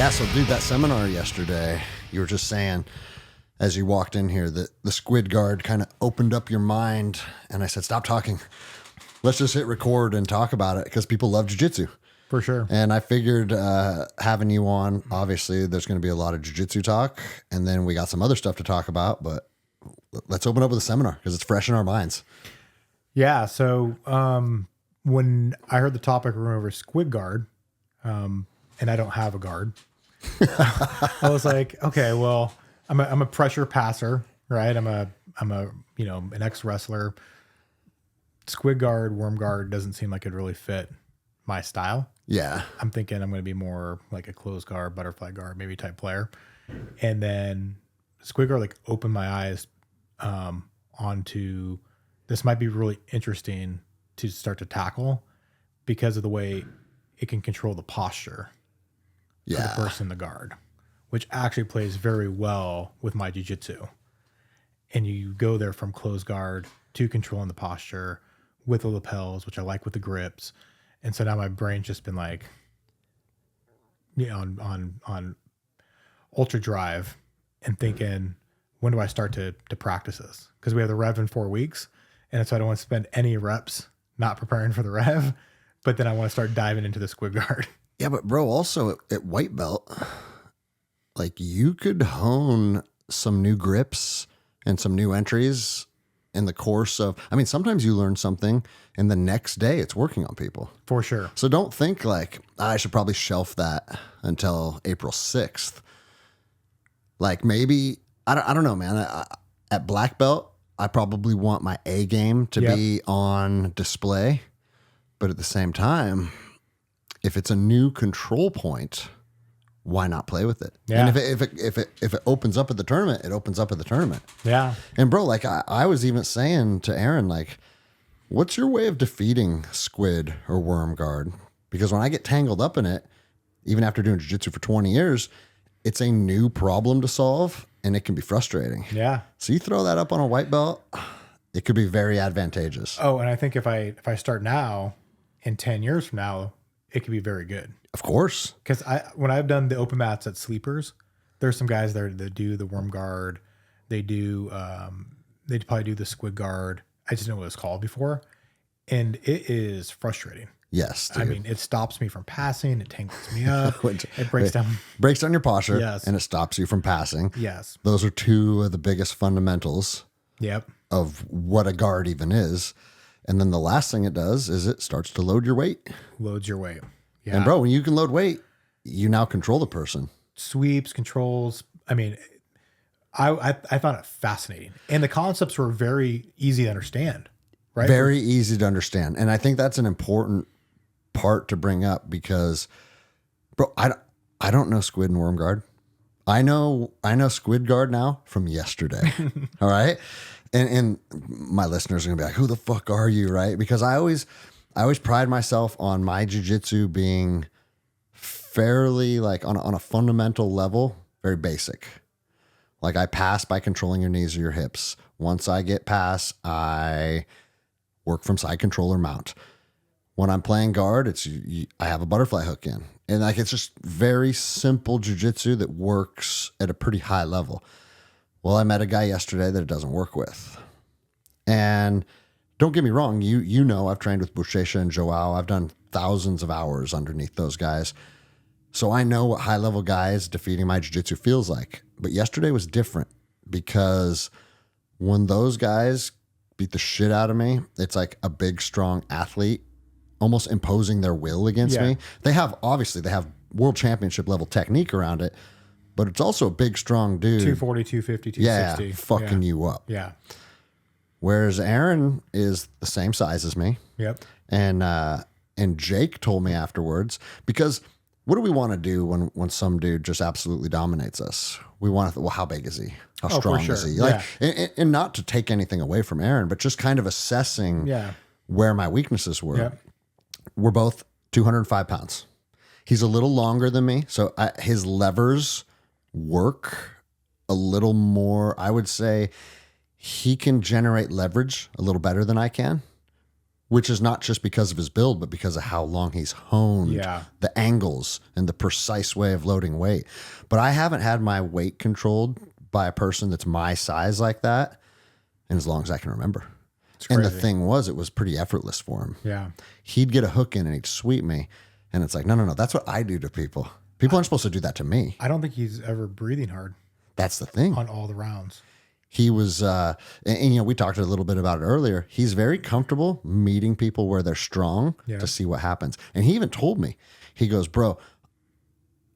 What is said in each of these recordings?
Yeah, so dude, that seminar yesterday, you were just saying as you walked in here that the squid guard kind of opened up your mind, and I said, stop talking. Let's just hit record and talk about it because people love jiu-jitsu. For sure. And I figured having you on, obviously there's going to be a lot of jiu-jitsu talk, and then we got some other stuff to talk about, but let's open up with a seminar because it's fresh in our minds. Yeah. So when I heard the topic we went over squid guard, and I don't have a guard, I was like, okay, well, I'm a pressure passer, right? I'm a an ex-wrestler. Squid guard, worm guard doesn't seem like it really fit my style. Yeah. I'm thinking I'm going to be more like a closed guard, butterfly guard, maybe type player. And then squid guard like opened my eyes onto this might be really interesting to start to tackle because of the way it can control the posture of the person in the guard, which actually plays very well with my jiu-jitsu. And you go there from closed guard to controlling the posture with the lapels, which I like with the grips. And so now my brain's just been like, on ultra drive and thinking, when do I start to practice this? Because we have the rev in 4 weeks. And so I don't want to spend any reps not preparing for the rev, but then I want to start diving into the squid guard. Yeah, but bro, also at white belt, like you could hone some new grips and some new entries in the course of, I mean, sometimes you learn something and the next day it's working on people. For sure. So don't think like, I should probably shelf that until April 6th. Like maybe, I don't know, man. At black belt, I probably want my A game to be on display. But at the same time, if it's a new control point, why not play with it? Yeah. And if it opens up at the tournament, it opens up at the tournament. Yeah. And bro, like I was even saying to Aaron, like, what's your way of defeating squid or worm guard? Because when I get tangled up in it, even after doing jiu-jitsu for 20 years, it's a new problem to solve and it can be frustrating. Yeah. So you throw that up on a white belt, it could be very advantageous. Oh, and I think if I start now, in 10 years from now, it could be very good. Of course. Because when I've done the open mats at Sleepers, there's some guys there that do the worm guard. They do, they probably do the squid guard. I just know what it's called before. And it is frustrating. Yes, dude. I mean, it stops me from passing. It tangles me up. It breaks down. Breaks down your posture. Yes. And it stops you from passing. Yes. Those are two of the biggest fundamentals of what a guard even is. And then the last thing it does is it starts to load your weight. Loads your weight. Yeah. And bro, when you can load weight, you now control the person. Sweeps, controls. I mean, I found it fascinating. And the concepts were very easy to understand, right? Very easy to understand. And I think that's an important part to bring up because, bro, I don't know squid and worm guard. I know squid guard now from yesterday. All right. And my listeners are gonna be like, who the fuck are you? Right. Because I always pride myself on my jiu-jitsu being fairly like on a fundamental level, very basic. Like I pass by controlling your knees or your hips. Once I get past, I work from side control or mount. When I'm playing guard, I have a butterfly hook in. And like it's just very simple jiu-jitsu that works at a pretty high level. Well, I met a guy yesterday that it doesn't work with. And don't get me wrong, you know I've trained with Buchecha and Joao. I've done thousands of hours underneath those guys. So I know what high-level guys defeating my jiu-jitsu feels like. But yesterday was different because when those guys beat the shit out of me, it's like a big, strong athlete almost imposing their will against me. They have world championship level technique around it, but it's also a big, strong dude. 240, 250, 260. Yeah, fucking you up. Yeah. Whereas Aaron is the same size as me. Yep. And Jake told me afterwards, because what do we want to do when some dude just absolutely dominates us? We want to, well, how big is he? How strong is he? Like, and not to take anything away from Aaron, but just kind of assessing where my weaknesses were. Yep. We're both 205 pounds. He's a little longer than me, so his levers work a little more. I would say he can generate leverage a little better than I can, which is not just because of his build, but because of how long he's honed the angles and the precise way of loading weight. But I haven't had my weight controlled by a person that's my size like that in as long as I can remember. And the thing was, it was pretty effortless for him. Yeah. He'd get a hook in and he'd sweep me. And it's like, no. That's what I do to people. People aren't supposed to do that to me. I don't think he's ever breathing hard. That's the thing. On all the rounds. He was, and we talked a little bit about it earlier. He's very comfortable meeting people where they're strong to see what happens. And he even told me, he goes, bro,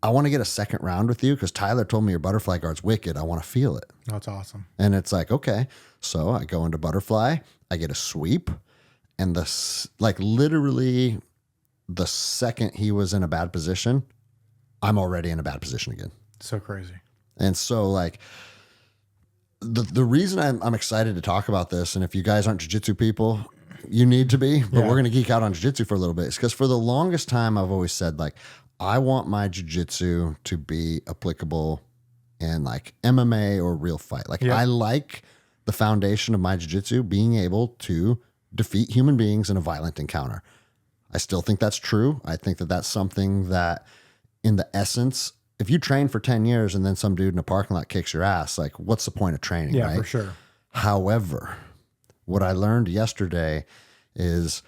I want to get a second round with you because Tyler told me your butterfly guard's wicked. I want to feel it. That's awesome. And it's like, okay. So I go into butterfly, I get a sweep, and literally the second he was in a bad position, I'm already in a bad position again. So crazy. And so like the reason I'm excited to talk about this, and if you guys aren't jiu-jitsu people, you need to be, but we're going to geek out on jiu-jitsu for a little bit. It's because for the longest time, I've always said like, I want my jiu-jitsu to be applicable in like MMA or real fight. Like I like the foundation of my jiu-jitsu being able to defeat human beings in a violent encounter. I still think that's true. I think that that's something that in the essence, if you train for 10 years and then some dude in a parking lot kicks your ass, like what's the point of training? Yeah, right? for sure. However, what I learned yesterday is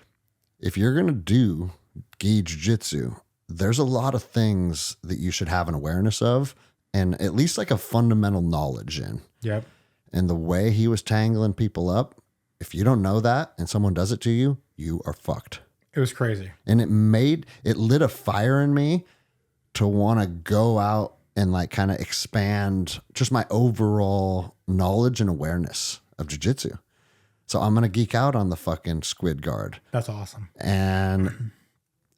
if you're going to do gi jiu-jitsu, there's a lot of things that you should have an awareness of and at least like a fundamental knowledge in. Yep. And the way he was tangling people up, if you don't know that and someone does it to you, you are fucked. It was crazy. And it lit a fire in me to want to go out and like kind of expand just my overall knowledge and awareness of jiu-jitsu. So I'm going to geek out on the fucking squid guard. That's awesome. And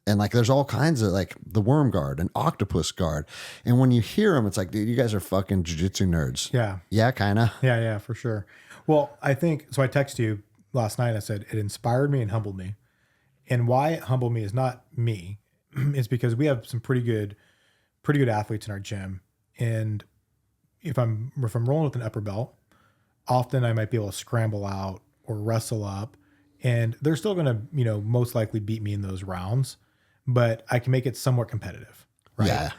like, there's all kinds of like the worm guard and octopus guard. And when you hear them, it's like, dude, you guys are fucking jiu-jitsu nerds. Yeah. Yeah, kind of. Yeah, for sure. Well, I texted you last night. I said, it inspired me and humbled me. And why it humbled me is not me. It's because we have some pretty good athletes in our gym. And if I'm rolling with an upper belt, often I might be able to scramble out or wrestle up, and they're still going to, most likely beat me in those rounds, but I can make it somewhat competitive. Right? Yeah.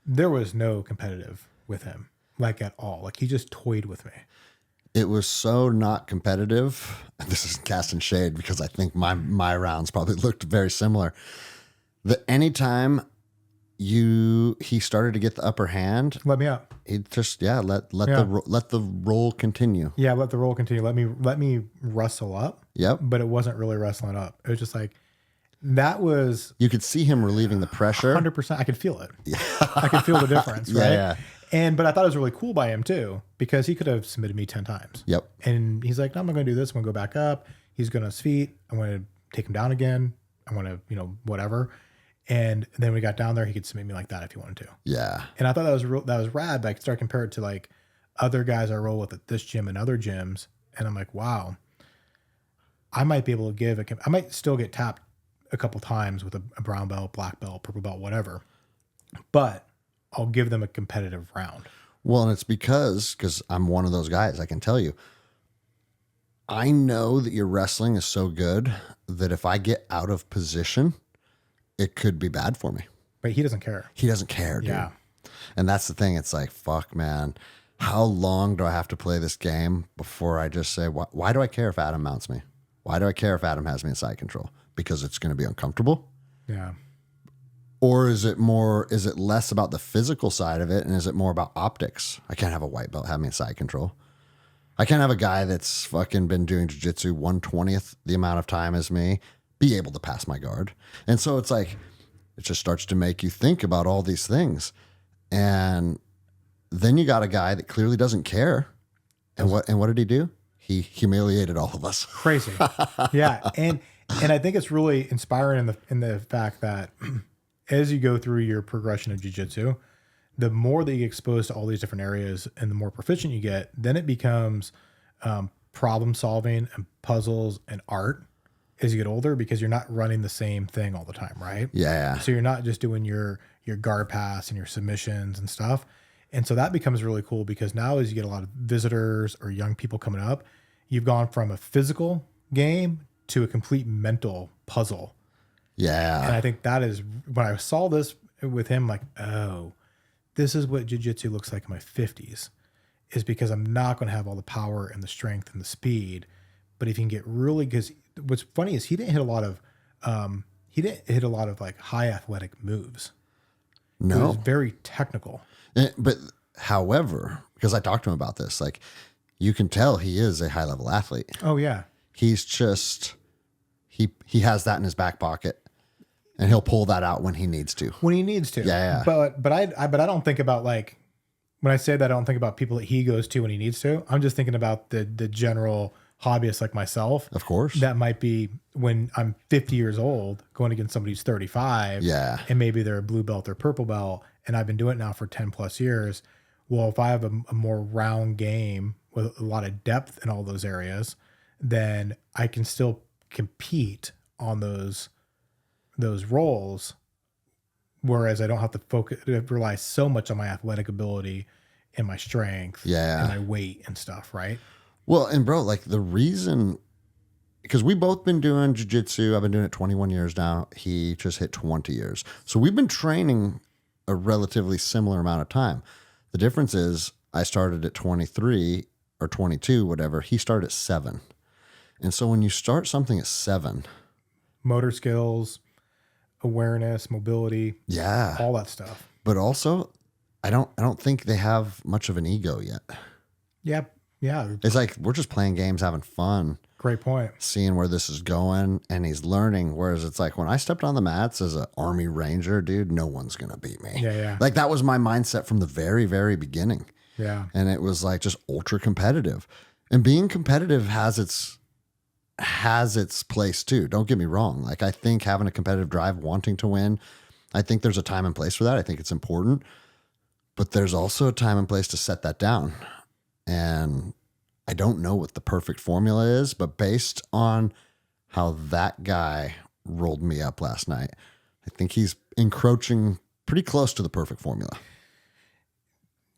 There was no competitive with him, like at all. Like he just toyed with me. It was so not competitive. This is casting shade because I think my rounds probably looked very similar. That anytime he started to get the upper hand, let me up. He just let the roll continue. Yeah, let the roll continue. Let me wrestle up. Yep. But it wasn't really wrestling up. It was just like that was. You could see him relieving the pressure. 100%. I could feel it. Yeah. I could feel the difference. Right. Yeah. But I thought it was really cool by him too, because he could have submitted me 10 times. Yep. And he's like, no, I'm not going to do this. I'm going to go back up. He's going to his feet. I'm going to take him down again. I want to, whatever. And then when we got down there, he could submit me like that if he wanted to. Yeah. And I thought that was rad. But I could start comparing it to like other guys I roll with at this gym and other gyms. And I'm like, wow, I might be able to I might still get tapped a couple times with a brown belt, black belt, purple belt, whatever. But I'll give them a competitive round. Well, and it's because I'm one of those guys, I can tell you. I know that your wrestling is so good that if I get out of position, it could be bad for me. But he doesn't care. He doesn't care, dude. Yeah. And that's the thing. It's like, fuck, man. How long do I have to play this game before I just say, why do I care if Adam mounts me? Why do I care if Adam has me in side control? Because it's going to be uncomfortable? Yeah. Or is it less about the physical side of it, and is it more about optics? I can't have a white belt have me in side control. I can't have a guy that's fucking been doing jiu-jitsu 1/20th the amount of time as me be able to pass my guard. And so it's like, it just starts to make you think about all these things. And then you got a guy that clearly doesn't care. And what did he do? He humiliated all of us. Crazy. Yeah. And I think it's really inspiring in the fact that as you go through your progression of jiu-jitsu, the more that you get exposed to all these different areas and the more proficient you get, then it becomes problem solving and puzzles and art as you get older, because you're not running the same thing all the time, right? Yeah. So you're not just doing your guard pass and your submissions and stuff. And so that becomes really cool, because now as you get a lot of visitors or young people coming up, you've gone from a physical game to a complete mental puzzle. Yeah. And I think that is when I saw this with him, like, oh, this is what jiu-jitsu looks like in my 50s, is because I'm not going to have all the power and the strength and the speed. But if you can get really, because what's funny is he didn't hit a lot of like high athletic moves. No. It was very technical. But however, because I talked to him about this, like you can tell he is a high level athlete. Oh yeah. He's just, he has that in his back pocket. And he'll pull that out when he needs to. When he needs to. Yeah. But I don't think about like, when I say that, I don't think about people that he goes to when he needs to. I'm just thinking about the general hobbyist like myself. Of course. That might be when I'm 50 years old going against somebody who's 35. Yeah. And maybe they're a blue belt or purple belt. And I've been doing it now for 10 plus years. Well, if I have a more round game with a lot of depth in all those areas, then I can still compete on those roles, whereas I don't have to rely so much on my athletic ability and my strength and my weight and stuff, right? Well, and bro, like the reason, because we both been doing jiu-jitsu, I've been doing it 21 years now. He just hit 20 years. So we've been training a relatively similar amount of time. The difference is I started at 23 or 22, whatever. He started at 7. And so when you start something at 7, motor skills, awareness, mobility, all that stuff. But also, I don't think they have much of an ego yet. Yeah. It's like we're just playing games, having fun. Great point. Seeing where this is going, and he's learning. Whereas it's like when I stepped on the mats as an Army Ranger, dude, no one's gonna beat me. Yeah. Like that was my mindset from the very, very beginning. Yeah. And it was like just ultra competitive, and being competitive has its place too. Don't get me wrong. Like I think having a competitive drive, wanting to win, I think there's a time and place for that. I think it's important, but there's also a time and place to set that down. And I don't know what the perfect formula is, but based on how that guy rolled me up last night, I think he's encroaching pretty close to the perfect formula.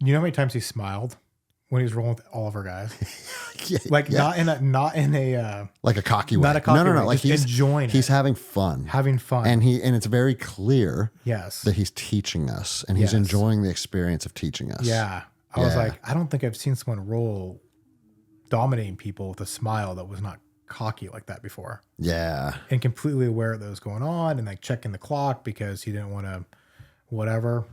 You know how many times he smiled when he was rolling with all of our guys? Not in a like a cocky way. Not a cocky way. Like he's enjoying He's having fun. And it's very clear that he's teaching us, and he's enjoying the experience of teaching us. Yeah. I was like, I don't think I've seen someone roll dominating people with a smile that was not cocky like that before. Yeah. And completely aware that was going on and like checking the clock because he didn't want to whatever,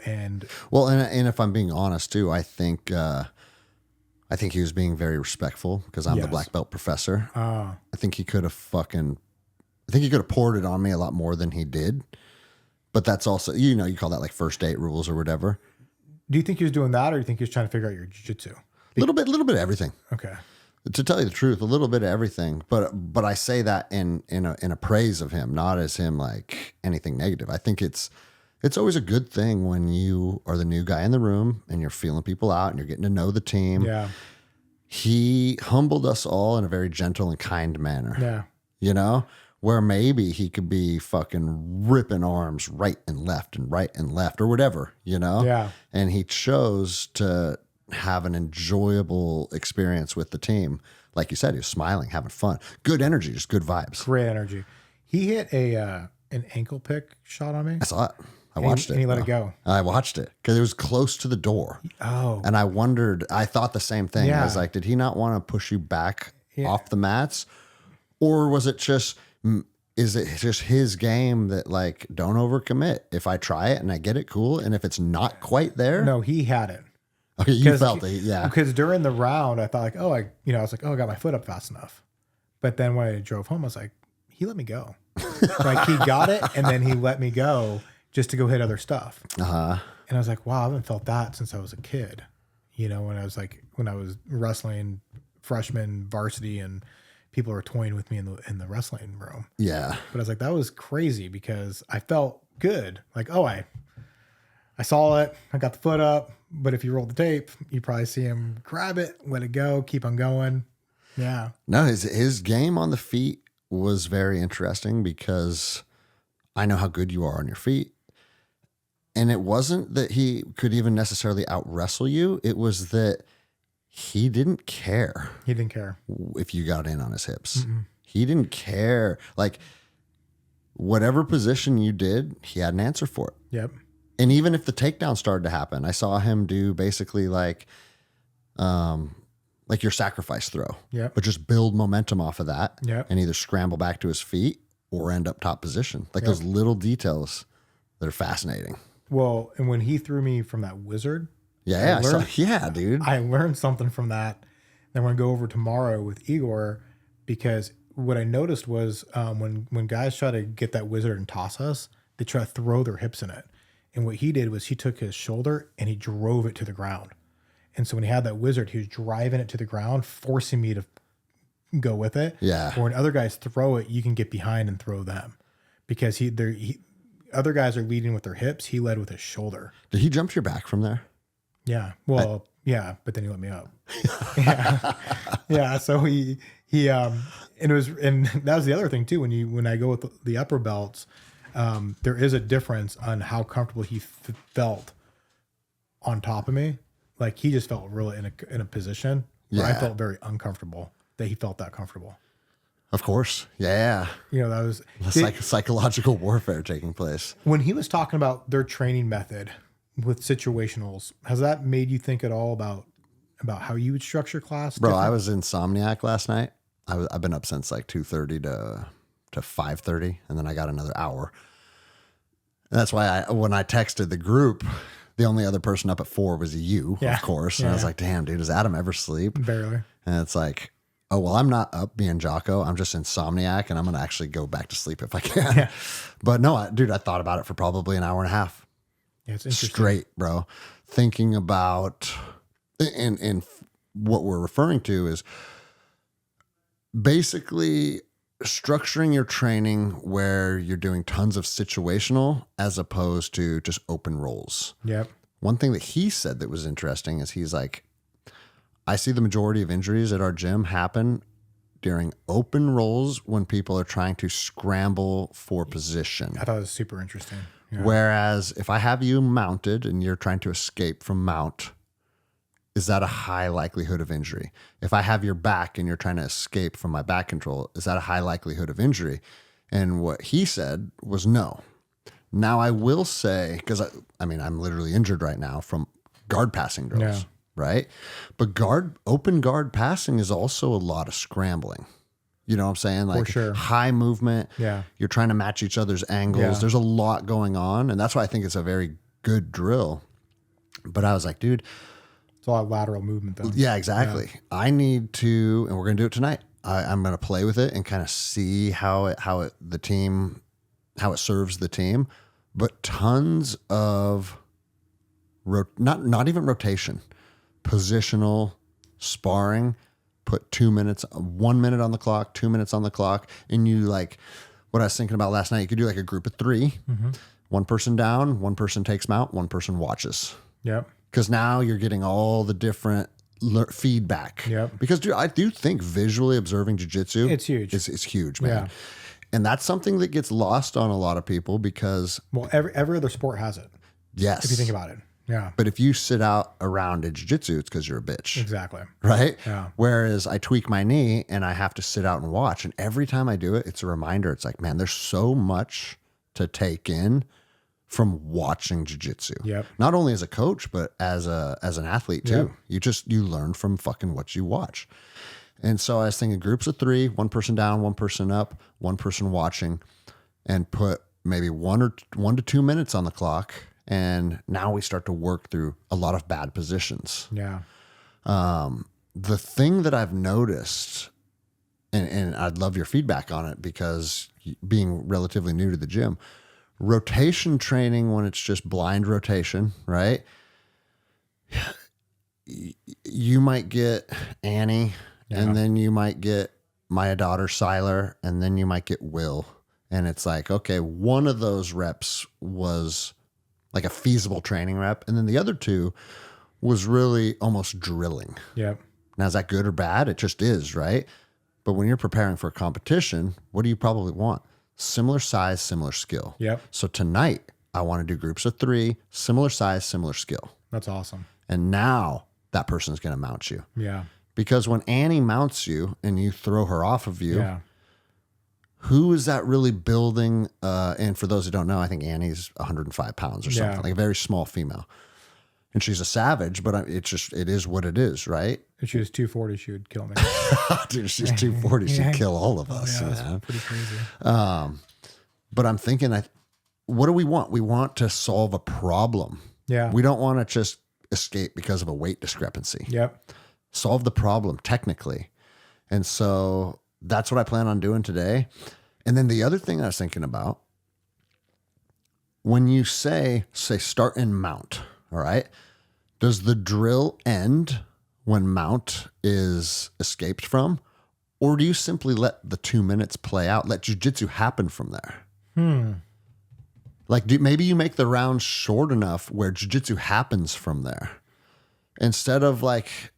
and well, and if I'm being honest too, I think he was being very respectful because I'm the black belt professor. I think he could have poured it on me a lot more than he did. But that's also, you call that like first date rules or whatever. Do you think he was doing that, or do you think he was trying to figure out your jiu-jitsu? A little bit of everything. Okay. To tell you the truth, a little bit of everything. But I say that in a praise of him, not as him like anything negative. I think it's always a good thing when you are the new guy in the room and you're feeling people out and you're getting to know the team. Yeah. He humbled us all in a very gentle and kind manner. Yeah. Where maybe he could be fucking ripping arms right and left or whatever, Yeah. And he chose to have an enjoyable experience with the team. Like you said, he was smiling, having fun, good energy, just good vibes. Great energy. He hit an ankle pick shot on me. I saw it. I watched it. And he let it go. I watched it because it was close to the door. Oh. And I thought the same thing. Yeah. I was like, did he not want to push you back off the mats? Or was it just, is it just his game that like, don't overcommit? If I try it and I get it, cool. And if it's not quite there. No, he had it. Okay, you felt it, yeah. Because during the round, I thought like, I was like, I got my foot up fast enough. But then when I drove home, I was like, he let me go. Like he got it, and then he let me go just to go hit other stuff. Uh-huh. And I was like, wow, I haven't felt that since I was a kid. When I was wrestling freshman varsity and people were toying with me in the wrestling room. Yeah. But I was like, that was crazy because I felt good. Like, I saw it, I got the foot up. But if you roll the tape, you probably see him grab it, let it go, keep on going. Yeah. No, his game on the feet was very interesting because I know how good you are on your feet. And it wasn't that he could even necessarily out wrestle you. It was that he didn't care. He didn't care if you got in on his hips. Mm-mm. He didn't care. Like, whatever position you did, he had an answer for it. Yep. And even if the takedown started to happen, I saw him do basically like your sacrifice throw. Yep. But just build momentum off of that. Yep. And either scramble back to his feet or end up top position. Like those little details that are fascinating. Well, and when he threw me from that wizard. Yeah, dude. I learned something from that. Then we're going to go over tomorrow with Igor, because what I noticed was when guys try to get that wizard and toss us, they try to throw their hips in it. And what he did was he took his shoulder and he drove it to the ground. And so when he had that wizard, he was driving it to the ground, forcing me to go with it. Yeah. Or when other guys throw it, you can get behind and throw them, because other guys are leading with their hips. He led with his shoulder. Did he jump your back from there? Yeah. Well, yeah, but then he let me up. Yeah. Yeah. So and that was the other thing too. When I go with the upper belts, there is a difference on how comfortable he felt on top of me. Like, he just felt really in a position where I felt very uncomfortable that he felt that comfortable. Of course. Yeah. You know, that was psychological warfare taking place. When he was talking about their training method with situationals, has that made you think at all about how you would structure class? Bro, I was insomniac last night. I've been up since like 2:30 to 5:30, and then I got another hour. And that's why when I texted the group, the only other person up at 4 was you, of course. And I was like, damn, dude, does Adam ever sleep? Barely. And it's like, oh, well, I'm not up being Jocko. I'm just insomniac, and I'm going to actually go back to sleep if I can. Yeah. But no, I thought about it for probably an hour and a half. Yeah, it's interesting. Straight, bro. Thinking about, and what we're referring to is basically structuring your training where you're doing tons of situational as opposed to just open rolls. Yep. One thing that he said that was interesting is he's like, I see the majority of injuries at our gym happen during open rolls when people are trying to scramble for position. I thought it was super interesting. Yeah. Whereas if I have you mounted and you're trying to escape from mount, is that a high likelihood of injury? If I have your back and you're trying to escape from my back control, is that a high likelihood of injury? And what he said was no. Now I will say, because I'm literally injured right now from guard passing drills, right? But open guard passing is also a lot of scrambling. You know what I'm saying? Like, for sure. High movement. Yeah. You're trying to match each other's angles. Yeah. There's a lot going on. And that's why I think it's a very good drill. But I was like, dude, it's a lot of lateral movement though. Yeah, exactly. Yeah. I need to, and we're going to do it tonight. I'm going to play with it and kind of see how it serves the team. But tons of not even rotation, positional sparring. Put 2 minutes, 1 minute on the clock, 2 minutes on the clock, and you like what I was thinking about last night. You could do like a group of 3, one person down, one person takes mount, one person watches. Yep. Because now you're getting all the different feedback. Yep. Because dude, I do think visually observing jiu-jitsu, it's huge. It's huge, man. Yeah. And that's something that gets lost on a lot of people because every other sport has it. Yes. If you think about it. Yeah. But if you sit out around in jiu-jitsu, it's because you're a bitch. Exactly. Right? Yeah. Whereas I tweak my knee and I have to sit out and watch. And every time I do it, it's a reminder. It's like, man, there's so much to take in from watching jiu-jitsu. Yep. Not only as a coach, but as an athlete too. Yep. You learn from fucking what you watch. And so I was thinking groups of 3, one person down, one person up, one person watching, and put maybe 1 to 2 minutes on the clock. And now we start to work through a lot of bad positions. Yeah. The thing that I've noticed, and I'd love your feedback on it because being relatively new to the gym, rotation training when it's just blind rotation, right? You might get Annie, and then you might get my daughter Siler, and then you might get Will. And it's like, okay, one of those reps was like a feasible training rep. And then the other 2 was really almost drilling. Yep. Now, is that good or bad? It just is, right? But when you're preparing for a competition, what do you probably want? Similar size, similar skill. Yep. So tonight, I want to do groups of 3, similar size, similar skill. That's awesome. And now that person's going to mount you. Yeah. Because when Annie mounts you and you throw her off of you, who is that really building? And for those who don't know, I think Annie's 105 pounds or something, like a very small female. And she's a savage, but it is what it is, right? If she was 240, she would kill me. Dude, she's 240. She'd kill all of us. Yeah, that's pretty crazy. But I'm thinking, what do we want? We want to solve a problem. Yeah. We don't want to just escape because of a weight discrepancy. Yep. Solve the problem technically. And so that's what I plan on doing today. And then the other thing I was thinking about, when you say start and mount, all right, does the drill end when mount is escaped from? Or do you simply let the 2 minutes play out, let jiu-jitsu happen from there? Like, maybe you make the round short enough where jiu-jitsu happens from there. Instead of like,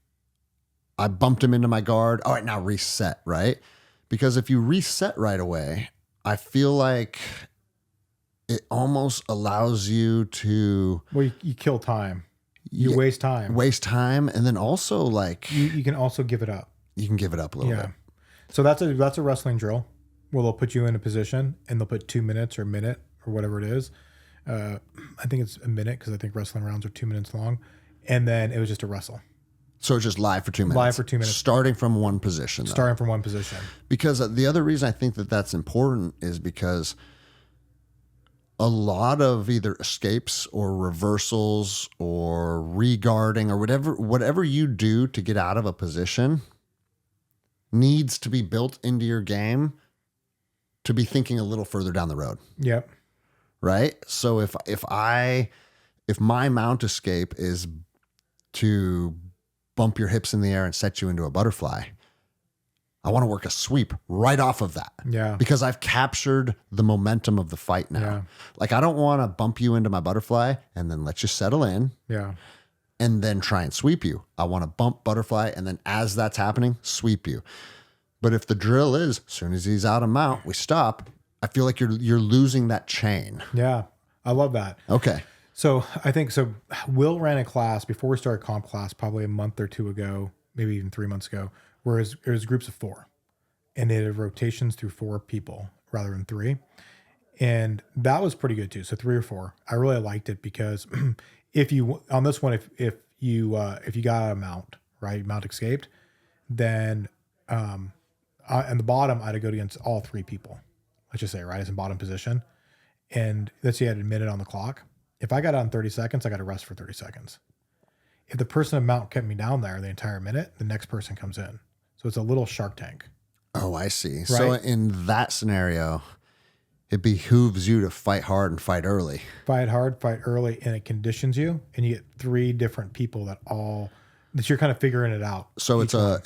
I bumped him into my guard. All right, now reset, right? Because if you reset right away, I feel like it almost allows you to... Well, you kill time. You waste time. Waste time. And then also like... You can also give it up. You can give it up a little bit. So that's a wrestling drill where they'll put you in a position and they'll put 2 minutes or a minute or whatever it is. I think it's a minute because I think wrestling rounds are 2 minutes long. And then it was just a wrestle. So it's just live for 2 minutes. Live for 2 minutes. Starting from one position. Starting from one position. Because the other reason I think that that's important is because a lot of either escapes or reversals or regarding or whatever you do to get out of a position needs to be built into your game to be thinking a little further down the road. Yep. Right? So if my mount escape is to bump your hips in the air and set you into a butterfly, I want to work a sweep right off of that. Yeah. Because I've captured the momentum of the fight now. Yeah. Like, I don't want to bump you into my butterfly and then let you settle in. Yeah. And then try and sweep you. I want to bump butterfly, and then as that's happening, sweep you. But if the drill is, as soon as he's out of mount, we stop, I feel like you're losing that chain. Yeah. I love that. Okay. So I think, Will ran a class before we started comp class, probably a month or two ago, maybe even 3 months ago, where it was groups of 4. And they did rotations through 4 people rather than 3. And that was pretty good too. So 3 or 4. I really liked it because if you on this one, if you got a mount, right, mount escaped, then on the bottom I'd go against all 3 people. Let's just say, right, it's in bottom position, and let's say I had a minute on the clock. If I got out in 30 seconds, I got to rest for 30 seconds. If the person in mount kept me down there the entire minute, the next person comes in. So it's a little Shark Tank. Oh, I see. Right? So in that scenario, it behooves you to fight hard and fight early. Fight hard, fight early, and it conditions you, and you get 3 different people that you're kind of figuring it out. So it's a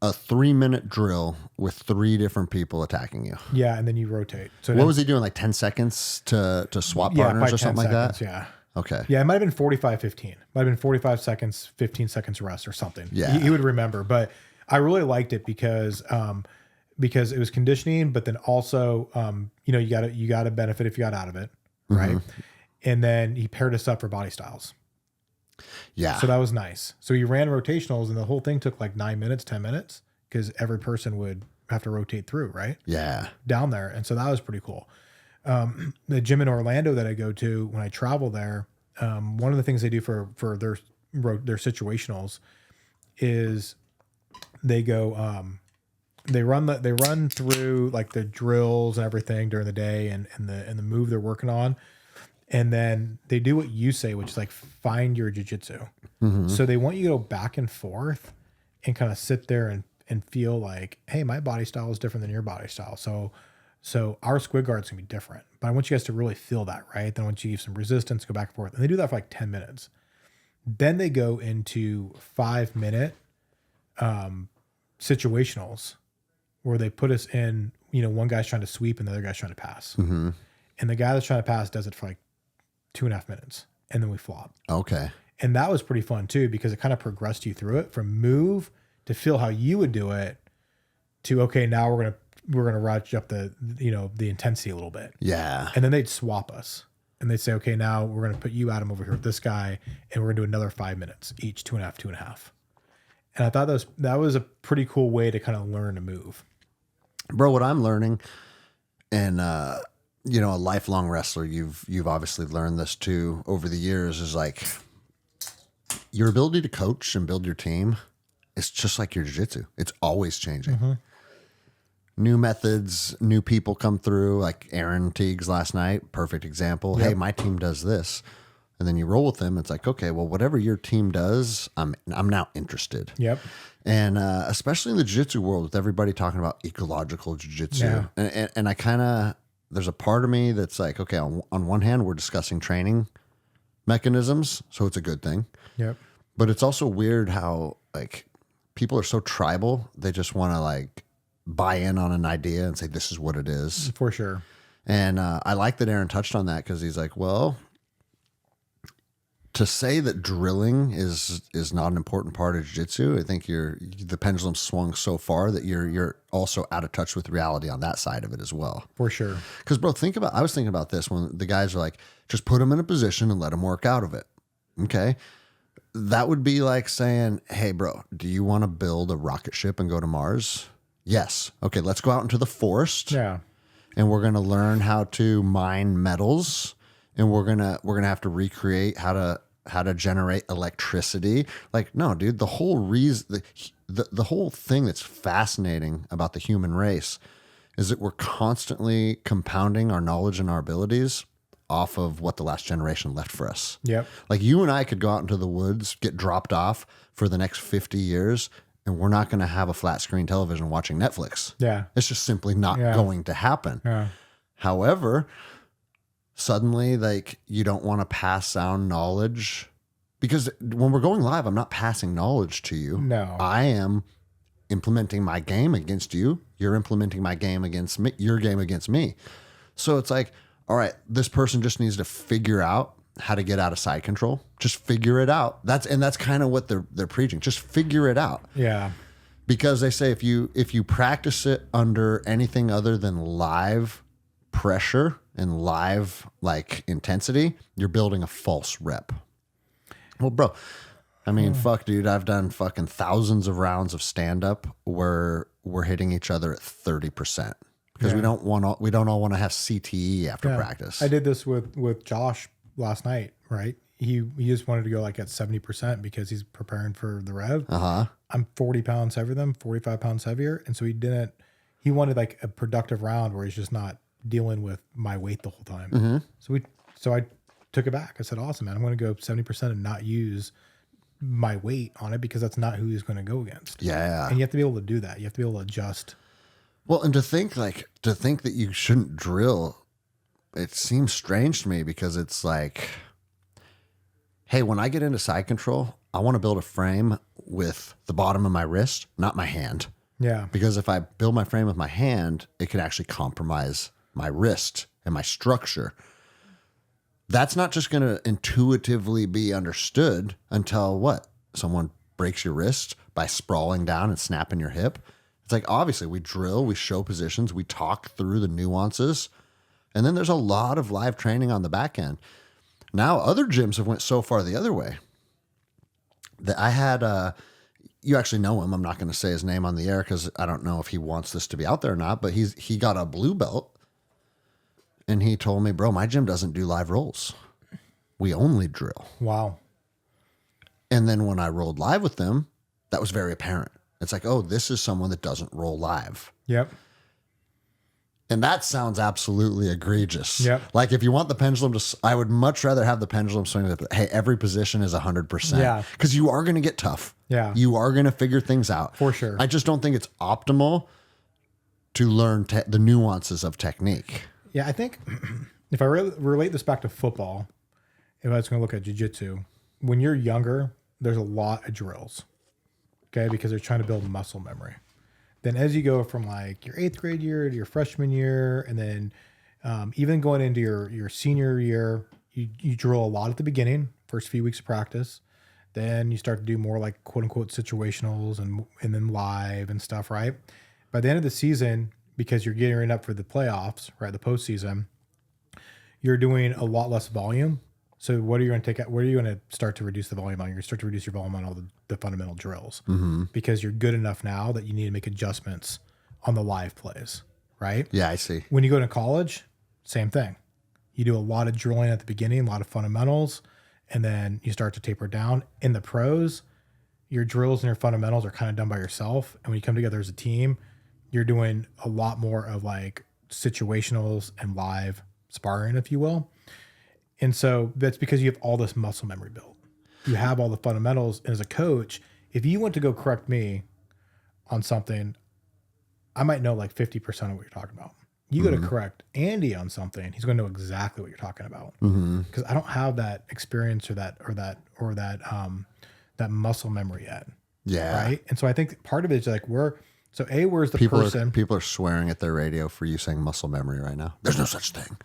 3-minute drill with 3 different people attacking you. Yeah, and then you rotate. So what was he doing? Like 10 seconds to swap partners or something seconds, like that? Yeah. Okay. Yeah, it might have been 45-15. Might have been 45 seconds, 15 seconds rest or something. Yeah. He would remember, but I really liked it because it was conditioning, but then also, you got to benefit if you got out of it. Right. Mm-hmm. And then he paired us up for body styles. Yeah. So that was nice. So he ran rotationals and the whole thing took like 9 minutes, 10 minutes because every person would have to rotate through, right? Yeah. Down there. And so that was pretty cool. The gym in Orlando that I go to when I travel there, one of the things they do for their situationals is they go, they run through like the drills and everything during the day and the move they're working on. And then they do what you say, which is like find your jiu-jitsu. Mm-hmm. So they want you to go back and forth and kind of sit there and feel like, hey, my body style is different than your body style. So our squid guard's gonna be different. But I want you guys to really feel that, right? Then I want you to give some resistance, go back and forth. And they do that for like 10 minutes. Then they go into 5-minute situationals where they put us in, one guy's trying to sweep and the other guy's trying to pass. Mm-hmm. And the guy that's trying to pass does it for like 2.5 minutes. And then we flop. Okay. And that was pretty fun too, because it kind of progressed you through it from move to feel how you would do it to, okay, now we're going to ratchet up the intensity a little bit. Yeah. And then they'd swap us and they'd say, okay, now we're going to put you, Adam, over here with this guy. And we're going to do another 5 minutes, each 2.5. And I thought that was a pretty cool way to kind of learn to move. Bro, what I'm learning, and you know, a lifelong wrestler, you've obviously learned this too over the years, is like your ability to coach and build your team. It's just like your jiu-jitsu. It's always changing. New methods, new people come through, like Aaron Teagues last night, perfect example. Hey, my team does this. And then you roll with them. It's like, okay, well, whatever your team does, I'm now interested. Yep. And especially in the jiu-jitsu world, with everybody talking about ecological jiu-jitsu. Yeah. And I kind of, there's a part of me that's like, okay, on one hand, we're discussing training mechanisms, so it's a good thing. Yep. But it's also weird how, like, people are so tribal, they just want to, like, buy in on an idea and say, this is what it is. For sure. And I like that Aaron touched on that, because he's like, well, to say that drilling is not an important part of jiu-jitsu, I think the pendulum swung so far that you're also out of touch with reality on that side of it as well. For sure. Because, bro, I was thinking about this when the guys are like, just put them in a position and let them work out of it. Okay. That would be like saying, hey, bro, do you want to build a rocket ship and go to Mars? Yes. Okay, let's go out into the forest. Yeah. And we're going to learn how to mine metals, and we're going to have to recreate how to generate electricity. Like, no, dude, the whole reason, the whole thing that's fascinating about the human race is that we're constantly compounding our knowledge and our abilities off of what the last generation left for us. Yep. Like, you and I could go out into the woods, get dropped off for the next 50 years, and we're not going to have a flat screen television watching Netflix. Yeah. It's just simply not going to happen. Yeah. However, suddenly, like, you don't want to pass down knowledge, because when we're going live, I'm not passing knowledge to you. No. I am implementing my game against you. You're implementing my game against me, your game against me. So it's like, all right, this person just needs to figure out how to get out of side control. Just figure it out. That's kind of what they're preaching. Just figure it out. Yeah. Because they say if you practice it under anything other than live pressure and live, like, intensity, you're building a false rep. Well, bro, I mean, fuck, dude, I've done fucking thousands of rounds of stand up where we're hitting each other at 30%. Because we don't all want to have CTE after practice. I did this with Josh last night, right? He just wanted to go like at 70% because he's preparing for the rev. I'm 40 pounds heavier than him, 45 pounds heavier. And so he wanted like a productive round where he's just not dealing with my weight the whole time. So I took it back. I said, awesome, man. I'm going to go 70% and not use my weight on it, because that's not who he's going to go against. Yeah. And you have to be able to do that. You have to be able to adjust. Well, and to think that you shouldn't drill, it seems strange to me, because it's like, hey, when I get into side control, I want to build a frame with the bottom of my wrist, not my hand. Yeah. Because if I build my frame with my hand, it could actually compromise my wrist and my structure. That's not just going to intuitively be understood until what? Someone breaks your wrist by sprawling down and snapping your hip. It's like, obviously, we drill, we show positions, we talk through the nuances, and then there's a lot of live training on the back end. Now, other gyms have went so far the other way that I had, you actually know him. I'm not going to say his name on the air because I don't know if he wants this to be out there or not, but he got a blue belt, and he told me, bro, my gym doesn't do live rolls. We only drill. Wow. And then when I rolled live with them, that was very apparent. It's like, oh, this is someone that doesn't roll live. Yep. And that sounds absolutely egregious. Yep. Like, if you want the pendulum to, I would much rather have the pendulum swing that, hey, every position is 100%. Yeah. Because you are going to get tough. Yeah. You are going to figure things out. For sure. I just don't think it's optimal to learn the nuances of technique. Yeah, I think if I relate this back to football, if I was going to look at jiu-jitsu, when you're younger, there's a lot of drills. Okay, because they're trying to build muscle memory. Then as you go from like your 8th grade year to your freshman year, and then even going into your senior year, you drill a lot at the beginning, first few weeks of practice. Then you start to do more like quote unquote situationals and then live and stuff, right? By the end of the season, because you're gearing up for the playoffs, right, the postseason, you're doing a lot less volume. So what are you going to take out? Where are you going to start to reduce the volume on? You're going to start to reduce your volume on all the fundamental drills because you're good enough now that you need to make adjustments on the live plays, right? Yeah, I see. When you go to college, same thing. You do a lot of drilling at the beginning, a lot of fundamentals, and then you start to taper down. In the pros, your drills and your fundamentals are kind of done by yourself. And when you come together as a team, you're doing a lot more of like situationals and live sparring, if you will. And so that's because you have all this muscle memory built. You have all the fundamentals. And as a coach, if you went to go correct me on something, I might know like 50% of what you're talking about. You go to correct Andy on something, he's going to know exactly what you're talking about. Because I don't have that experience or that muscle memory yet. Yeah. Right. And so I think part of it is like where's the person? People are swearing at their radio for you saying muscle memory right now. There's no such thing.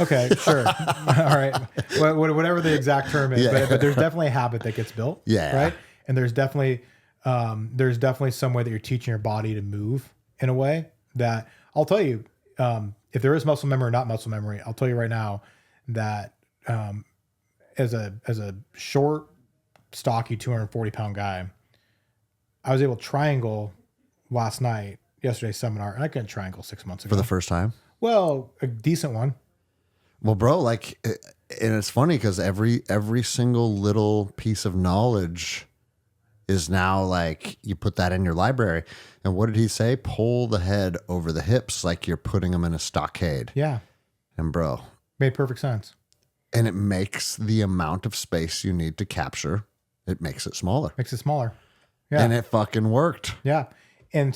Okay, sure. All right. Whatever the exact term is, but there's definitely a habit that gets built. Yeah. Right. And there's definitely some way that you're teaching your body to move in a way that I'll tell you, if there is muscle memory or not muscle memory, I'll tell you right now that as a short, stocky 240-pound guy, I was able to triangle yesterday's seminar, and I couldn't triangle 6 months ago. For the first time? Well, a decent one. Well, bro, like, and it's funny because every single little piece of knowledge is now like you put that in your library. And what did he say? Pull the head over the hips like you're putting them in a stockade. Yeah. And bro, made perfect sense. And it makes the amount of space you need to capture, it makes it smaller. Yeah. And it fucking worked. Yeah. And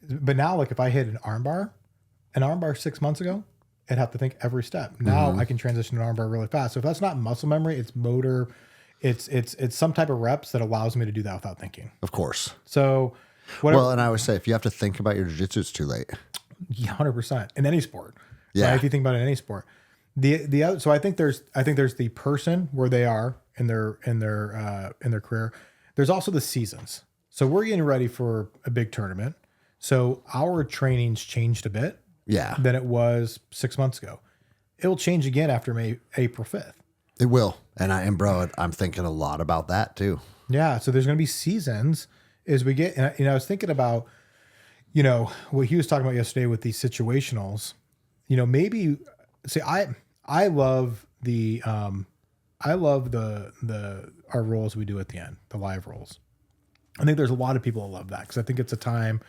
but now, like if I hit an armbar 6 months ago, I'd have to think every step. Now I can transition an armbar really fast. So if that's not muscle memory, it's motor. It's some type of reps that allows me to do that without thinking. Of course. So whatever. Well, and I always say, if you have to think about your jiu-jitsu, it's too late. 100% in any sport. Yeah. Right? If you think about it in any sport, the other, so I think there's the person where they are in their career. There's also the seasons. So we're getting ready for a big tournament. So our training's changed a bit. Yeah. Than it was 6 months ago. It will change again after April 5th. It will. And bro, I'm thinking a lot about that too. Yeah. So there's going to be seasons as we get, and I was thinking about, what he was talking about yesterday with these situationals, maybe see, I love our rolls we do at the end, the live rolls. I think there's a lot of people that love that because I think it's a time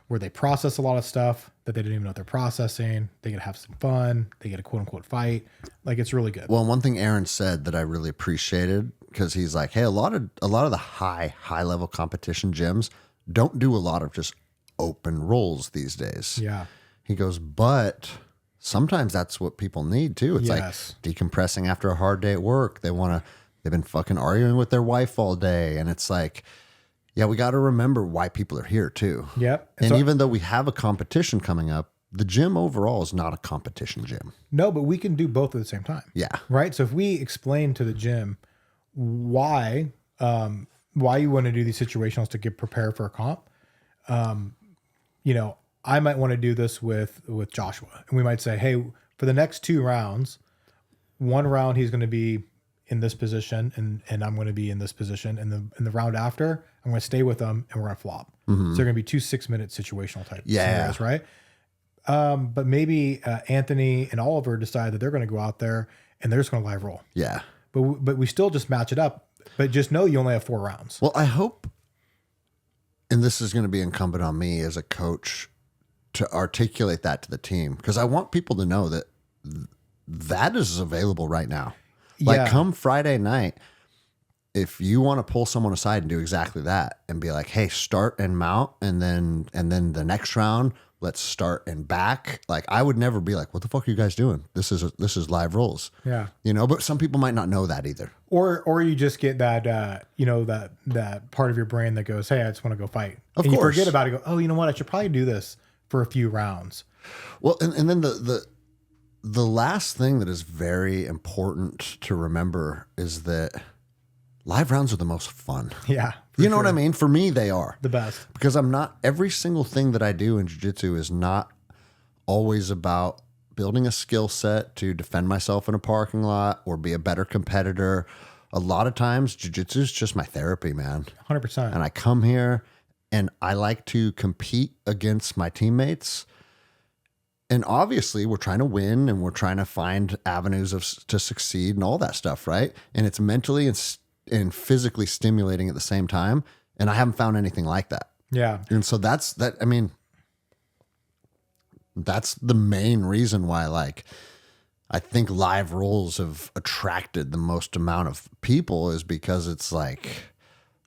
where they process a lot of stuff that they didn't even know they're processing. They get to have some fun. They get a quote unquote fight. Like it's really good. Well, one thing Aaron said that I really appreciated, because he's like, hey, a lot of the high level competition gyms don't do a lot of just open rolls these days. Yeah. He goes, but sometimes that's what people need too. It's like decompressing after a hard day at work. They've been fucking arguing with their wife all day. And it's like, yeah, we got to remember why people are here too. Yep. And so, even though we have a competition coming up, the gym overall is not a competition gym. No, but we can do both at the same time. Yeah. Right. So if we explain to the gym why you want to do these situationals to get prepared for a comp, I might want to do this with Joshua, and we might say, hey, for the next 2 rounds, one round he's going to be in this position and I'm going to be in this position. And in the round after, I'm going to stay with them and we're going to flop. So they're going to be 2 6-minute situational type scenarios, right? But maybe Anthony and Oliver decide that they're going to go out there and they're just going to live roll. Yeah. But we still just match it up. But just know you only have 4 rounds. Well, I hope, and this is going to be incumbent on me as a coach to articulate that to the team, because I want people to know that that is available right now. Like come Friday night, if you want to pull someone aside and do exactly that and be like, hey, start and mount, and then the next round, let's start and back. Like I would never be like, what the fuck are you guys doing? This is live rolls. Yeah. But some people might not know that either. Or you just get that, that part of your brain that goes, hey, I just want to go fight. Of course. You forget about it. Go, oh, you know what? I should probably do this for a few rounds. Well, and then the last thing that is very important to remember is that live rounds are the most fun. Yeah. You know what I mean? For me, they are the best, because every single thing that I do in jiu-jitsu is not always about building a skill set to defend myself in a parking lot or be a better competitor. A lot of times jiu-jitsu is just my therapy, man. 100%. And I come here and I like to compete against my teammates. And obviously we're trying to win and we're trying to find avenues to succeed and all that stuff, right? And it's mentally and physically stimulating at the same time. And I haven't found anything like that. Yeah. And so that's the main reason why, like, I think live roles have attracted the most amount of people, is because it's like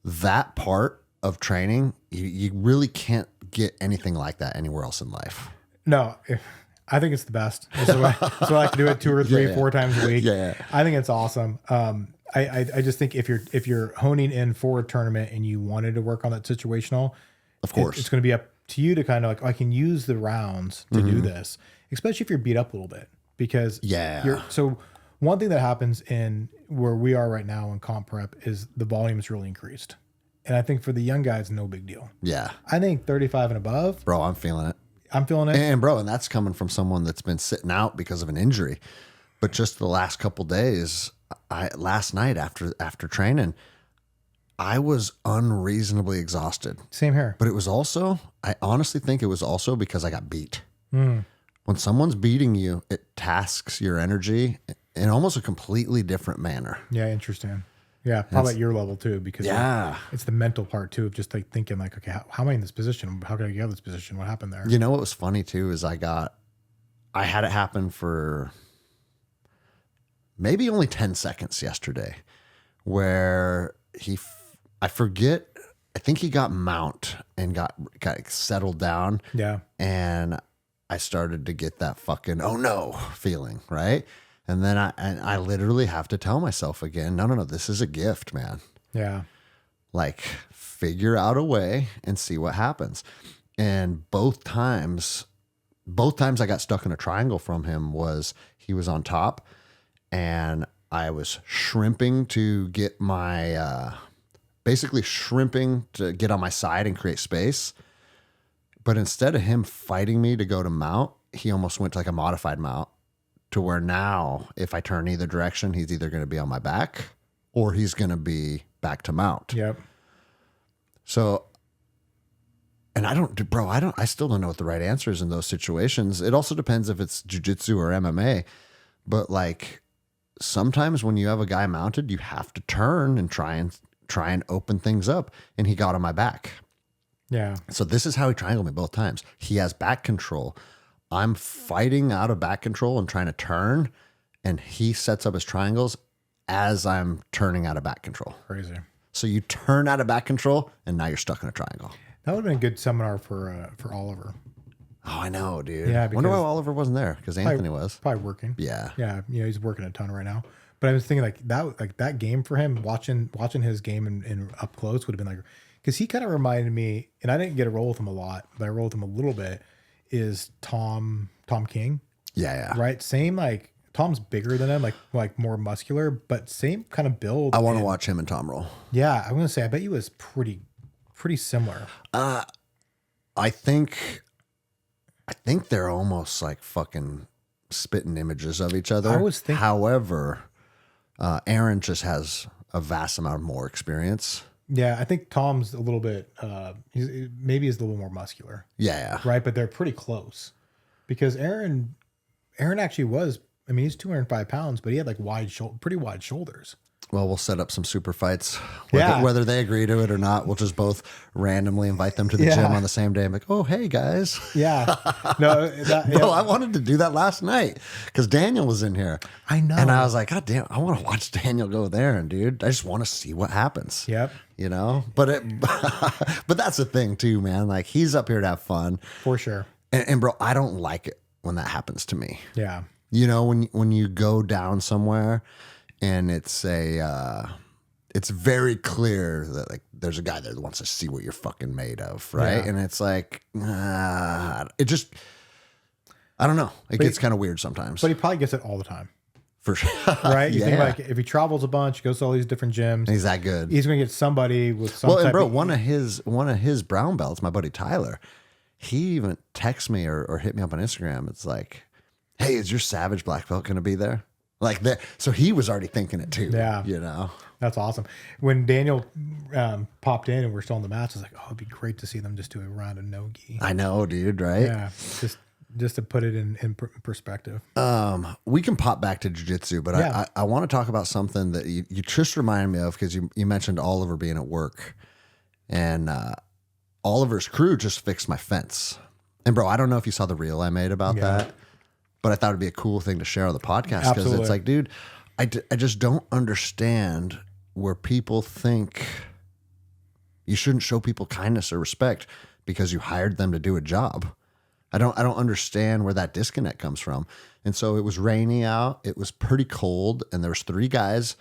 that part of training, you really can't get anything like that anywhere else in life. No, I think it's the best. So I like to do it 2 or 3, 4 times a week. Yeah. I think it's awesome. I just think if you're honing in for a tournament and you wanted to work on that situational, of course, it's going to be up to you to kind of like, I can use the rounds to do this, especially if you're beat up a little bit, because so one thing that happens in where we are right now in comp prep is the volume is really increased. And I think for the young guys, no big deal. Yeah. I think 35 and above, bro, I'm feeling it. And bro, and that's coming from someone that's been sitting out because of an injury. But just the last couple days, last night after training, I was unreasonably exhausted. Same here. But it was also, I honestly think it was also because I got beat. When someone's beating you, it tasks your energy in almost a completely different manner. Yeah, interesting. Yeah, probably at your level too, because it's the mental part too of just like thinking like, okay, how am I in this position? How can I get out of this position? What happened there? You know what was funny too is I had it happen for maybe only 10 seconds yesterday, where I forget, I think he got mount and got settled down. Yeah. And I started to get that fucking, oh no feeling, right? And then I literally have to tell myself again, no, this is a gift, man. Yeah. Like, figure out a way and see what happens. And both times I got stuck in a triangle from him was he was on top and I was shrimping to get my, basically shrimping to get on my side and create space. But instead of him fighting me to go to mount, he almost went to like a modified mount, to where now if I turn either direction, he's either going to be on my back or he's going to be back to mount. Yep. So, and I still don't know what the right answer is in those situations. It also depends if it's jiu-jitsu or MMA, but like sometimes when you have a guy mounted, you have to turn and try and open things up. And he got on my back. Yeah. So this is how he triangled me both times. He has back control. I'm fighting out of back control and trying to turn, and he sets up his triangles as I'm turning out of back control. Crazy. So you turn out of back control, and now you're stuck in a triangle. That would have been a good seminar for Oliver. Oh, I know, dude. Yeah, wonder why Oliver wasn't there, because Anthony was. Probably working. Yeah. Yeah, he's working a ton right now. But I was thinking like that game for him, watching his game in up close would have been like, because he kind of reminded me, and I didn't get to roll with him a lot, but I rolled with him a little bit, is Tom King. Yeah. Right? Same, like Tom's bigger than him, like more muscular, but same kind of build. I want to watch him and Tom roll. Yeah, I'm gonna say I bet you was pretty similar. I think they're almost like fucking spitting images of each other. I was thinking. However, Aaron just has a vast amount more experience. Yeah, I think Tom's a little bit, he's a little more muscular. Yeah. Right, but they're pretty close. Because Aaron actually was, I mean, he's 205 pounds, but he had like pretty wide shoulders. Well, we'll set up some super fights. Whether they agree to it or not, we'll just both randomly invite them to the gym on the same day. I'm like, oh, hey, guys. Yeah. No, I wanted to do that last night because Daniel was in here. I know. And I was like, God damn, I want to watch Daniel go there. And dude, I just want to see what happens. Yep. You know? But but that's the thing too, man. Like, he's up here to have fun. For sure. And bro, I don't like it when that happens to me. Yeah. You know, when you go down somewhere and it's very clear that like there's a guy there that wants to see what you're fucking made of, right? Yeah. And it's like, it just, I don't know. It gets kind of weird sometimes. But he probably gets it all the time. For sure. Right? You think like if he travels a bunch, goes to all these different gyms. He's that good. He's going to get somebody with some one of his brown belts, my buddy Tyler, he even texts me or hit me up on Instagram. It's like, hey, is your Savage black belt going to be there? Like that. So he was already thinking it too. Yeah. You know? That's awesome. When Daniel popped in and we're still in the match, I was like, oh, it'd be great to see them just do a round of no-gi. I know, dude, right? Yeah. Just to put it in perspective. We can pop back to jiu-jitsu, but Yeah. I want to talk about something that you just reminded me of because you mentioned Oliver being at work. And Oliver's crew just fixed my fence. And bro, I don't know if you saw the reel I made about that, but I thought it'd be a cool thing to share on the podcast because it's like, dude, I just don't understand where people think you shouldn't show people kindness or respect because you hired them to do a job. I don't understand where that disconnect comes from. And so it was rainy out. It was pretty cold, and there was 3 guys.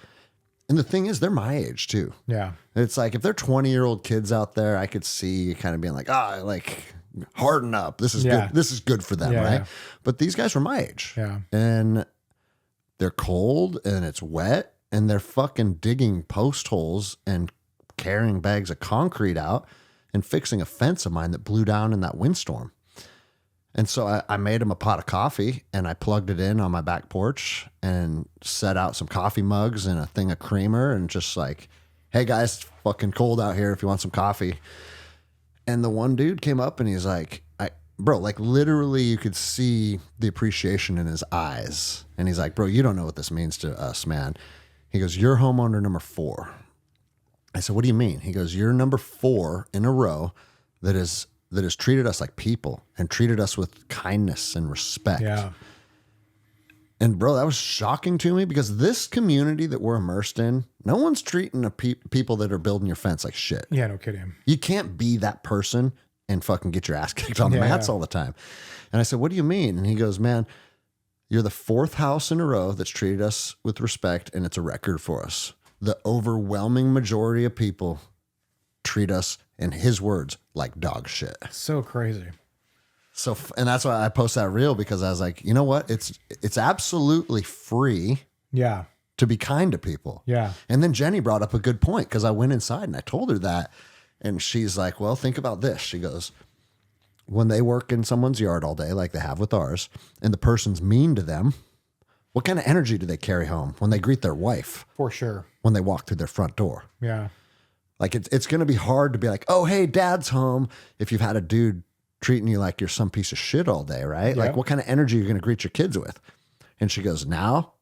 And the thing is, they're my age too. Yeah. It's like if they're 20-year-old kids out there, I could see kind of being like, like harden up. This is good. This is good for them, right? Yeah. But these guys were my age. Yeah. And they're cold and it's wet and they're fucking digging post holes and carrying bags of concrete out and fixing a fence of mine that blew down in that windstorm. And so I made them a pot of coffee and I plugged it in on my back porch and set out some coffee mugs and a thing of creamer and just like, hey guys, it's fucking cold out here if you want some coffee. And the one dude came up and he's like, bro, like literally you could see the appreciation in his eyes. And he's like, bro, you don't know what this means to us, man. He goes, you're homeowner number 4. I said, what do you mean? He goes, you're number 4 in a row that has treated us like people and treated us with kindness and respect. Yeah. And bro, that was shocking to me because this community that we're immersed in, no one's treating people that are building your fence like shit. Yeah, no kidding. You can't be that person and fucking get your ass kicked on the mats all the time. And I said, what do you mean? And he goes, man, you're the 4th house in a row that's treated us with respect, and it's a record for us. The overwhelming majority of people treat us, in his words, like dog shit. So crazy. So, and that's why I post that reel because I was like, you know what? It's absolutely free. Yeah. To be kind to people. Yeah. And then Jenny brought up a good point because I went inside and I told her that. And she's like, well, think about this. She goes, when they work in someone's yard all day, like they have with ours, and the person's mean to them, what kind of energy do they carry home when they greet their wife? For sure. When they walk through their front door. Yeah. Like it's going to be hard to be like, oh, hey, dad's home. If you've had a dude treating you like you're some piece of shit all day, right? Yep. Like what kind of energy are you going to greet your kids with? And she goes, now,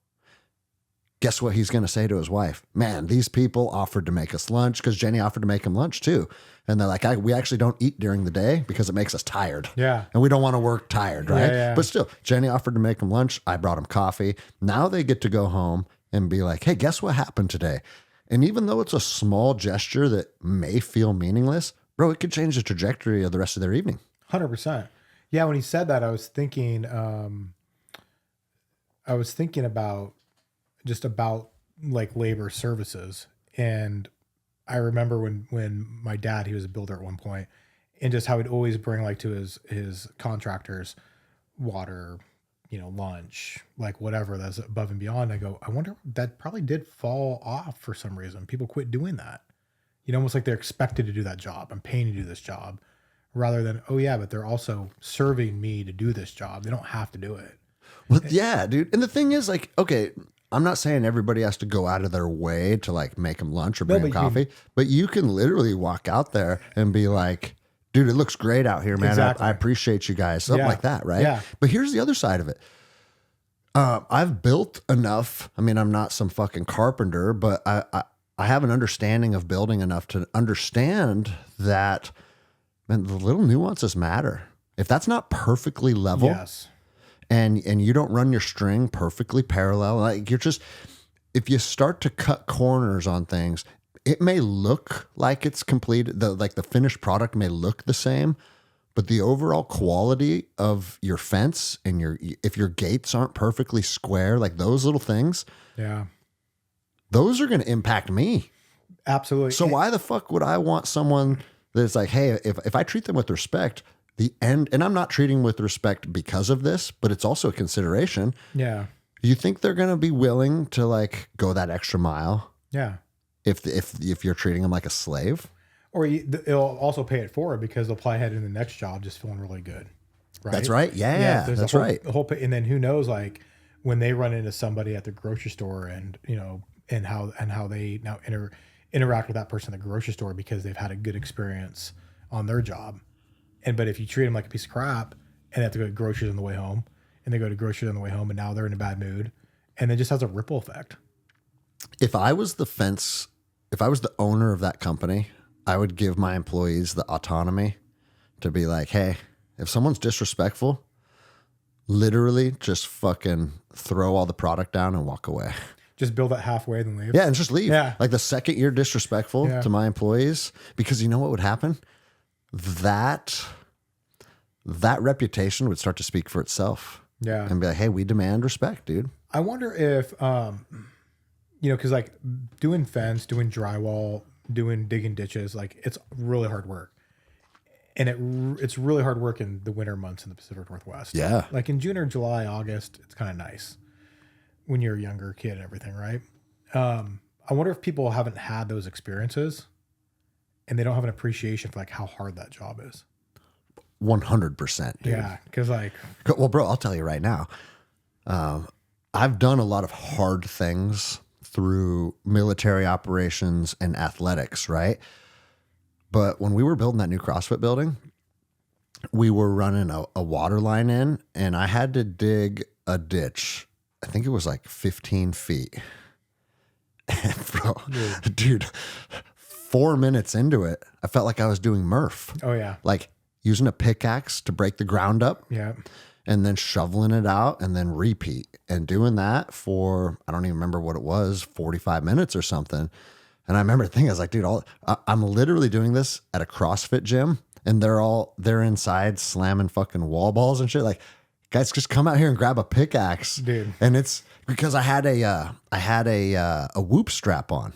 guess what he's going to say to his wife? Man, these people offered to make us lunch because Jenny offered to make him lunch too. And they're like, we actually don't eat during the day because it makes us tired. Yeah. And we don't want to work tired, right? Yeah. But still, Jenny offered to make him lunch. I brought him coffee. Now they get to go home and be like, hey, guess what happened today? And even though it's a small gesture that may feel meaningless, bro, it could change the trajectory of the rest of their evening. 100%. Yeah. When he said that, I was thinking about like labor services. And I remember when my dad, he was a builder at one point, and just how he'd always bring like to his contractors water, lunch, like whatever that's above and beyond. I go, I wonder, that probably did fall off for some reason. People quit doing that. Almost like they're expected to do that job. I'm paying to do this job rather than, oh yeah, but they're also serving me to do this job. They don't have to do it. Well, yeah, dude. And the thing is like, okay, I'm not saying everybody has to go out of their way to like make them lunch or bring them coffee, but you can literally walk out there and be like, dude, it looks great out here, man. Exactly. I appreciate you guys. Something like that, right? Yeah. But here's the other side of it. I've built enough. I mean, I'm not some fucking carpenter, but I have an understanding of building enough to understand that, man, the little nuances matter. If that's not perfectly level, Yes. and you don't run your string perfectly parallel, like if you start to cut corners on things, it may look like it's completed. The finished product may look the same, but the overall quality of your fence and if your gates aren't perfectly square, like those little things, Yeah. those are going to impact me. Absolutely. So why the fuck would I want someone that's like, hey, if I treat them with respect, and I'm not treating with respect because of this, but it's also a consideration. Yeah. You think they're going to be willing to like go that extra mile? Yeah. If you're treating them like a slave? Or it'll also pay it forward because they'll probably head in the next job just feeling really good. Right. That's right. Yeah, there's that's the right. whole, and then who knows, like when they run into somebody at the grocery store and, and how they now interact with that person at the grocery store because they've had a good experience on their job. But if you treat them like a piece of crap and they have to go to groceries on the way home and they go to groceries on the way home and now they're in a bad mood, and it just has a ripple effect. If I was the owner of that company, I would give my employees the autonomy to be like, hey, if someone's disrespectful, literally just fucking throw all the product down and walk away. Just build it halfway, then leave. Yeah, and just leave. Yeah. Like the second you're disrespectful to my employees, because you know what would happen? That reputation would start to speak for itself. Yeah. And be like, hey, we demand respect, dude. I wonder if, because like doing fence, doing drywall, digging ditches, like it's really hard work. And it's really hard work in the winter months in the Pacific Northwest. Yeah. Like in June or July, August, it's kind of nice when you're a younger kid and everything, right? I wonder if people haven't had those experiences and they don't have an appreciation for like how hard that job is. 100%, dude. Yeah. Cause like, well, bro, I'll tell you right now, I've done a lot of hard things through military operations and athletics, right? But when we were building that new CrossFit building, we were running a water line in, and I had to dig a ditch. I think it was like 15 feet. And bro, dude, 4 minutes into it, I felt like I was doing Murph. oh yeah. Like using a pickaxe to break the ground up. Yeah. And then shoveling it out and then repeat. And doing that for, I don't even remember what it was, 45 minutes or something. And I remember thinking, I was like, dude, I'm literally doing this at a CrossFit gym, and they're inside slamming fucking wall balls and shit. Like, guys, just come out here and grab a pickaxe, dude. And it's because I had a whoop strap on,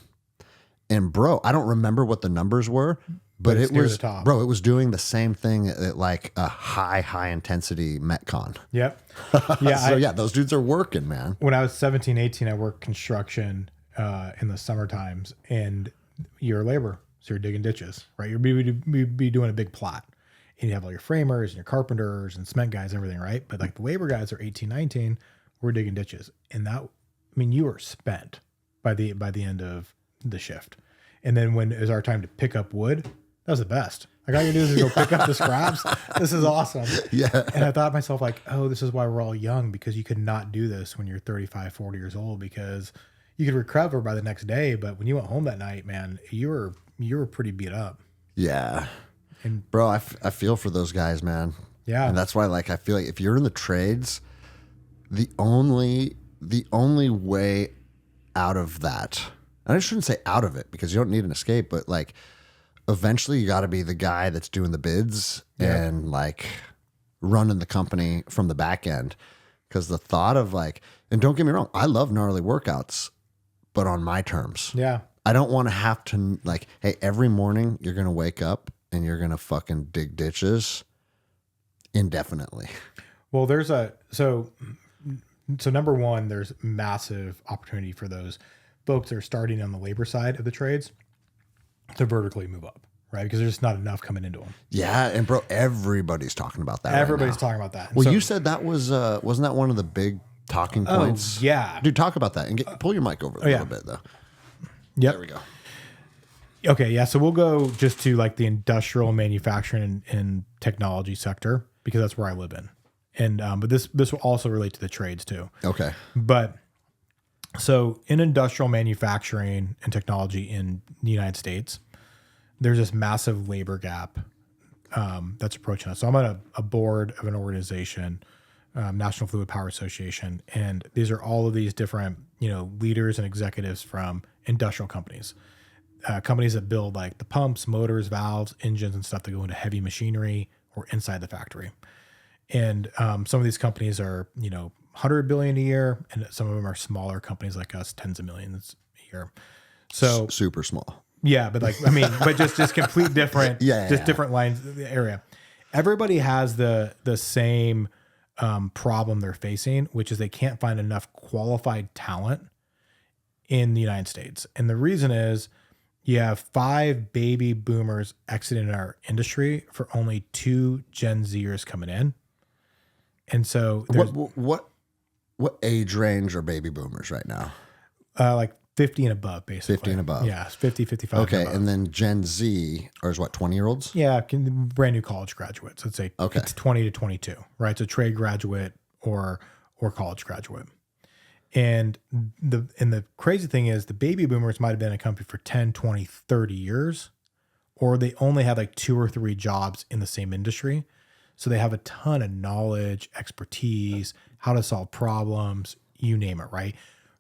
and bro, I don't remember what the numbers were, but it was, bro, it was doing the same thing at like a high intensity Metcon. Yep. Yeah. So yeah, those dudes are working, man. When I was 17, 18, I worked construction in the summer times, and you're labor. So you're digging ditches, right? You'd be doing a big plot, and you have all your framers and your carpenters and cement guys, and everything, right? But like the labor guys are 18, 19, we're digging ditches. And you were spent by the end of the shift. And then when it was our time to pick up wood, that was the best. Like all you do is go pick up the scraps. This is awesome. Yeah. And I thought to myself, like, oh, this is why we're all young, because you could not do this when you're 35, 40 years old, because you could recover by the next day. But when you went home that night, man, you were pretty beat up. Yeah. And bro, I feel for those guys, man. Yeah. And that's why, like, I feel like if you're in the trades, the only way out of that, and I shouldn't say out of it because you don't need an escape, but like eventually you got to be the guy that's doing the bids and like running the company from the back end. Because the thought of like, and don't get me wrong, I love gnarly workouts, but on my terms. Yeah. I don't want to have to like, hey, every morning you're going to wake up and you're going to fucking dig ditches indefinitely. Well, so number one, there's massive opportunity for those folks that are starting on the labor side of the trades to vertically move up, right? Because there's just not enough coming into them. Yeah. And bro, everybody's talking about that. Everybody's talking about that. Well, you said that was, wasn't that one of the big talking points? Yeah. Dude, talk about that and pull your mic over a little bit though. Yep. There we go. Okay. Yeah. So we'll go just to like the industrial manufacturing and technology sector, because that's where I live in. And, but this will also relate to the trades too. Okay. But so in industrial manufacturing and technology in the United States, there's this massive labor gap that's approaching us. So I'm on a board of an organization, National Fluid Power Association, and these are all of these different, leaders and executives from industrial companies, companies that build like the pumps, motors, valves, engines, and stuff that go into heavy machinery or inside the factory. And some of these companies are, 100 billion a year, and some of them are smaller companies like us, tens of millions a year. So super small. Yeah, but but just complete different, different lines of the area. Everybody has the same problem they're facing, which is they can't find enough qualified talent in the United States. And the reason is you have 5 baby boomers exiting our industry for only 2 Gen Zers coming in. And so What age range are baby boomers right now? Like 50 and above, basically. 50 and above. Yeah, 50, 55. Okay, and then Gen Z, or is what, 20-year-olds? Yeah, brand new college graduates. Let's say Okay. it's 20 to 22, right? So trade graduate or college graduate. And the crazy thing is the baby boomers might have been in a company for 10, 20, 30 years, or they only had like 2 or 3 jobs in the same industry. So they have a ton of knowledge, expertise, how to solve problems, you name it, right?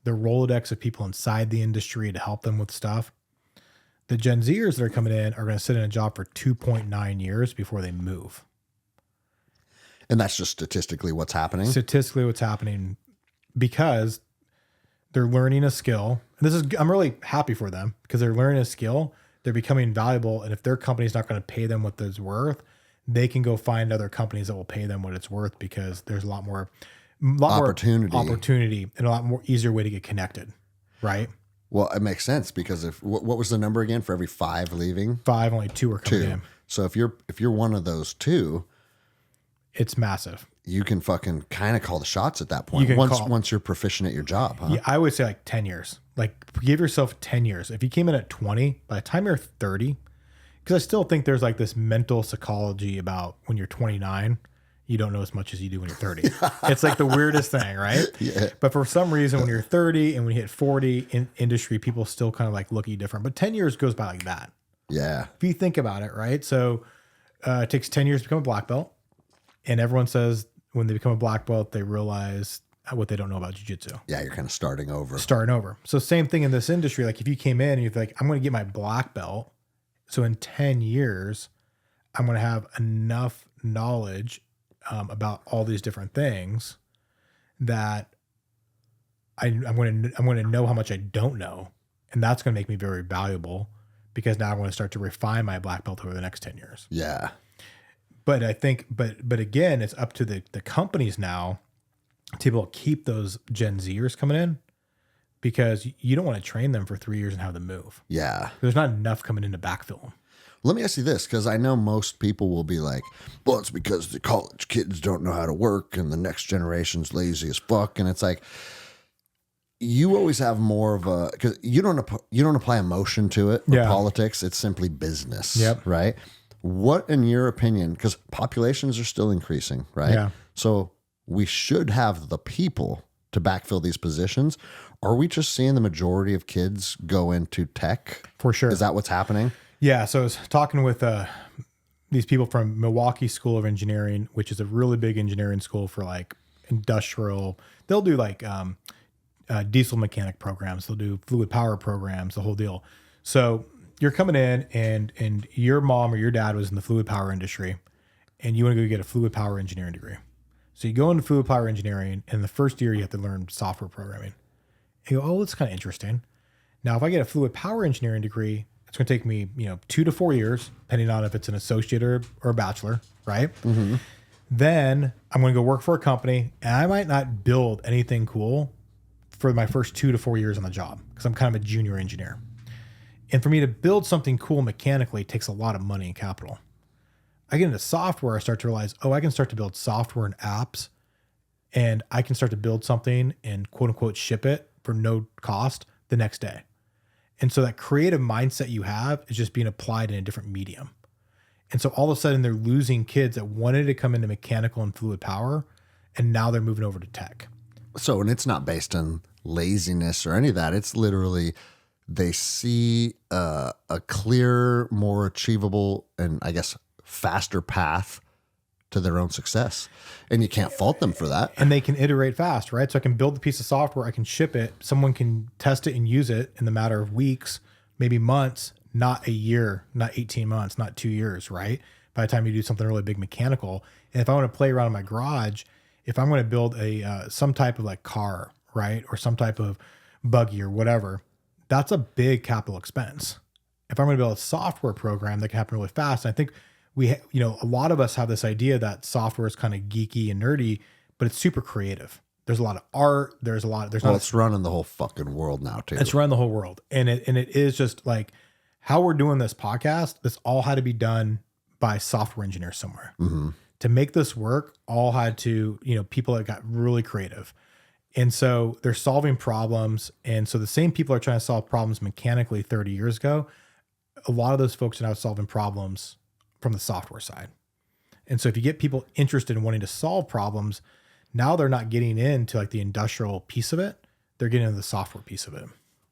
The Rolodex of people inside the industry to help them with stuff. The Gen Zers that are coming in are going to sit in a job for 2.9 years before they move. And that's just statistically what's happening? Statistically what's happening, because they're learning a skill. And I'm really happy for them because they're learning a skill. They're becoming valuable. And if their company's not going to pay them what it's worth, they can go find other companies that will pay them what it's worth, because there's a lot more opportunity and a lot more easier way to get connected. Right. Well, it makes sense, because if what was the number again for every 5 leaving? 5, only 2 are coming in. So if you're one of those 2, it's massive. You can fucking kind of call the shots at that point. Once you're proficient at your job, huh? Yeah, I would say like 10 years. Like give yourself 10 years. If you came in at 20, by the time you're 30, because I still think there's like this mental psychology about when you're 29, you don't know as much as you do when you're 30. It's like the weirdest thing, right? Yeah. But for some reason, when you're 30 and when you hit 40 in industry, people still kind of like look at you different. But 10 years goes by like that. Yeah. If you think about it, right? So it takes 10 years to become a black belt. And everyone says when they become a black belt, they realize what they don't know about jiu-jitsu. Yeah, you're kind of starting over. So same thing in this industry. Like if you came in and you're like, I'm going to get my black belt. So in 10 years, I'm going to have enough knowledge about all these different things that I'm going to know how much I don't know. And that's going to make me very valuable, because now I'm going to start to refine my black belt over the next 10 years. Yeah. But I think, but again, it's up to the companies now to be able to keep those Gen Zers coming in, because you don't want to train them for 3 years and have them move. Yeah. There's not enough coming in to backfill them. Let me ask you this, because I know most people will be like, well, it's because the college kids don't know how to work and the next generation's lazy as fuck. And it's like, you always have more of a, because you don't apply emotion to it or politics. It's simply business. Yep. Right. What, in your opinion, because populations are still increasing, right? Yeah. So we should have the people to backfill these positions. Are we just seeing the majority of kids go into tech? For sure. Is that what's happening? Yeah. So I was talking with these people from Milwaukee School of Engineering, which is a really big engineering school for like industrial. They'll do like diesel mechanic programs. They'll do fluid power programs, the whole deal. So you're coming in and your mom or your dad was in the fluid power industry, and you want to go get a fluid power engineering degree. So you go into fluid power engineering, and the first year you have to learn software programming. And you go, oh, that's kind of interesting. Now, if I get a fluid power engineering degree, it's going to take me, 2 to 4 years, depending on if it's an associate or a bachelor, right? Mm-hmm. Then I'm going to go work for a company, and I might not build anything cool for my first 2 to 4 years on the job, because I'm kind of a junior engineer. And for me to build something cool mechanically takes a lot of money and capital. I get into software, I start to realize, I can start to build software and apps, and I can start to build something and quote unquote ship it for no cost the next day. And so that creative mindset you have is just being applied in a different medium. And so all of a sudden they're losing kids that wanted to come into mechanical and fluid power, and now they're moving over to tech. So, and it's not based on laziness or any of that. It's literally, they see a clear, more achievable, and I guess faster path to their own success. And you can't fault them for that. And they can iterate fast, right? So I can build a piece of software, I can ship it, someone can test it and use it in the matter of weeks, maybe months, not a year, not 18 months, not 2 years, right? By the time you do something really big mechanical. And if I want to play around in my garage, if I'm going to build some type of like car, right? Or some type of buggy or whatever, that's a big capital expense. If I'm going to build a software program that can happen really fast, and I think a lot of us have this idea that software is kind of geeky and nerdy, but it's super creative. There's a lot of art. It's running the whole fucking world now too. It's running the whole world. And it is just like how we're doing this podcast. This all had to be done by software engineers somewhere. Mm-hmm. To make this work, all had to, people that got really creative. And so they're solving problems. And so the same people are trying to solve problems mechanically 30 years ago. A lot of those folks are now solving problems from the software side. And so if you get people interested in wanting to solve problems, now they're not getting into like the industrial piece of it. They're getting into the software piece of it.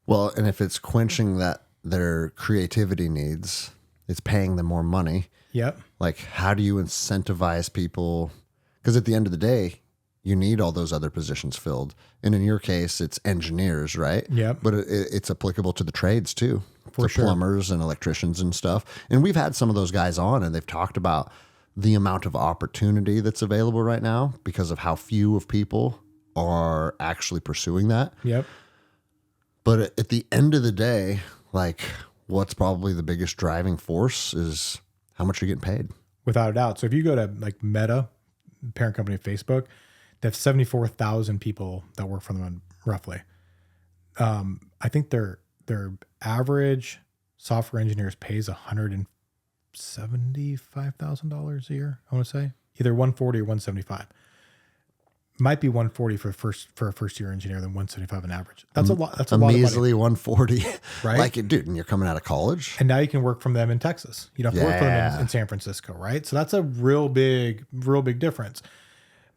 Well, and if it's quenching their creativity needs, it's paying them more money. Yep. Like, how do you incentivize people? Because at the end of the day, you need all those other positions filled. And in your case, it's engineers, right? Yep. But it's applicable to the trades too. For sure. Plumbers and electricians and stuff. And we've had some of those guys on, and they've talked about the amount of opportunity that's available right now because of how few of people are actually pursuing that. Yep. But at the end of the day, like, what's probably the biggest driving force is how much you're getting paid. Without a doubt. So if you go to like Meta, parent company of Facebook, they have 74,000 people that work for them roughly. I think their average software engineers pays $175,000 a year. I want to say either 140 or 175. Might be 140 for a first year engineer than 175 on average. That's a lot. That's a lot of money. Measly 140, right? Like, dude, and you're coming out of college, and now you can work from them in Texas. You don't have to work from them in San Francisco, right? So that's a real big difference.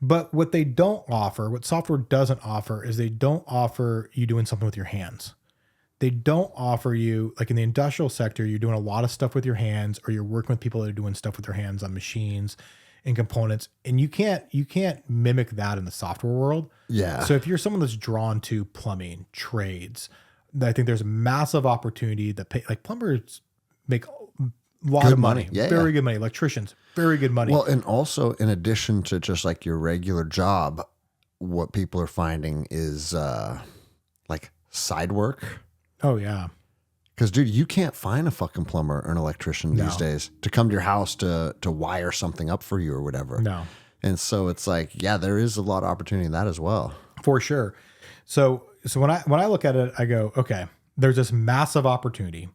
But what they don't offer, what software doesn't offer, is they don't offer you doing something with your hands. They don't offer you, like in the industrial sector, you're doing a lot of stuff with your hands, or you're working with people that are doing stuff with their hands on machines and components, and you can't mimic that in the software world. Yeah. So if you're someone that's drawn to plumbing, trades, I think there's a massive opportunity that like plumbers make a lot of money. Yeah, very good money. Electricians, very good money. Well, and also in addition to just like your regular job, what people are finding is like side work. Oh yeah. Because, dude, you can't find a fucking plumber or an electrician these days to come to your house to wire something up for you or whatever. No. And so it's like, yeah, there is a lot of opportunity in that as well. For sure. So when I look at it, I go, okay, there's this massive opportunity,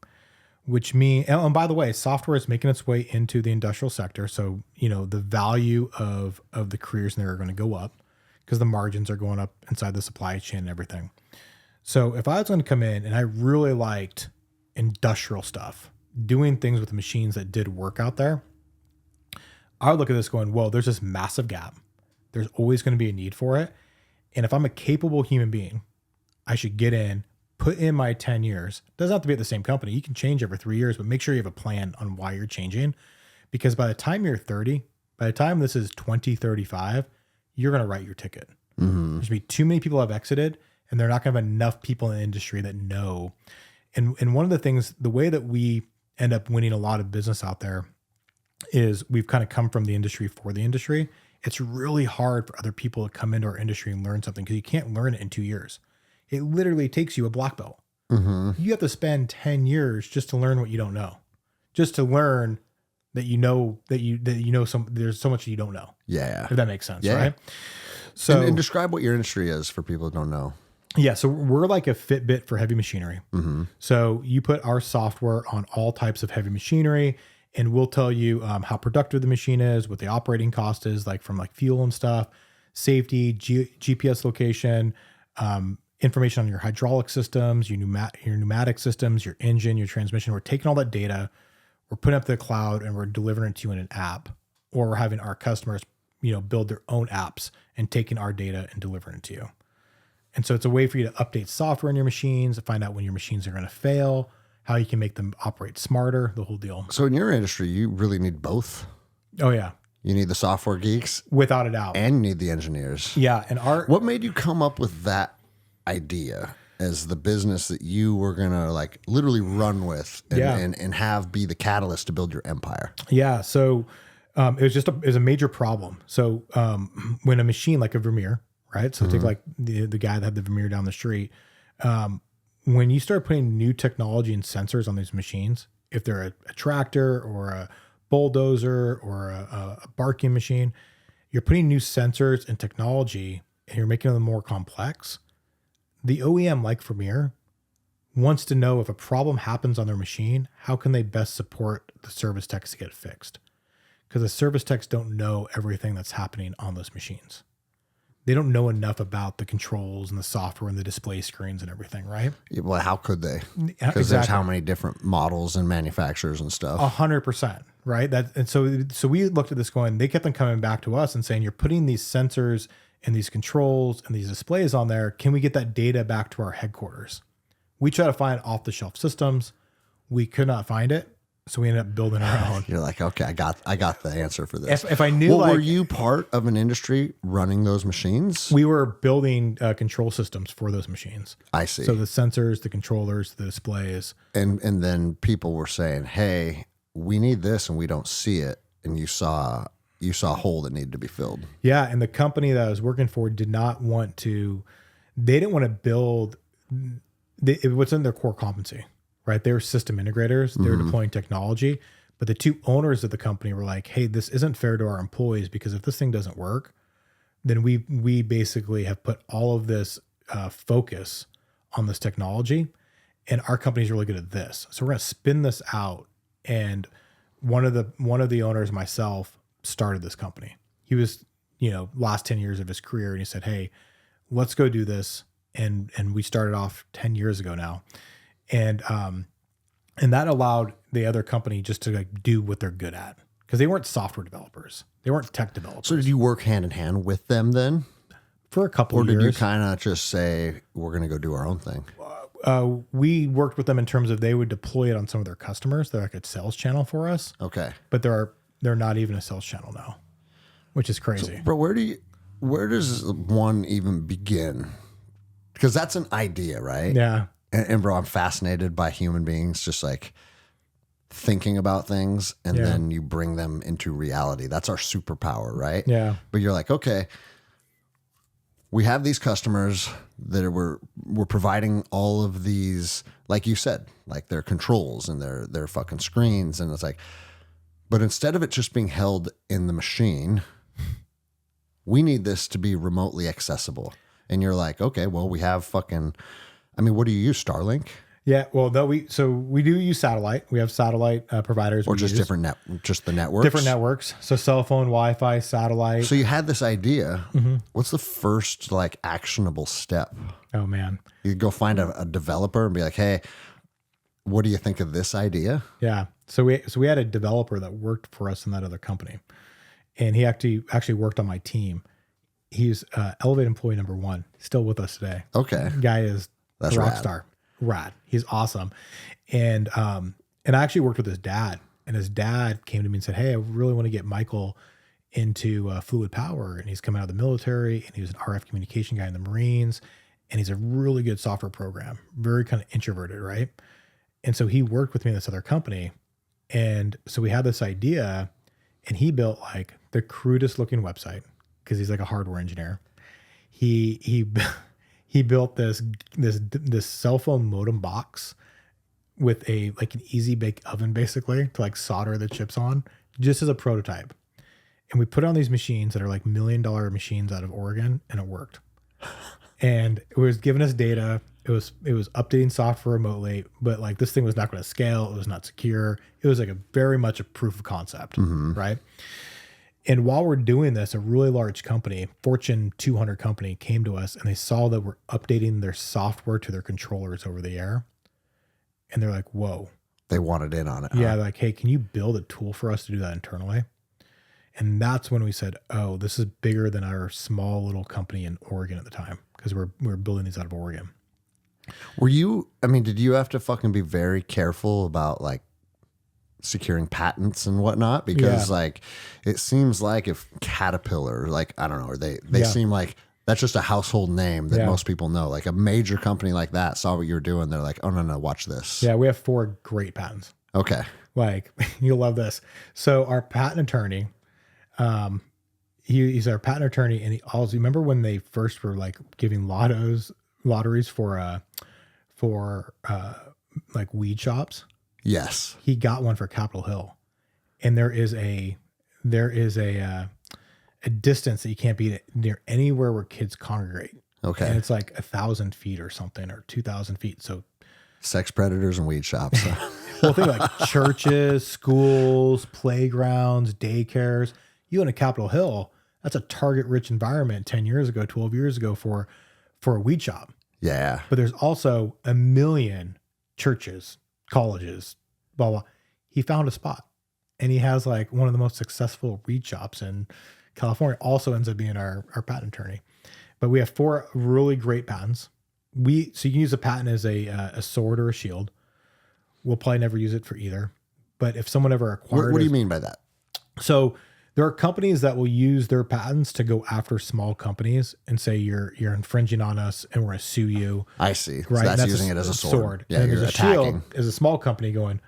which means, and by the way, software is making its way into the industrial sector. So, you know, the value of the careers in there are going to go up because the margins are going up inside the supply chain and everything. So if I was going to come in and I really liked industrial stuff, doing things with machines that did work out there, I would look at this going, well, there's this massive gap. There's always going to be a need for it. And if I'm a capable human being, I should get in, put in my 10 years. It doesn't have to be at the same company. You can change every 3 years, but make sure you have a plan on why you're changing. Because by the time you're 30, by the time this is 2035, you're going to write your ticket. Mm-hmm. There's going to be too many people have exited, and they're not going to have enough people in the industry that know. And one of the things, the way that we end up winning a lot of business out there is we've kind of come from the industry for the industry. It's really hard for other people to come into our industry and learn something because you can't learn it in 2 years. It literally takes you a black belt. Mm-hmm. You have to spend 10 years just to learn what you don't know, just to learn that you know there's so much that you don't know. Yeah. If that makes sense, yeah. right? So and describe what your industry is for people who don't know. Yeah, so we're like a Fitbit for heavy machinery. Mm-hmm. So you put our software on all types of heavy machinery, and we'll tell you how productive the machine is, what the operating cost is, like from like fuel and stuff, safety, GPS location, information on your hydraulic systems, your pneumatic systems, your engine, your transmission. We're taking all that data, we're putting it up to the cloud, and we're delivering it to you in an app, or we're having our customers, build their own apps and taking our data and delivering it to you. And so it's a way for you to update software in your machines, to find out when your machines are going to fail, how you can make them operate smarter, the whole deal. So in your industry, you really need both. Oh, yeah. You need the software geeks. Without a doubt. And you need the engineers. Yeah. And what made you come up with that idea as the business that you were going to like literally run with and have be the catalyst to build your empire? Yeah. So it was a major problem. So when a machine like a Vermeer, right? So take like the guy that had the Vermeer down the street. When you start putting new technology and sensors on these machines, if they're a tractor or a bulldozer or a barking machine, you're putting new sensors and technology and you're making them more complex. The OEM, like Vermeer, wants to know if a problem happens on their machine, how can they best support the service techs to get it fixed? Because the service techs don't know everything that's happening on those machines. they don't know enough about the controls and the software and the display screens and everything, right? Yeah, well, how could they? Because there's how many different models and manufacturers and stuff. 100%, right? So we looked at this going, they kept on coming back to us and saying, you're putting these sensors and these controls and these displays on there. Can we get that data back to our headquarters? We try to find off-the-shelf systems. We could not find it. So we ended up building our own. You're like, okay, I got the answer for this. If I knew, were you part of an industry running those machines? We were building control systems for those machines. I see. So the sensors, the controllers, the displays, and then people were saying, "Hey, we need this, and we don't see it." And you saw a hole that needed to be filled. Yeah, and the company that I was working for did not want to. They didn't want to build. It was in their core competency. Right. They were system integrators. They were deploying technology. But the two owners of the company were like, hey, this isn't fair to our employees because if this thing doesn't work, then we basically have put all of this focus on this technology. And our company's really good at this. So we're going to spin this out. And one of the owners, myself, started this company. He was, last 10 years of his career. And he said, hey, let's go do this. And we started off 10 years ago now. And that allowed the other company just to like do what they're good at because they weren't software developers. They weren't tech developers. So did you work hand in hand with them then? For a couple of years. Or did you kind of just say, we're going to go do our own thing? We worked with them in terms of they would deploy it on some of their customers. They're like a sales channel for us. Okay. But they're not even a sales channel now, which is crazy. So, bro, where does one even begin? Because that's an idea, right? Yeah. And bro, I'm fascinated by human beings just like thinking about things and then you bring them into reality. That's our superpower, right? Yeah. But you're like, okay, we have these customers that we're providing all of these, like you said, like their controls and their fucking screens. And it's like, but instead of it just being held in the machine, we need this to be remotely accessible. And you're like, okay, well, we have fucking... I mean, what do you use? Starlink? Yeah, well, we do use satellite. We have satellite providers. Or just just the networks? Different networks. So cell phone, Wi-Fi, satellite. So you had this idea. Mm-hmm. What's the first like actionable step? Oh man. You go find a developer and be like, hey, what do you think of this idea? Yeah. So we had a developer that worked for us in that other company. And he actually worked on my team. He's Elevat employee number 1, still with us today. Okay. Guy is That's a rock rad. star. Rad. He's awesome. And I actually worked with his dad, and his dad came to me and said, hey, I really want to get Michael into fluid power. And he's coming out of the military, and he was an RF communication guy in the Marines. And he's a really good software program, very kind of introverted, right? And so he worked with me in this other company. And so we had this idea, and he built like the crudest looking website because he's like a hardware engineer. He built this cell phone modem box with like an easy bake oven basically to like solder the chips on just as a prototype. And we put it on these machines that are like $1 million machines out of Oregon, and it worked. And it was giving us data. It was updating software remotely, but like this thing was not going to scale. It was not secure. It was like very much a proof of concept, right? And while we're doing this, a really large company, Fortune 200 company, came to us and they saw that we're updating their software to their controllers over the air. And they're like, whoa. They wanted in on it. Yeah. Huh? Like, hey, can you build a tool for us to do that internally? And that's when we said, oh, this is bigger than our small little company in Oregon at the time because we're building these out of Oregon. Did you have to fucking be very careful about like securing patents and whatnot? Because like, it seems like if Caterpillar, like, I don't know, or they seem like that's just a household name that most people know. Like a major company like that saw what you were doing. They're like, oh no, watch this. Yeah. We have 4 great patents. Okay. Like you'll love this. So our patent attorney, he's our patent attorney, and he also, remember when they first were like giving lotteries for like weed shops? Yes. He got one for Capitol Hill, and there is a distance that you can't be near anywhere where kids congregate. Okay. And it's like 1,000 feet or something, or 2,000 feet. So sex predators and weed shops. Well, think like churches, schools, playgrounds, daycares. You go to Capitol Hill, That's a target rich environment 10 years ago, 12 years ago for a weed shop. Yeah. But there's also a million churches, colleges, blah, blah. He found a spot, and he has like one of the most successful weed shops in California. Also ends up being our patent attorney. But we have 4 really great patents. So you can use a patent as a sword or a shield. We'll probably never use it for either. But if someone ever acquired, What do you mean by that? So there are companies that will use their patents to go after small companies and say you're infringing on us and we're going to sue you. I see. Right. So that's using it as a sword. Yeah, and you're there's a shield as a small company going,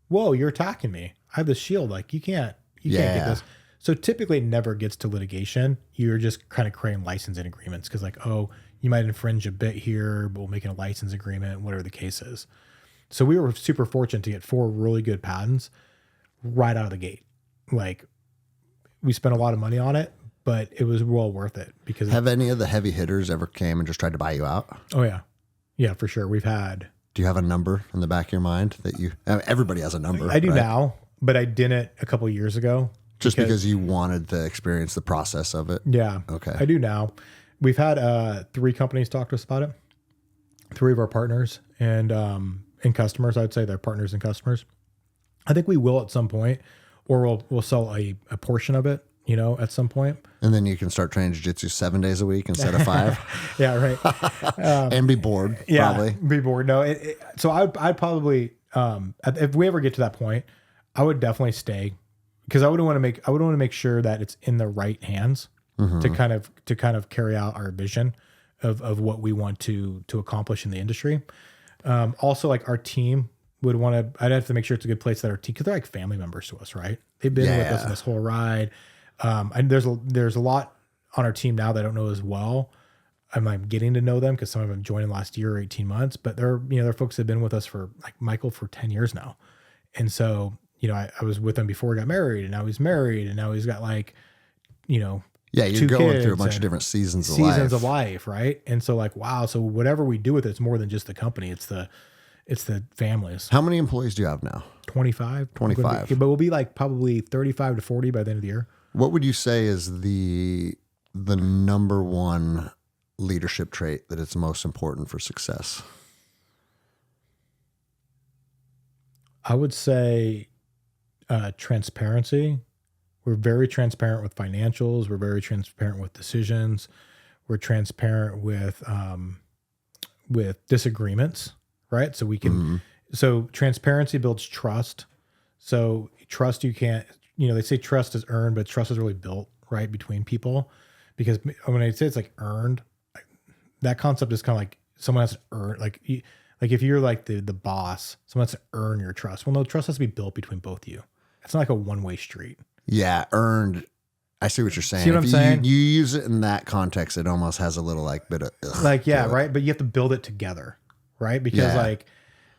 whoa, you're attacking me. I have this shield. Like you can't get this. So typically it never gets to litigation. You're just kind of creating licensing agreements because like, oh, you might infringe a bit here, but we'll make a license agreement, whatever the case is. So we were super fortunate to get 4 really good patents right out of the gate. Like we spent a lot of money on it, but it was well worth it because have any of the heavy hitters ever came and just tried to buy you out? Oh yeah. Yeah, for sure. We've had. Do you have a number in the back of your mind that everybody has a number? I do right? now, but I didn't a couple of years ago. Just because you wanted to experience the process of it? Yeah. Okay. I do now. We've had 3 companies talk to us about it. 3 of our partners and customers. I'd say they're partners and customers. I think we will at some point, or we'll sell a portion of it, at some point. And then you can start training jiu-jitsu 7 days a week instead of 5. Yeah, right. And be bored, probably. Be bored. No, so I'd probably, if we ever get to that point, I would definitely stay because I would want to make sure that it's in the right hands to kind of carry out our vision of what we want to accomplish in the industry. Also, like our team would want to. I'd have to make sure it's a good place that our team, because they're like family members to us, right? They've been with us in this whole ride. And there's a lot on our team now that I don't know as well. I'm getting to know them because some of them joined last year or 18 months, but they're folks that have been with us for like Michael for 10 years now. And so, I was with him before he got married, and now he's married, and now he's got like, you're 2 going through a bunch of different seasons of life. Right. And so like, wow. So whatever we do with it's more than just the company. It's the families. How many employees do you have now? 25. 25. But we'll be like probably 35 to 40 by the end of the year. What would you say is the number one leadership trait that is most important for success? I would say transparency. We're very transparent with financials. We're very transparent with decisions. We're transparent with disagreements, right? So we can. So transparency builds trust. So trust you can't. They say trust is earned, but trust is really built, right, between people. Because when I say it's like earned, that concept is kind of like someone has to earn, like if you're like the boss, someone has to earn your trust. Well, no, trust has to be built between both of you. It's not like a one-way street. Yeah, earned. I see what you're saying. See what I'm saying? You use it in that context, it almost has a little like bit of right. But you have to build it together, right? Because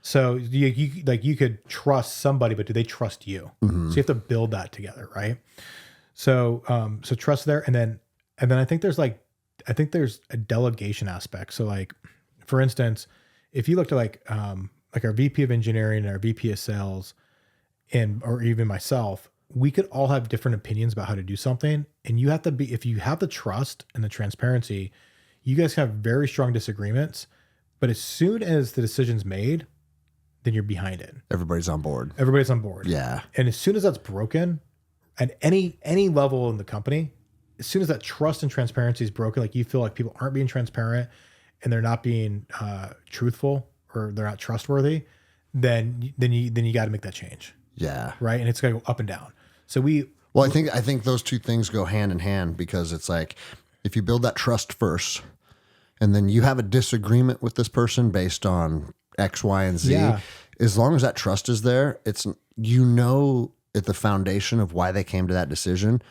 so you could trust somebody, but do they trust you? So you have to build that together, right? So so trust there, and then I think there's a delegation aspect. So like, for instance, if you look at like our VP of engineering and our VP of sales, or even myself, we could all have different opinions about how to do something. And you have to be, if you have the trust and the transparency, you guys have very strong disagreements, but as soon as the decision's made, then you're behind it. Everybody's on board. Yeah. And as soon as that's broken at any level in the company, as soon as that trust and transparency is broken, like you feel like people aren't being transparent and they're not being truthful or they're not trustworthy, then you got to make that change. Yeah. Right. And it's got to go up and down. So I think those two things go hand in hand, because it's like, if you build that trust first and then you have a disagreement with this person based on X, Y, and Z, as long as that trust is there, it's, at the foundation of why they came to that decision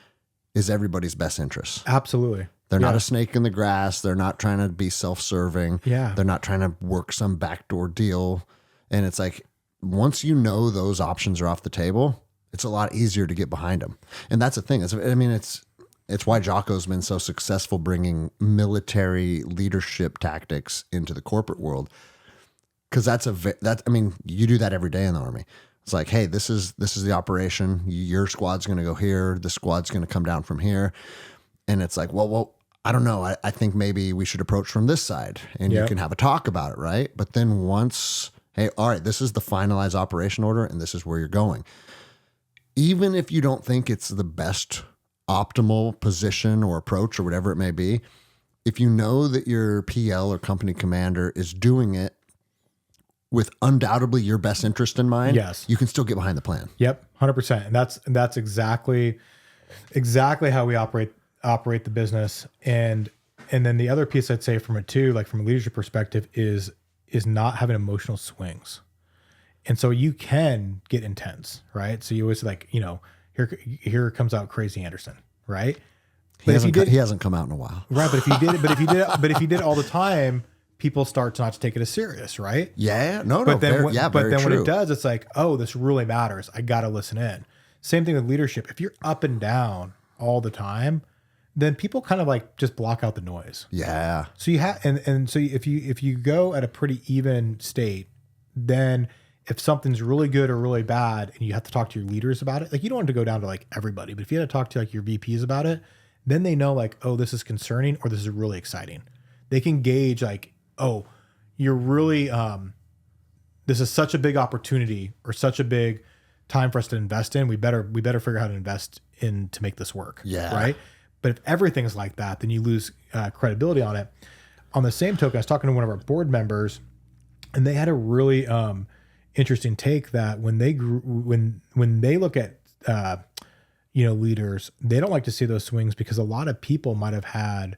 is everybody's best interest. Absolutely. They're not a snake in the grass. They're not trying to be self-serving. Yeah. They're not trying to work some backdoor deal. And it's like, once those options are off the table, it's a lot easier to get behind them. And that's the thing. It's why Jocko's been so successful bringing military leadership tactics into the corporate world. Because you do that every day in the Army. It's like, hey, this is the operation. Your squad's going to go here. The squad's going to come down from here. and it's like, well, I don't know. I think maybe we should approach from this side, and you can have a talk about it, right? But then once, hey, all right, this is the finalized operation order, and this is where you're going. Even if you don't think it's the best optimal position or approach or whatever it may be, if you know that your PL or company commander is doing it with undoubtedly your best interest in mind, yes, you can still get behind the plan. Yep, 100%. And that's exactly how we operate the business. And then the other piece I'd say from it too, like from a leadership perspective, is not having emotional swings. And so you can get intense, right? So you always like, you know, here comes out Crazy Anderson, right? He hasn't come out in a while, right? But if you did it all the time, people start not to take it as serious, right? Yeah, no, but then, very, but then true. When it does, it's like, oh, this really matters. I got to listen in. Same thing with leadership. If you're up and down all the time, then people kind of like just block out the noise. Yeah. So you have, and so if you go at a pretty even state, then if something's really good or really bad, and you have to talk to your leaders about it, like you don't want to go down to like everybody, but if you had to talk to like your VPs about it, then they know like, oh, this is concerning or this is really exciting. They can gauge like, oh, you're really, this is such a big opportunity or such a big time for us to invest in. We better figure out how to invest in to make this work. Yeah. Right. But if everything's like that, then you lose credibility on it. On the same token, I was talking to one of our board members, and they had a really interesting take that when they look at leaders, they don't like to see those swings because a lot of people might have had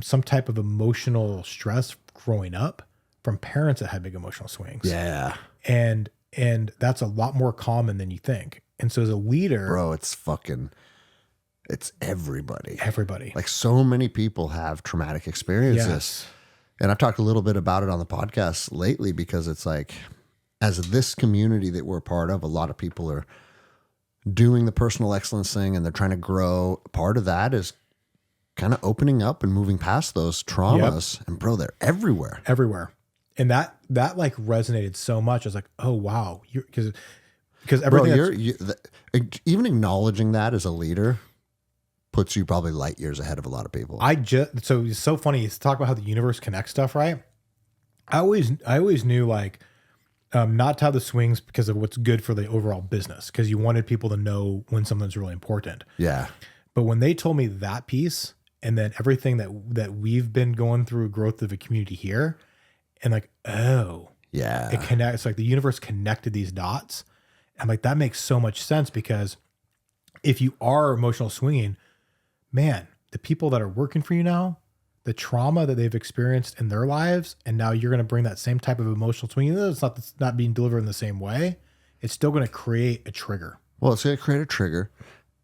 some type of emotional stress growing up from parents that had big emotional swings. Yeah. And that's a lot more common than you think. And so as a leader, bro, it's everybody. Everybody. Like so many people have traumatic experiences. Yes. And I've talked a little bit about it on the podcast lately because it's like, as this community that we're a part of, a lot of people are doing the personal excellence thing and they're trying to grow. Part of that is kind of opening up and moving past those traumas. Yep. And bro, they're everywhere. Everywhere. And that like resonated so much. I was like, oh wow. Because everything. Bro, even acknowledging that as a leader puts you probably light years ahead of a lot of people. So it's so funny. You talk about how the universe connects stuff, right? I always knew like, not to have the swings because of what's good for the overall business, because you wanted people to know when something's really important. Yeah. But when they told me that piece, and then everything that we've been going through growth of a community here, and like, oh, yeah, it connects. Like the universe connected these dots. I'm like, that makes so much sense, because if you are emotional swinging, man, the people that are working for you now, the trauma that they've experienced in their lives, and now you're going to bring that same type of emotional swing. It's not being delivered in the same way. It's still going to create a trigger. Well, it's going to create a trigger.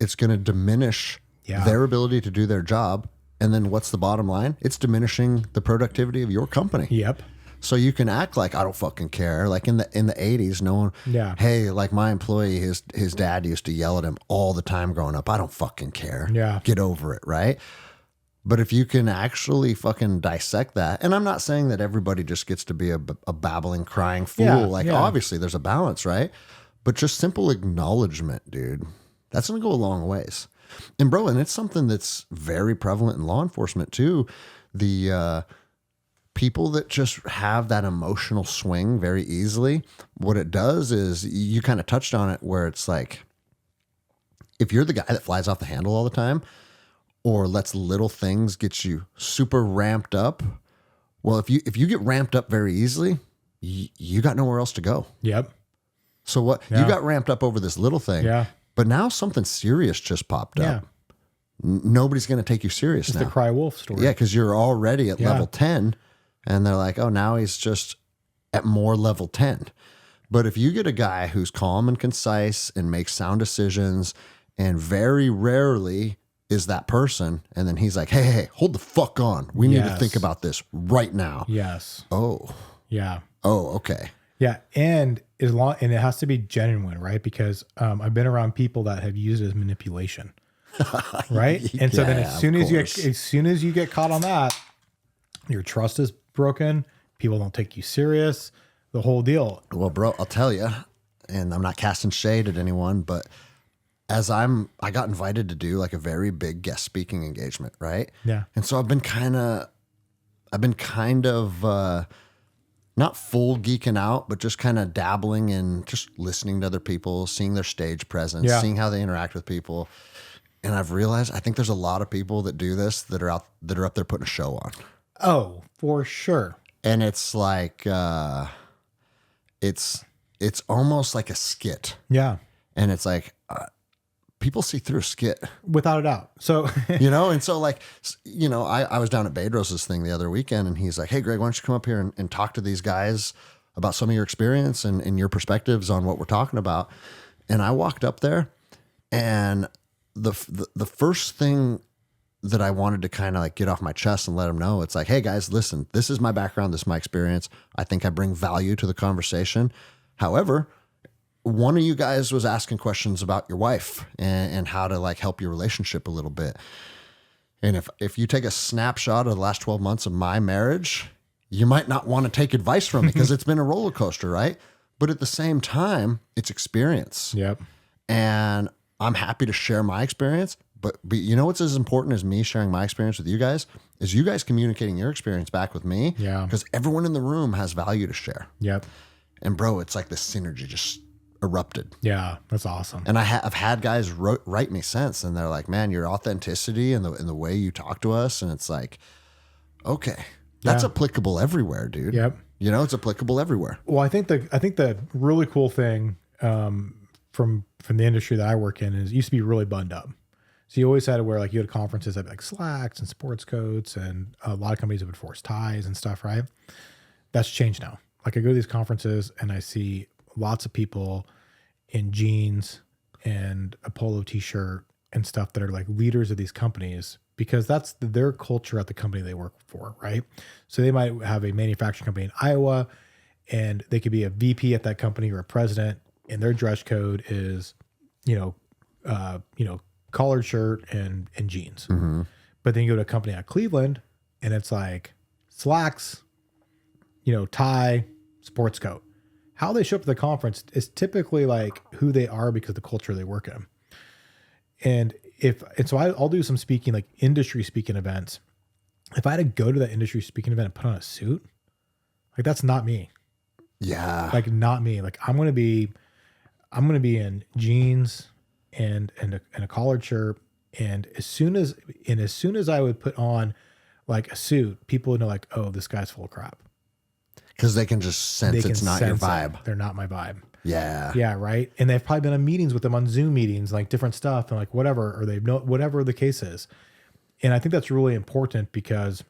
It's going to diminish their ability to do their job. And then what's the bottom line? It's diminishing the productivity of your company. Yep. So you can act like I don't fucking care. Like in the 80s, no one, hey, like my employee, his dad used to yell at him all the time growing up. I don't fucking care. Yeah. Get over it, right? But if you can actually fucking dissect that, and I'm not saying that everybody just gets to be a babbling, crying fool. Obviously there's a balance, right? But just simple acknowledgement, dude, that's going to go a long ways. And bro, and it's something that's very prevalent in law enforcement too. The people that just have that emotional swing very easily, what it does is, you kind of touched on it, where it's like, if you're the guy that flies off the handle all the time, or lets little things get you super ramped up. Well, if you get ramped up very easily, you got nowhere else to go. Yep. So what you got ramped up over this little thing, but now something serious just popped up. Nobody's going to take you serious now. It's the cry wolf story. Yeah, because you're already at level 10, and they're like, oh, now he's just at more level 10. But if you get a guy who's calm and concise and makes sound decisions, and very rarely is that person, and then he's like, hey, hold the fuck on. We need to think about this right now. Yes. Oh. Yeah. Oh, okay. Yeah. And it has to be genuine, right? Because I've been around people that have used it as manipulation. Right. And so then as soon as you get caught on that, your trust is broken. People don't take you serious. The whole deal. Well, bro, I'll tell you, and I'm not casting shade at anyone, but I got invited to do like a very big guest speaking engagement, right? Yeah. And so I've been kind of not full geeking out, but just kind of dabbling in just listening to other people, seeing their stage presence, seeing how they interact with people. And I've realized I think there's a lot of people that do this that are up there putting a show on. Oh, for sure. And it's like it's almost like a skit. Yeah. And it's like people see through a skit. Without a doubt. So, and so like, I was down at Bedros' thing the other weekend and he's like, hey, Greg, why don't you come up here and talk to these guys about some of your experience and your perspectives on what we're talking about. And I walked up there and the first thing that I wanted to kind of like get off my chest and let them know, it's like, hey guys, listen, this is my background. This is my experience. I think I bring value to the conversation. However, one of you guys was asking questions about your wife and how to like help your relationship a little bit. And if you take a snapshot of the last 12 months of my marriage, you might not want to take advice from me because it's been a roller coaster, right? But at the same time, it's experience. Yep. And I'm happy to share my experience. But you know what's as important as me sharing my experience with you guys is you guys communicating your experience back with me. Yeah. Because everyone in the room has value to share. Yep. And bro, it's like the synergy just erupted. Yeah, that's awesome. And I've had guys write me since, and they're like, "Man, your authenticity and the way you talk to us," and it's like, okay, that's applicable everywhere, dude. Yep. It's applicable everywhere. Well, I think the really cool thing from the industry that I work in is it used to be really buttoned up. So you always had to wear you had conferences that like slacks and sports coats, and a lot of companies would force ties and stuff, right? That's changed now. Like I go to these conferences and I see lots of people in jeans and a polo t-shirt and stuff that are like leaders of these companies because that's their culture at the company they work for, right? So they might have a manufacturing company in Iowa and they could be a VP at that company or a president, and their dress code is, collared shirt and jeans. Mm-hmm. But then you go to a company at Cleveland and it's like slacks, tie, sports coat. How they show up at the conference is typically like who they are because of the culture they work in. And so I'll do some speaking, like industry speaking events. If I had to go to that industry speaking event and put on a suit, like that's not me. Yeah. Like not me. Like I'm going to be in jeans and a collared shirt. And as soon as I would put on like a suit, people would know like, oh, this guy's full of crap. Because they can just sense it's not your vibe. They're not my vibe. Yeah. Yeah. Right. And they've probably been on meetings with them on Zoom meetings, like different stuff and like whatever, or they've know whatever the case is. And I think that's really important because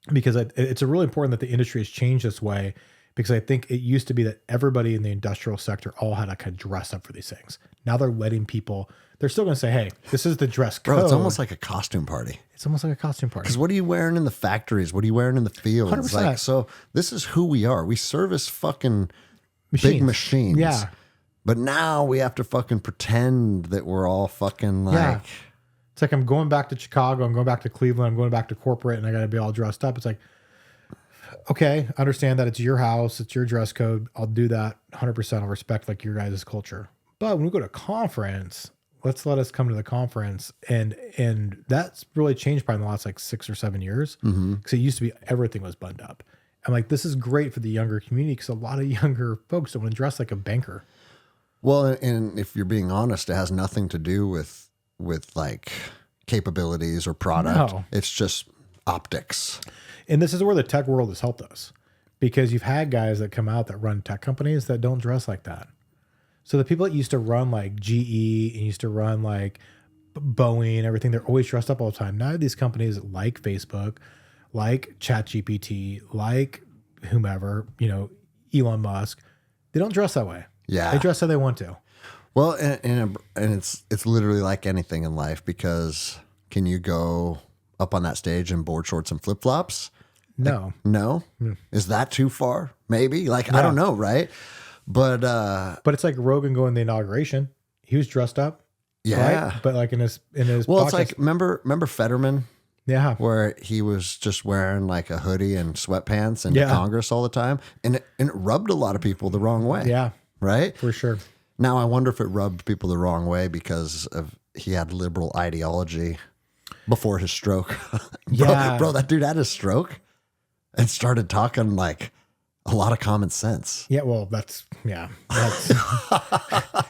it's really important that the industry has changed this way, because I think it used to be that everybody in the industrial sector all had to kind of dress up for these things. Now they're letting people, they're still going to say, hey, this is the dress code. Bro, it's almost like a costume party. It's almost like a costume party. Because what are you wearing in the factories? What are you wearing in the fields? 100%. Like, so this is who we are. We service fucking Machines. big machines. Yeah. But now we have to fucking pretend that we're all fucking like... Yeah. It's like I'm going back to Chicago, I'm going back to Cleveland, I'm going back to corporate, and I got to be all dressed up. It's like, okay, understand that it's your house, it's your dress code. I'll do that 100%. I'll respect like your guys' culture. But when we go to a conference, let us come to the conference. And that's really changed probably in the last like 6 or 7 years. Because it used to be everything was buttoned up. And like, this is great for the younger community because a lot of younger folks don't want to dress like a banker. Well, and if you're being honest, it has nothing to do with like capabilities or product. No. It's just optics. And this is where the tech world has helped us, because you've had guys that come out that run tech companies that don't dress like that. So the people that used to run like GE and used to run like Boeing and everything, they're always dressed up all the time. Now these companies like Facebook, like ChatGPT, like whomever, Elon Musk, they don't dress that way. Yeah. They dress how they want to. Well, and it's literally like anything in life, because can you go up on that stage in board shorts and flip flops? No. No? Is that too far? Maybe. Like, I don't know, right? But it's like Rogan going to the inauguration. He was dressed up. Yeah. Right? But like in his well, podcast, it's like remember Fetterman? Yeah. Where he was just wearing like a hoodie and sweatpants in Congress all the time. And it rubbed a lot of people the wrong way. Yeah. Right? For sure. Now, I wonder if it rubbed people the wrong way because he had liberal ideology before his stroke. Yeah. Bro, that dude had a stroke and started talking like a lot of common sense. Yeah, well, that's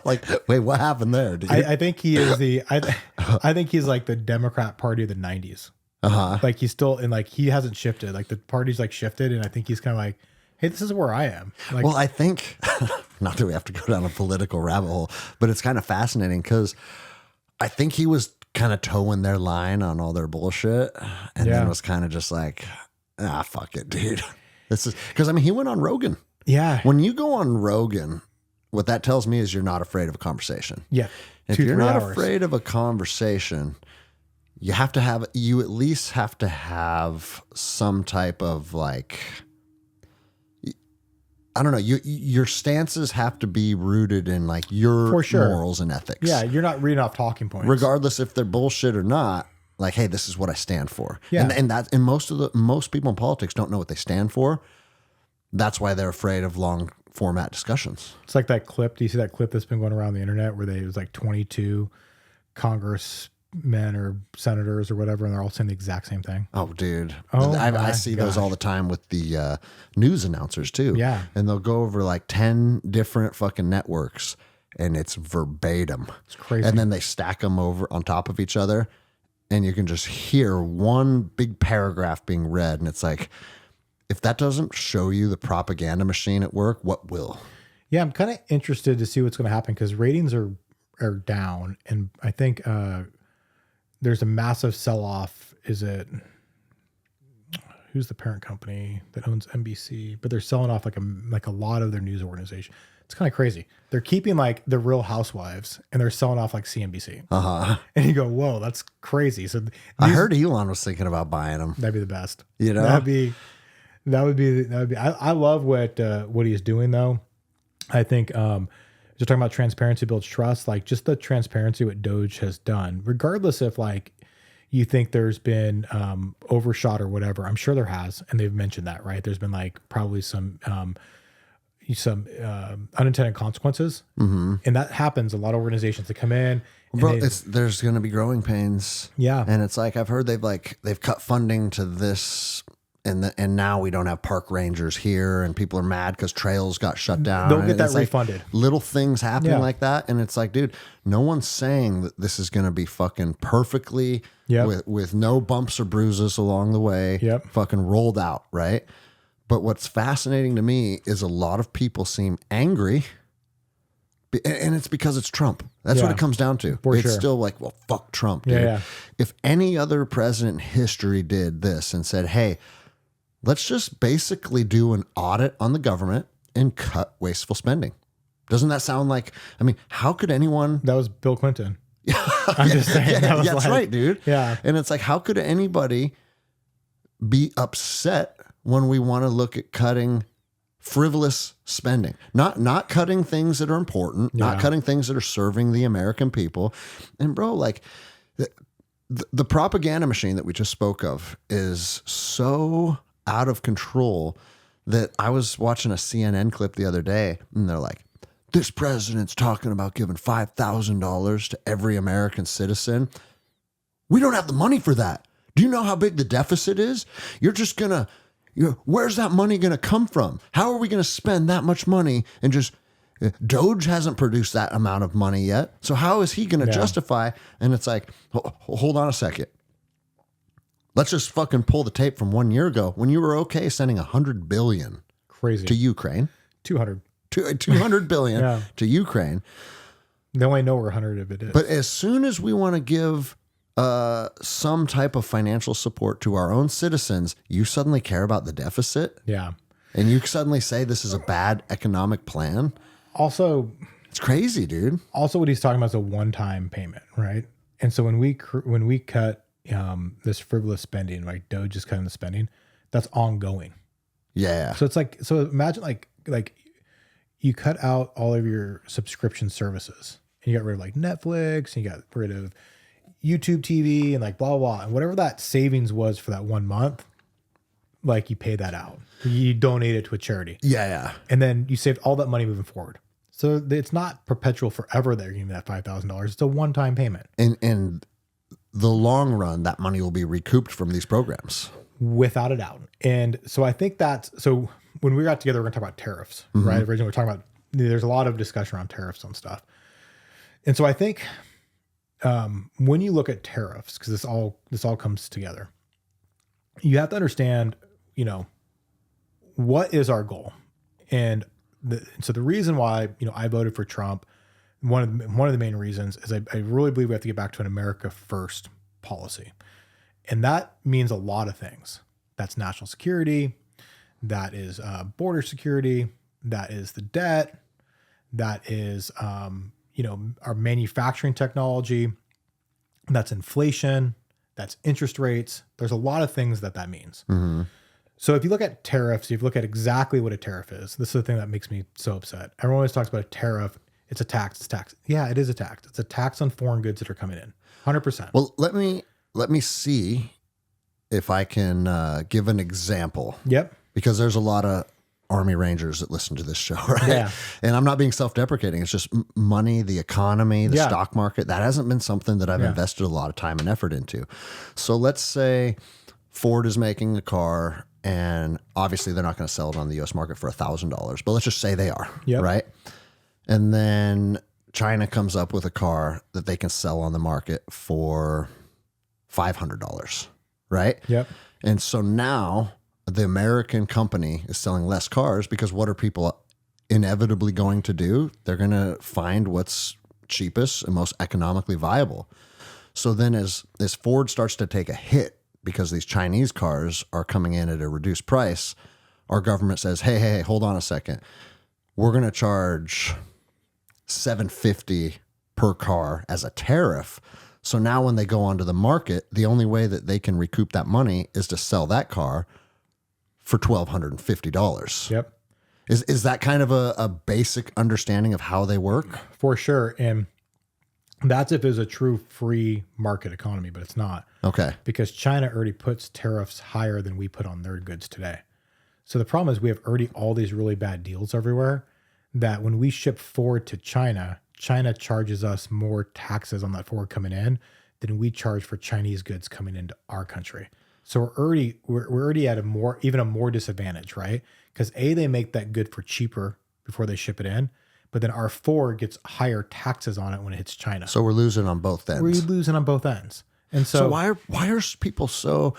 Like, wait, what happened there, dude? I think he is I think he's like the Democrat Party of the 90s. Like he's still in, like, he hasn't shifted. Like the party's like shifted, and I think he's kind of like, hey, this is where I am. Like, well, I think, not that we have to go down a political rabbit hole, but it's kind of fascinating because I think he was kind of towing their line on all their bullshit, and then was kind of just like, fuck it, dude. This is because, I mean, he went on Rogan. Yeah. When you go on Rogan, what that tells me is you're not afraid of a conversation. Yeah. If you're not afraid of a conversation, you at least have to have some type of, like, I don't know, your stances have to be rooted in, like, your morals and ethics. Yeah, you're not reading off talking points. Regardless if they're bullshit or not, like, hey, this is what I stand for. Yeah. And most people in politics don't know what they stand for. That's why they're afraid of long format discussions. It's like that clip. Do you see that clip that's been going around the internet where it was like 22 congressmen or senators or whatever, and they're all saying the exact same thing? Oh, dude. Oh, I see those all the time with the news announcers too. Yeah. And they'll go over like 10 different fucking networks and it's verbatim. It's crazy. And then they stack them over on top of each other and you can just hear one big paragraph being read. And it's like, if that doesn't show you the propaganda machine at work, what will? Yeah, I'm kind of interested to see what's going to happen because ratings are down. And I think there's a massive sell-off. Is it, who's the parent company that owns NBC? But they're selling off like a lot of their news organization. It's kind of crazy. They're keeping like the Real Housewives and they're selling off like CNBC. And you go, whoa, that's crazy. So I heard Elon was thinking about buying them. That'd be the best. You know, that would be. I love what he's doing though. I think just talking about transparency builds trust. Like just the transparency what Doge has done, regardless if like you think there's been overshot or whatever. I'm sure there has, and they've mentioned that, right? There's been like probably some unintended consequences, and that happens. A lot of organizations that come in, bro, there's going to be growing pains. Yeah, and it's like I've heard they've cut funding to this. And now we don't have park rangers here, and people are mad because trails got shut down. They'll get that refunded. Like little things happening like that, and it's like, dude, no one's saying that this is going to be fucking perfectly with no bumps or bruises along the way, fucking rolled out, right? But what's fascinating to me is a lot of people seem angry, and it's because it's Trump. That's what it comes down to. It's still like, well, fuck Trump, dude. Yeah. If any other president in history did this and said, hey, let's just basically do an audit on the government and cut wasteful spending. Doesn't that sound like, I mean, how could anyone? That was Bill Clinton. I'm just saying. That's right, dude. Yeah. And it's like, how could anybody be upset when we want to look at cutting frivolous spending? Not cutting things that are important, not cutting things that are serving the American people. And bro, like the propaganda machine that we just spoke of is so out of control that I was watching a CNN clip the other day and they're like, this president's talking about giving $5,000 to every American citizen. We don't have the money for that. Do you know how big the deficit is? Where's that money going to come from? How are we going to spend that much money and just Doge hasn't produced that amount of money yet. So how is he going to justify? And it's like, hold on a second. Let's just fucking pull the tape from 1 year ago when you were okay sending $100 billion to Ukraine. 200 billion to Ukraine. They only know where 100 of it is. But as soon as we want to give some type of financial support to our own citizens, you suddenly care about the deficit. Yeah. And you suddenly say this is a bad economic plan. Also, it's crazy, dude. Also, what he's talking about is a one-time payment, right? And so when we cut this frivolous spending, like Doge is cutting the spending, that's ongoing. Yeah. So it's like, so imagine like you cut out all of your subscription services and you got rid of like Netflix and you got rid of YouTube TV and like blah, blah, blah. And whatever that savings was for that 1 month, like you pay that out. You donate it to a charity. Yeah. And then you saved all that money moving forward. So it's not perpetual forever that you're giving that $5,000. It's a one-time payment. And the long run, that money will be recouped from these programs. Without a doubt. And so I think so when we got together, we're going to talk about tariffs, right? Originally, we we're talking about, there's a lot of discussion around tariffs on stuff. And so I think when you look at tariffs, because this all comes together, you have to understand, what is our goal? And so the reason why, I voted for Trump, one of the main reasons is I really believe we have to get back to an America first policy. And that means a lot of things. That's national security. That is border security. That is the debt. That is, our manufacturing technology. That's inflation. That's interest rates. There's a lot of things that means. Mm-hmm. So if you look at tariffs, if you look at exactly what a tariff is, this is the thing that makes me so upset. Everyone always talks about a tariff. It's a tax. It's tax. Yeah, it is a tax. It's a tax on foreign goods that are coming in. 100%. Well, let me see if I can give an example. Yep. Because there's a lot of Army Rangers that listen to this show, right? Yeah. And I'm not being self-deprecating. It's just money, the economy, the stock market. That hasn't been something that I've invested a lot of time and effort into. So let's say Ford is making a car, and obviously they're not going to sell it on the U.S. market for $1,000, but let's just say they are, right? And then China comes up with a car that they can sell on the market for $500, right? Yep. And so now the American company is selling less cars because what are people inevitably going to do? They're going to find what's cheapest and most economically viable. So then as Ford starts to take a hit because these Chinese cars are coming in at a reduced price, our government says, hey, hold on a second. We're going to charge $750 per car as a tariff. So now when they go onto the market, the only way that they can recoup that money is to sell that car for $1,250. Yep. Is that kind of a basic understanding of how they work? For sure. And that's if it's a true free market economy, but it's not. Okay. Because China already puts tariffs higher than we put on their goods today. So the problem is we have already all these really bad deals everywhere that when we ship Ford to China, China charges us more taxes on that Ford coming in than we charge for Chinese goods coming into our country. So we're already at a more disadvantage, right? Because they make that good for cheaper before they ship it in, but then our Ford gets higher taxes on it when it hits China. So we're losing on both ends. We're losing on both ends. And so why are people so?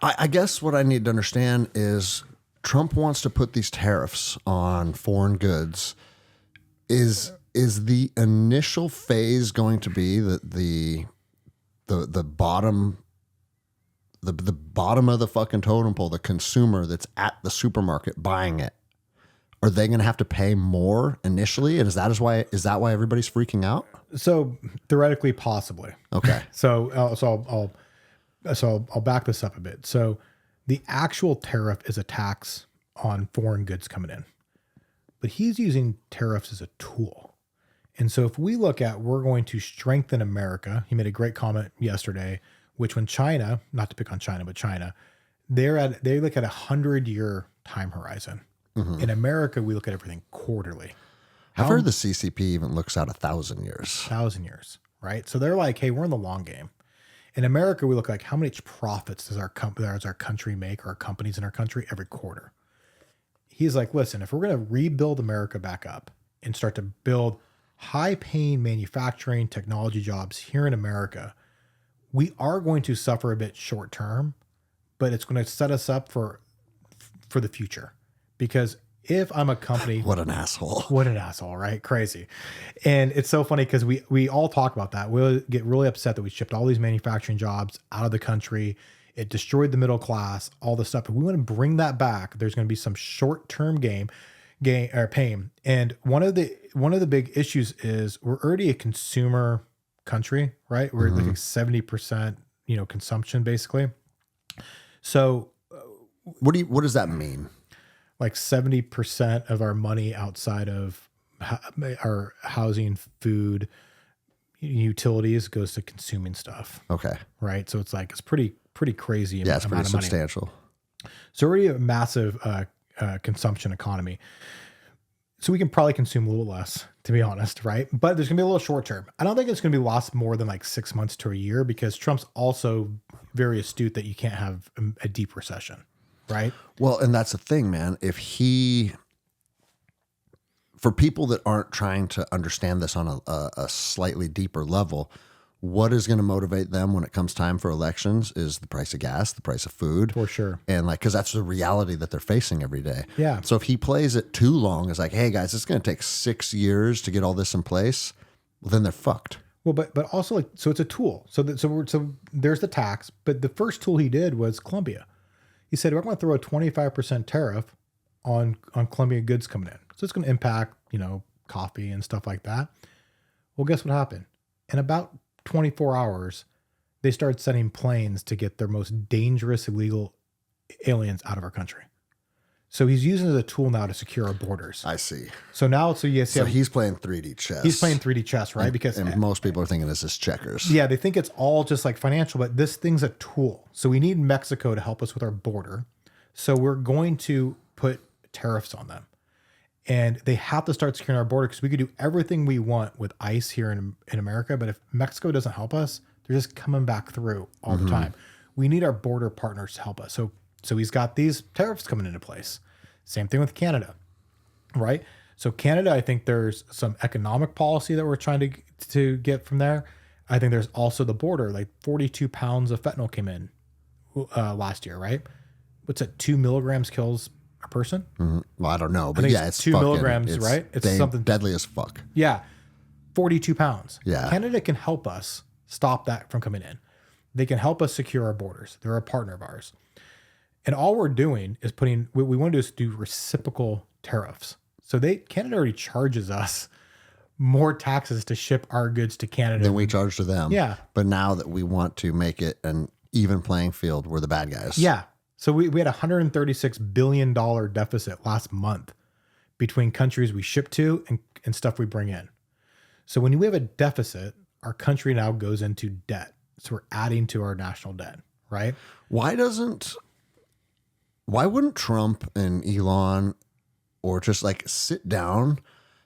I guess what I need to understand is Trump wants to put these tariffs on foreign goods. Is the initial phase going to be the bottom? The bottom of the fucking totem pole, the consumer that's at the supermarket buying it, are they going to have to pay more initially? And is that why everybody's freaking out? So theoretically, possibly. Okay. So I'll back this up a bit. So the actual tariff is a tax on foreign goods coming in, but he's using tariffs as a tool. And so if we look at, we're going to strengthen America. He made a great comment yesterday, which when China, not to pick on China, but China, they look at 100-year time horizon. Mm-hmm. In America, we look at everything quarterly. I've heard the CCP even looks out 1,000 years. 1,000 years, right? So they're like, hey, we're in the long game. In America, we look like how much profits does our country make, or our companies in our country, every quarter. He's like, listen, if we're going to rebuild America back up and start to build high-paying manufacturing technology jobs here in America, we are going to suffer a bit short term, but it's going to set us up for the future. Because if I'm a company, what an asshole, right? Crazy. And it's so funny because we all talk about that. We'll get really upset that we shipped all these manufacturing jobs out of the country. It destroyed the middle class, all this stuff. If we want to bring that back, there's going to be some short-term gain or pain. And one of the big issues is we're already a consumer country, right? We're like 70%, consumption basically. So what does that mean? Like 70% of our money outside of our housing, food, utilities goes to consuming stuff. Okay. Right. So it's pretty crazy. Yeah, it's pretty substantial. So already a massive consumption economy. So we can probably consume a little less, to be honest, right? But there's gonna be a little short term. I don't think it's gonna be lost more than like 6 months to a year, because Trump's also very astute that you can't have a deep recession, right? Well, and that's the thing, man. For people that aren't trying to understand this on a slightly deeper level, what is going to motivate them when it comes time for elections is the price of gas, the price of food. For sure. And like, because that's the reality that they're facing every day. Yeah. So if he plays it too long, it's like, hey guys, it's going to take 6 years to get all this in place, well, then they're fucked. Well, but also like, so it's a tool. So there's the tax, but the first tool he did was Colombia. He said, we're going to throw a 25% tariff on Colombian goods coming in. So it's going to impact, coffee and stuff like that. Well, guess what happened? In about 24 hours, they started sending planes to get their most dangerous illegal aliens out of our country. So he's using it as a tool now to secure our borders. I see. So He's playing 3D chess. He's playing 3D chess, right? And most people are thinking this is checkers. Yeah, they think it's all just like financial, but this thing's a tool. So we need Mexico to help us with our border. So we're going to put tariffs on them. And they have to start securing our border, because we could do everything we want with ICE here in America. But if Mexico doesn't help us, they're just coming back through all the time. We need our border partners to help us. So he's got these tariffs coming into place. Same thing with Canada, right? So Canada, I think there's some economic policy that we're trying to get from there. I think there's also the border, like 42 pounds of fentanyl came in last year, right? What's it? 2 milligrams kills a person? Mm-hmm. Well, I don't know, but yeah, it's 2 milligrams, right? It's something deadly as fuck. Yeah. 42 pounds. Yeah. Canada can help us stop that from coming in. They can help us secure our borders. They're a partner of ours. And all we're doing is what we want to do is do reciprocal tariffs. So Canada already charges us more taxes to ship our goods to Canada than we charge to them. Yeah. But now that we want to make it an even playing field, we're the bad guys. Yeah. So we had a $136 billion deficit last month between countries we ship to and stuff we bring in. So when we have a deficit, our country now goes into debt. So we're adding to our national debt, right? Why wouldn't Trump and Elon or just like sit down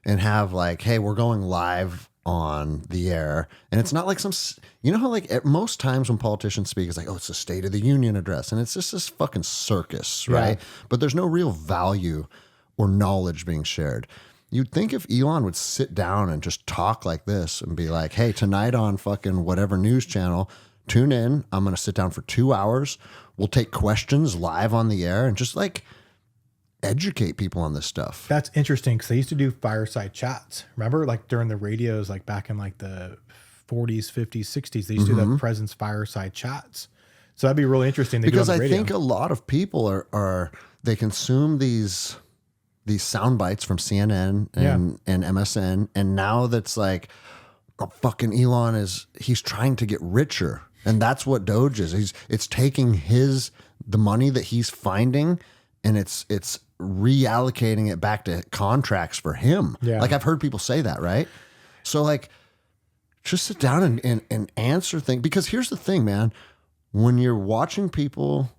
and have like, hey, we're going live on the air, and it's not like how like at most times when politicians speak, it's like, oh, it's a State of the Union address, and it's just this fucking circus, right? Yeah. But there's no real value or knowledge being shared. You'd think if Elon would sit down and just talk like this and be like, hey, tonight on fucking whatever news channel, tune in. I'm going to sit down for 2 hours. We'll take questions live on the air and just like educate people on this stuff. That's interesting, because they used to do fireside chats. Remember, like during the radios, like back in like the 40s, 50s, 60s, they used to do that President's fireside chats. So that'd be really interesting. Because I think a lot of people are they consume these sound bites from CNN and MSN, and now that's like, oh, fucking Elon he's trying to get richer, and that's what Doge is. It's taking the money that he's finding, and it's reallocating it back to contracts for him. Yeah. Like I've heard people say that, right? So like, just sit down and answer things. Because here's the thing, man, when you're watching people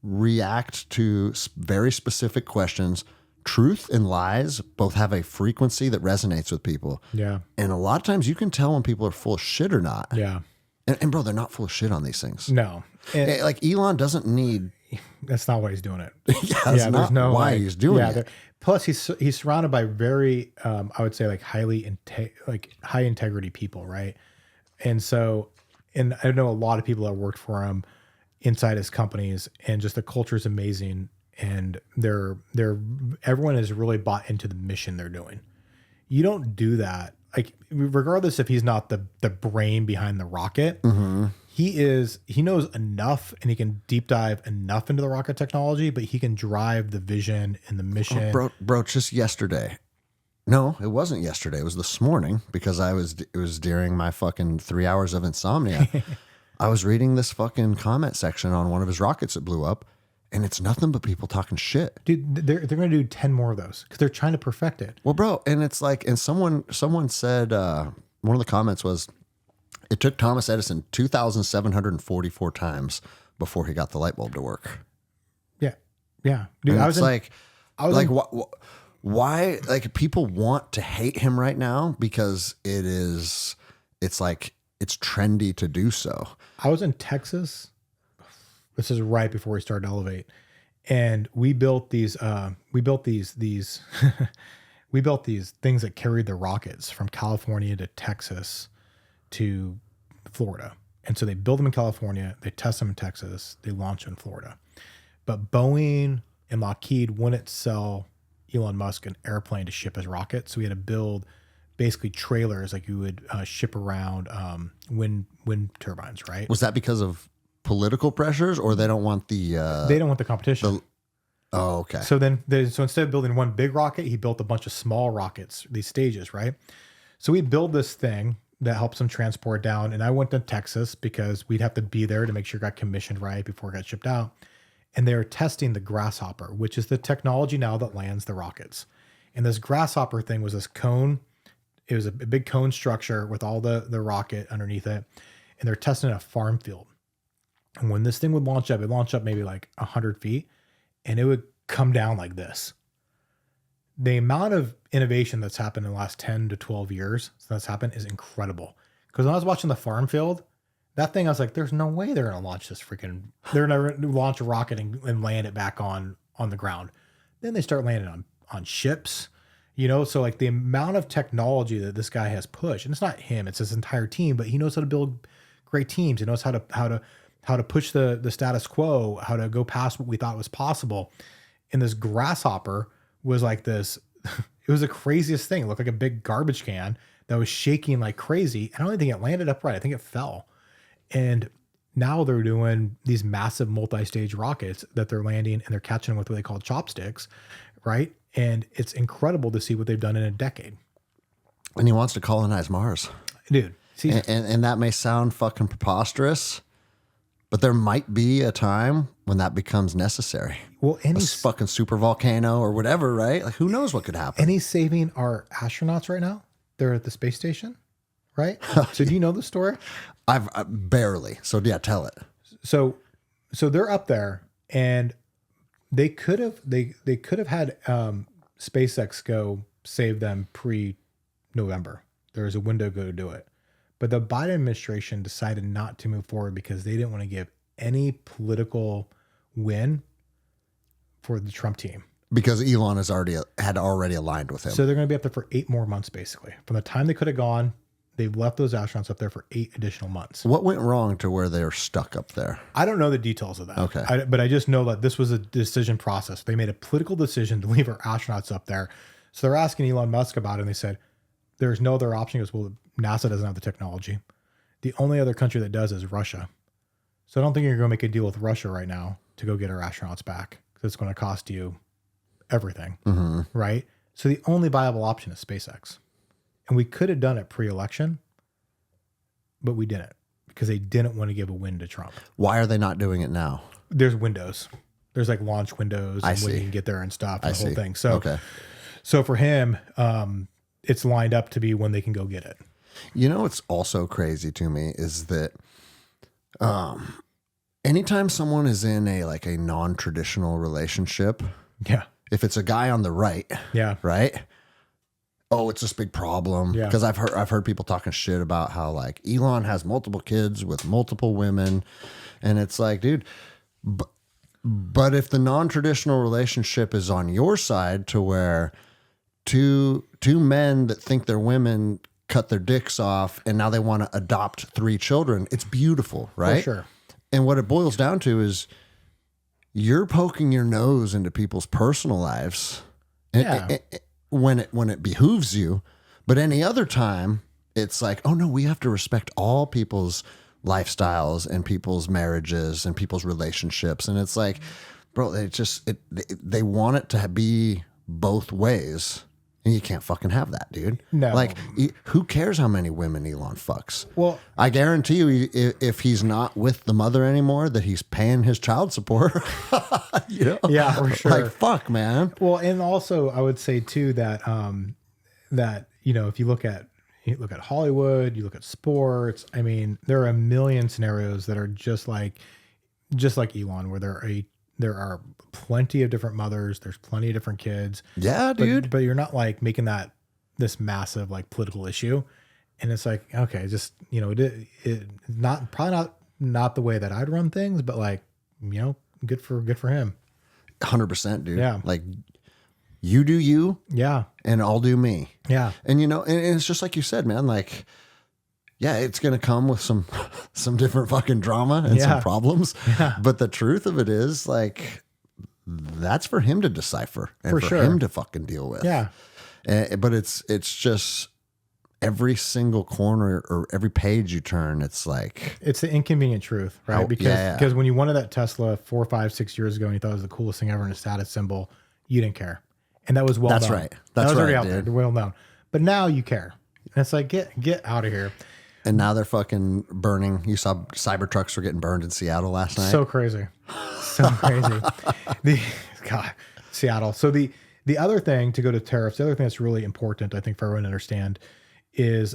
react to very specific questions, truth and lies both have a frequency that resonates with people. Yeah. And a lot of times you can tell when people are full of shit or not. Yeah. And bro, they're not full of shit on these things. No. Like Elon doesn't need. That's not why he's doing it. That's not why he's doing it. Plus, he's surrounded by very, I would say, like high integrity people, right? And so, and I know a lot of people that worked for him inside his companies, and just the culture is amazing, and everyone is really bought into the mission they're doing. You don't do that, like regardless if he's not the brain behind the rocket. Mm-hmm. He knows enough, and he can deep dive enough into the rocket technology, but he can drive the vision and the mission. Oh, bro, just yesterday. No, it wasn't yesterday. It was this morning, because it was during my fucking 3 hours of insomnia. I was reading this fucking comment section on one of his rockets that blew up, and it's nothing but people talking shit. Dude, they're going to do 10 more of those because they're trying to perfect it. Well, bro, and it's like, and someone said, one of the comments was, it took Thomas Edison 2,744 times before he got the light bulb to work. Yeah. Yeah. Dude, I was like, why, like, people want to hate him right now because it's trendy to do so. I was in Texas. This is right before we started Elevate. And we built these we built these things that carried the rockets from California to Texas to Florida. And so they build them in California, they test them in Texas, they launch in Florida. But Boeing and Lockheed wouldn't sell Elon Musk an airplane to ship his rockets. So we had to build basically trailers like you would ship around wind turbines, right? Was that because of political pressures, or they don't want the they don't want the competition. Oh, okay. So instead of building one big rocket, he built a bunch of small rockets, these stages, right? So we build this thing that helps them transport down. And I went to Texas because we'd have to be there to make sure it got commissioned right before it got shipped out. And they were testing the Grasshopper, which is the technology now that lands the rockets. And this Grasshopper thing was this cone. It was a big cone structure with all the rocket underneath it. And they're testing a farm field. And when this thing would launch up, it launched up maybe like 100 feet. And it would come down like this. The amount of innovation that's happened in the last 10 to 12 years since that's happened is incredible. Because when I was watching the farm field, that thing, I was like, there's no way they're going to launch this they're going to launch a rocket and land it back on the ground. Then they start landing on ships, so like the amount of technology that this guy has pushed, and it's not him, it's his entire team, but he knows how to build great teams. He knows how to push the status quo, how to go past what we thought was possible. And this Grasshopper was like this, it was the craziest thing. It looked like a big garbage can that was shaking like crazy. I don't even think it landed upright. I think it fell. And now they're doing these massive multi-stage rockets that they're landing, and they're catching them with what they call chopsticks, right? And it's incredible to see what they've done in a decade. And he wants to colonize Mars. Dude. See, and that may sound fucking preposterous, but there might be a time when that becomes necessary. Well, a fucking super volcano or whatever, right? Like, who knows what could happen? And he's saving our astronauts right now. They're at the space station, right? So do you know the story? I've barely. So yeah, tell it. So they're up there, and they could have had SpaceX go save them pre-November. There was a window to go do it. But the Biden administration decided not to move forward because they didn't want to give any political win for the Trump team. Because Elon had already aligned with him. So they're going to be up there for 8 more months, basically. From the time they could have gone, they've left those astronauts up there for 8 additional months. What went wrong to where they're stuck up there? I don't know the details of that. Okay. But I just know that this was a decision process. They made a political decision to leave our astronauts up there. So they're asking Elon Musk about it, and they said, there's no other option. He goes, well, NASA doesn't have the technology. The only other country that does is Russia. So I don't think you're going to make a deal with Russia right now to go get our astronauts back, because it's going to cost you everything, right? So the only viable option is SpaceX. And we could have done it pre-election, but we didn't, because they didn't want to give a win to Trump. Why are they not doing it now? There's windows. There's like launch windows and when you can get there and stuff and the whole thing. So, so for him, it's lined up to be when they can go get it. What's also crazy to me is that anytime someone is in a non-traditional relationship, if it's a guy on the right, right? Oh, it's this big problem. Because I've heard people talking shit about how like Elon has multiple kids with multiple women, and it's like, dude, but if the non-traditional relationship is on your side, to where two men that think they're women cut their dicks off and now they want to adopt 3 children, it's beautiful, right? For sure. And what it boils down to is you're poking your nose into people's personal lives when it behooves you, but any other time it's like, oh no, we have to respect all people's lifestyles and people's marriages and people's relationships. And it's like, bro, they want it to be both ways. And you can't fucking have that, dude. No. Like, who cares how many women Elon fucks? Well, I guarantee you, if he's not with the mother anymore, that he's paying his child support. Yeah, for sure. Like, fuck, man. Well, and also I would say too that if you look at Hollywood, you look at sports. I mean, there are a million scenarios that are just like Elon, where there are plenty of different mothers. There's plenty of different kids. Yeah, dude. But you're not like making that this massive like political issue. And it's like, okay, just, you know, it not probably not the way that I'd run things, but like, you know, good for him. 100%, dude. Yeah. Like you do you. Yeah. And I'll do me. Yeah. And you know, and it's just like you said, man, like, yeah, it's going to come with some different fucking drama and some problems. Yeah. But the truth of it is like, that's for him to decipher and for him to fucking deal with. Yeah. But it's just every single corner or every page you turn, it's like, it's the inconvenient truth, right? Because when you wanted that Tesla 4, 5, 6 years ago and you thought it was the coolest thing ever in a status symbol, you didn't care. And that was well known. That's right. That was already right, out there, well known. But now you care. And it's like, get out of here. And now they're fucking burning. You saw Cybertrucks were getting burned in Seattle last night. So crazy. So crazy. God, Seattle. So the other thing, to go to tariffs, the other thing that's really important, I think, for everyone to understand is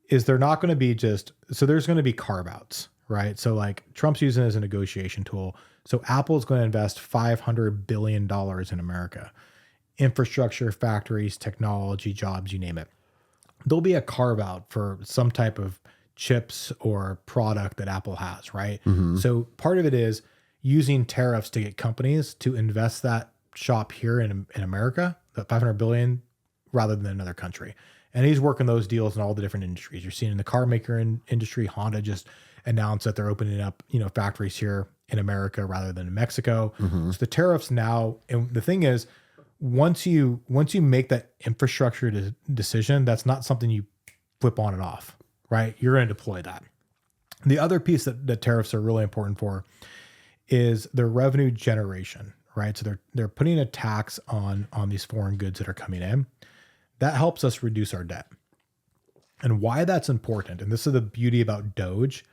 they're not going to be so there's going to be carve outs, right? So like Trump's using it as a negotiation tool. So Apple's going to invest $500 billion in America. Infrastructure, factories, technology, jobs, you name it. There'll be a carve out for some type of chips or product that Apple has, right? Mm-hmm. So part of it is using tariffs to get companies to invest that shop here in America, that $500 billion, rather than another country. And he's working those deals in all the different industries. You're seeing in the car maker industry, Honda just announced that they're opening up, you know, factories here in America rather than in Mexico. Mm-hmm. So the tariffs now, and the thing is, once you make that infrastructure decision, that's not something you flip on and off, right? You're going to deploy that. The other piece that tariffs are really important for is their revenue generation, right? So they're putting a tax on these foreign goods that are coming in. That helps us reduce our debt. And why that's important, and this is the beauty about Doge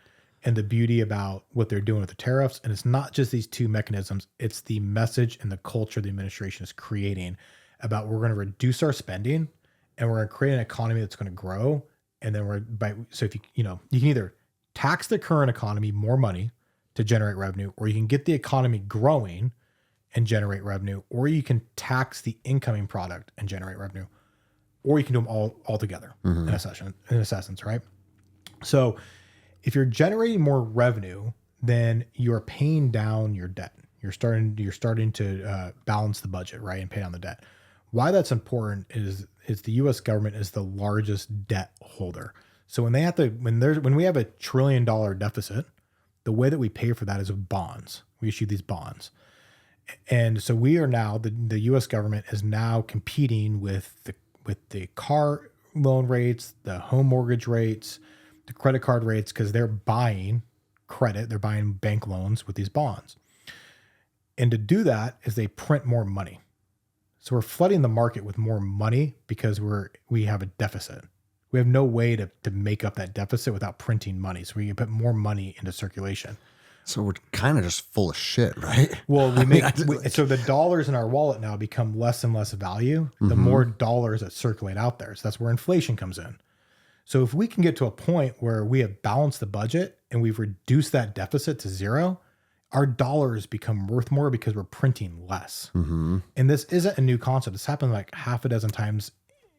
and the beauty about what they're doing with the tariffs, and it's not just these two mechanisms, it's the message and the culture the administration is creating about we're going to reduce our spending and we're going to create an economy that's going to grow. And then so if you can either tax the current economy more money to generate revenue, or you can get the economy growing and generate revenue, or you can tax the incoming product and generate revenue, or you can do them all together in essence, right? So if you're generating more revenue, then you're paying down your debt. You're starting to balance the budget, right, and pay down the debt. Why that's important is the U.S. government is the largest debt holder. So when we have $1 trillion deficit, the way that we pay for that is with bonds. We issue these bonds, and so we are now the U.S. government is now competing with the car loan rates, the home mortgage rates, the credit card rates, because they're buying credit, they're buying bank loans with these bonds. And to do that is they print more money. So we're flooding the market with more money because we have a deficit. We have no way to make up that deficit without printing money. So we can put more money into circulation. So we're kind of just full of shit, right? Well, so the dollars in our wallet now become less and less value, the more dollars that circulate out there. So that's where inflation comes in. So if we can get to a point where we have balanced the budget and we've reduced that deficit to zero, our dollars become worth more because we're printing less. Mm-hmm. And this isn't a new concept. It's happened like half a dozen times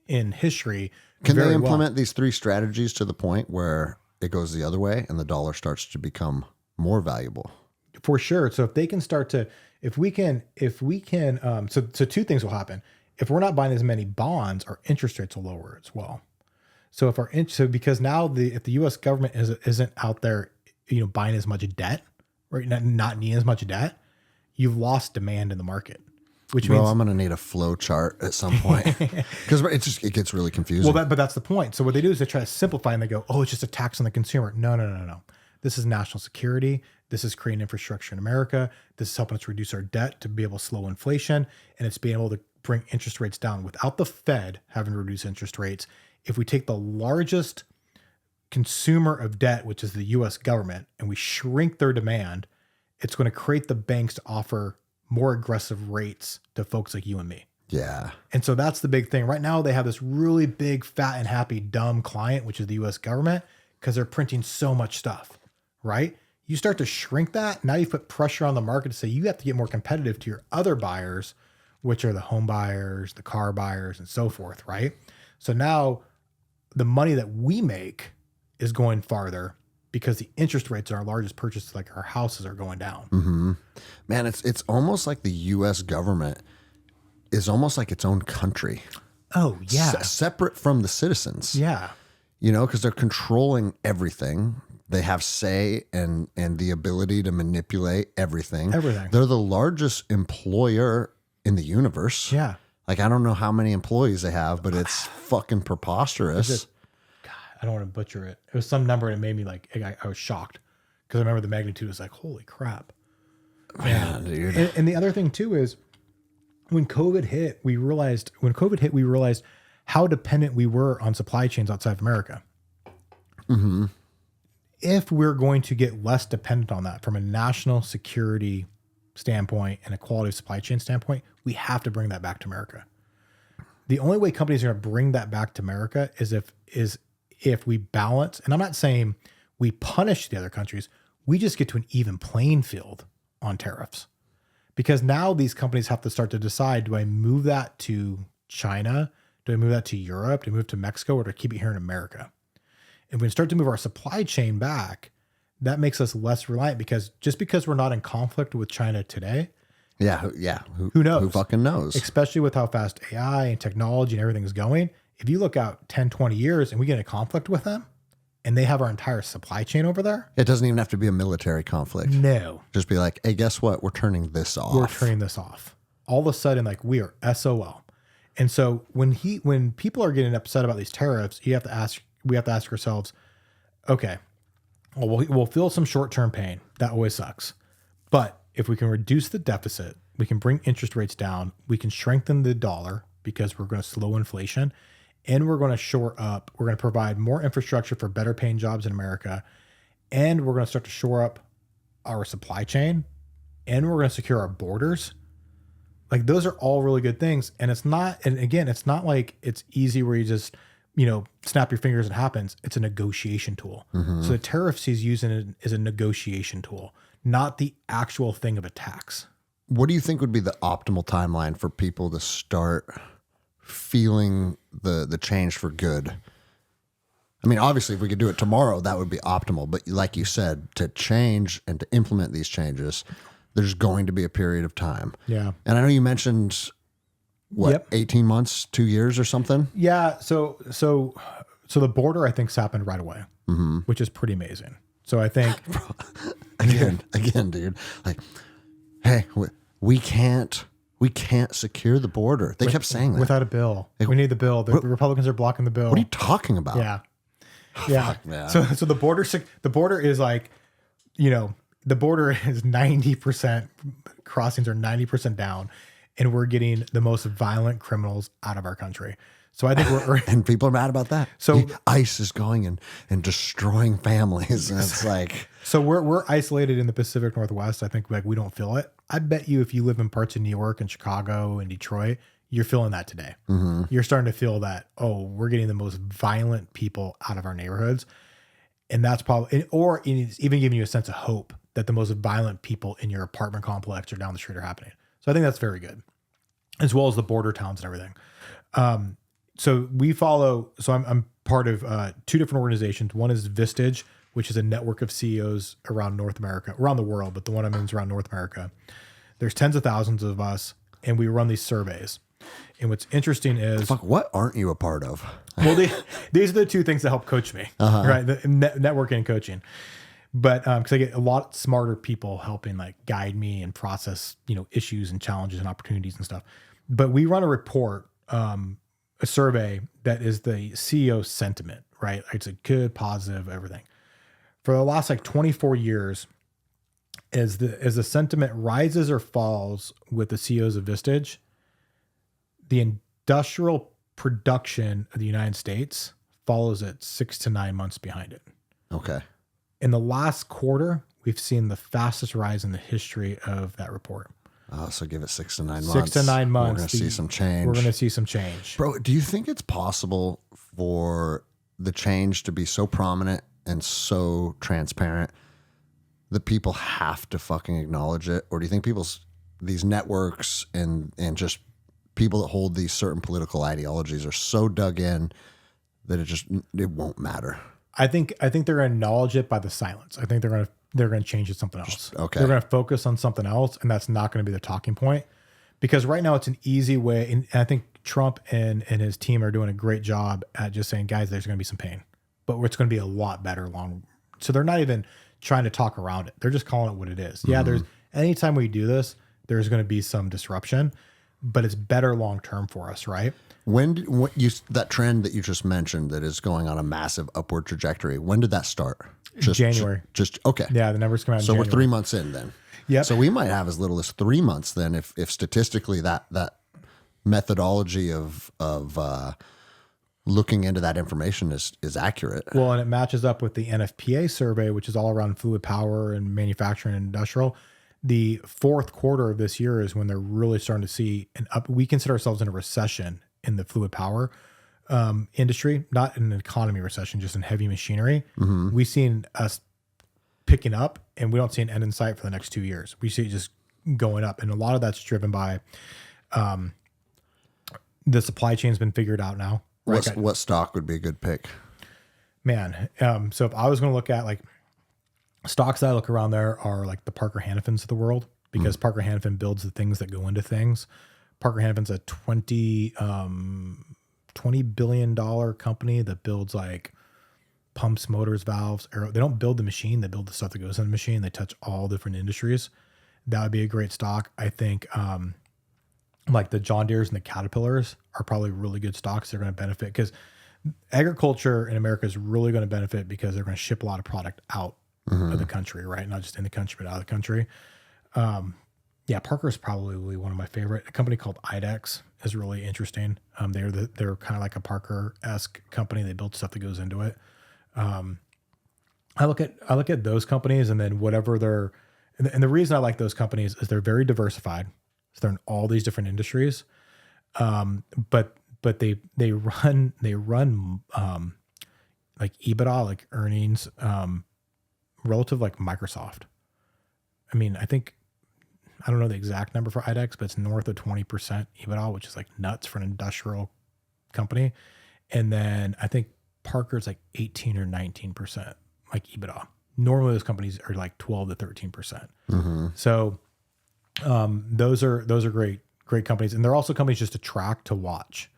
in history. Can they implement these three strategies to the point where it goes the other way and the dollar starts to become more valuable? For sure. So if they can start to, if we can, so two things will happen. If we're not buying as many bonds, our interest rates will lower as well. So because now if the U.S. government isn't out there, buying as much debt, right? Not needing as much debt, you've lost demand in the market. Which means I'm going to need a flow chart at some point because it gets really confusing. Well, but that's the point. So what they do is they try to simplify and they go, oh, it's just a tax on the consumer. No. This is national security. This is creating infrastructure in America. This is helping us reduce our debt to be able to slow inflation. And it's being able to bring interest rates down without the Fed having to reduce interest rates. If we take the largest consumer of debt, which is the U.S. government, and we shrink their demand, it's going to create the banks to offer more aggressive rates to folks like you and me. Yeah. And so that's the big thing. Right now, they have this really big, fat and happy, dumb client, which is the U.S. government, because they're printing so much stuff, right? You start to shrink that. Now you put pressure on the market to say you have to get more competitive to your other buyers, which are the home buyers, the car buyers, and so forth, right? So now the money that we make is going farther because the interest rates on our largest purchases, like our houses, are going down. Mm-hmm. Man, it's almost like the U.S. government is almost like its own country. Oh, yeah. Separate from the citizens. Yeah. You know, because they're controlling everything. They have say and the ability to manipulate everything. Everything. They're the largest employer in the universe. Yeah. Like, I don't know how many employees they have, but it's fucking preposterous. God, I don't want to butcher it. It was some number and it made me like, I was shocked because I remember the magnitude was like, holy crap. Man, dude. And the other thing too is when COVID hit, we realized how dependent we were on supply chains outside of America. Mm-hmm. If we're going to get less dependent on that from a national security standpoint and a quality of supply chain standpoint, we have to bring that back to America. The only way companies are going to bring that back to America is if we balance, and I'm not saying we punish the other countries, we just get to an even playing field on tariffs. Because now these companies have to start to decide, do I move that to China? Do I move that to Europe? Do I move to Mexico, or do I keep it here in America? And when we start to move our supply chain back, that makes us less reliant, because just because we're not in conflict with China today. Yeah. Who knows? Who fucking knows? Especially with how fast AI and technology and everything is going. If you look out 10, 20 years and we get in a conflict with them and they have our entire supply chain over there. It doesn't even have to be a military conflict. No. Just be like, hey, guess what? We're turning this off. We're turning this off. All of a sudden, like, we are SOL. And so when people are getting upset about these tariffs, we have to ask ourselves, okay, well, we'll feel some short-term pain. That always sucks. But if we can reduce the deficit, we can bring interest rates down, we can strengthen the dollar because we're going to slow inflation, and we're going to shore up, we're going to provide more infrastructure for better paying jobs in America, and we're going to start to shore up our supply chain, and we're going to secure our borders. Like, those are all really good things. And it's not like it's easy where you just, snap your fingers and it happens. It's a negotiation tool. Mm-hmm. So the tariffs he's using it as a negotiation tool, not the actual thing of a tax. What do you think would be the optimal timeline for people to start feeling the change for good? I mean, obviously, if we could do it tomorrow, that would be optimal. But like you said, to change and to implement these changes, there's going to be a period of time. Yeah. And I know you mentioned, 18 months, 2 years or something? Yeah. So the border, I think, happened right away, mm-hmm. which is pretty amazing. So I think... again, dude, like, hey, we can't secure the border. They kept saying that. Without a bill. We need the bill. The Republicans are blocking the bill. What are you talking about? Yeah. Yeah. Fuck, man. So the border is like, the border is 90%, crossings are 90% down, and we're getting the most violent criminals out of our country. So I think we're and people are mad about that. So ICE is going and destroying families, and it's like, so we're isolated in the Pacific Northwest. I think we don't feel it. I bet you if you live in parts of New York and Chicago and Detroit, you're feeling that today. Mm-hmm. You're starting to feel that, we're getting the most violent people out of our neighborhoods. And that's probably, or it's even giving you a sense of hope that the most violent people in your apartment complex or down the street are happening. So I think that's very good, as well as the border towns and everything. So I'm part of two different organizations. One is Vistage, which is a network of CEOs around North America, around the world, but the one I'm in is around North America. There's tens of thousands of us, and we run these surveys. And what's interesting is... Fuck, what aren't you a part of? Well, these are the two things that help coach me, right? The networking and coaching. But because I get a lot smarter people helping like guide me and process, issues and challenges and opportunities and stuff. But we run a report, a survey that is the CEO sentiment, right? It's a good, positive, everything. For the last 24 years, as the sentiment rises or falls with the CEOs of Vistage, the industrial production of the United States follows it 6 to 9 months behind it. Okay. In the last quarter, we've seen the fastest rise in the history of that report. Oh, so give it 6 to 9 months. 6 to 9 months. We're going to see some change. We're going to see some change. Bro, do you think it's possible for the change to be so prominent and so transparent that people have to fucking acknowledge it? Or do you think these networks and just people that hold these certain political ideologies are so dug in that it won't matter? I think they're going to acknowledge it by the silence. I think they're going to change it to something else. Okay. They're going to focus on something else, and that's not going to be the talking point. Because right now it's an easy way, and I think Trump and his team are doing a great job at just saying, guys, there's going to be some pain, but it's going to be a lot better long. So they're not even trying to talk around it. They're just calling it what it is. Yeah, there's anytime we do this, there's going to be some disruption, but it's better long term for us, right? That trend that you just mentioned that is going on a massive upward trajectory, when did that start? January. Okay. Yeah, the numbers come out in So January. we're 3 months in then. Yep. So we might have as little as 3 months then if statistically that methodology of looking into that information is accurate. Well, and it matches up with the NFPA survey, which is all around fluid power and manufacturing and industrial. The fourth quarter of this year is when they're really starting to see we consider ourselves in a recession in the fluid power industry, not in an economy recession, just in heavy machinery. We've seen us picking up, and we don't see an end in sight for the next 2 years. We see it just going up. And a lot of that's driven by the supply chain's been figured out now. Right? What stock would be a good pick? Man. So if I was going to look at like stocks that I look around there are like the Parker Hannifins of the world, because Parker Hannifin builds the things that go into things. Parker Hannifin's a $20 billion company that builds like pumps, motors, valves. They don't build the machine. They build the stuff that goes in the machine. They touch all different industries. That would be a great stock. I think like the John Deeres and the Caterpillars are probably really good stocks. They're going to benefit because agriculture in America is really going to benefit because they're going to ship a lot of product out of the country, right? Not just in the country, but out of the country. Yeah, Parker is probably one of my favorite. A company called IDEX is really interesting. They're kind of like a Parker-esque company. They build stuff that goes into it. I look at those companies, and then whatever and the reason I like those companies is they're very diversified. So they're in all these different industries. But they run like EBITDA, like earnings, relative like Microsoft. I mean, I don't know the exact number for IDEX, but it's north of 20% EBITDA, which is like nuts for an industrial company. And then I think Parker's like 18 or 19% like EBITDA. Normally those companies are like 12 to 13%. So those are great companies. And they're also companies just to track, to watch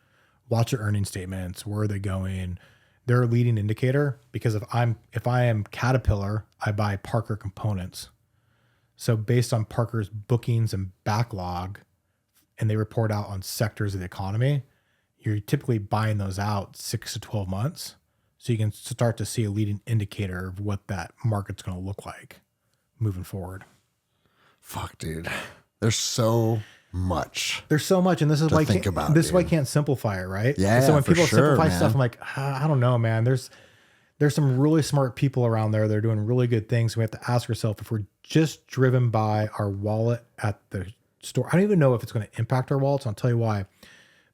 their earnings statements. Where are they going? They're a leading indicator, because if I am Caterpillar, I buy Parker components. So based on Parker's bookings and backlog, and they report out on sectors of the economy, you're typically buying those out 6 to 12 months. So you can start to see a leading indicator of what that market's going to look like moving forward. Fuck, dude. There's so much. And this is why I can't simplify it, right? Yeah. So when people simplify man. stuff, I'm like, I don't know, man. There's some really smart people around there. They're doing really good things. We have to ask ourselves if we're just driven by our wallet at the store. I don't even know if it's going to impact our wallets. I'll tell you why.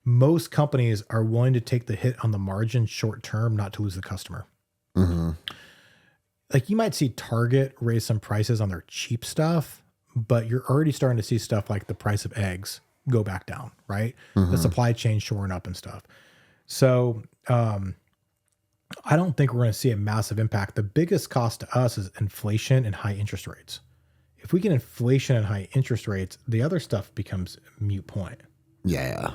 Most companies are willing to take the hit on the margin short term, not to lose the customer. Like you might see Target raise some prices on their cheap stuff, but you're already starting to see stuff like the price of eggs go back down, right? The supply chain shoring up and stuff. So I don't think we're going to see a massive impact. The biggest cost to us is inflation and high interest rates. If we get inflation and high interest rates, the other stuff becomes a moot point. Yeah.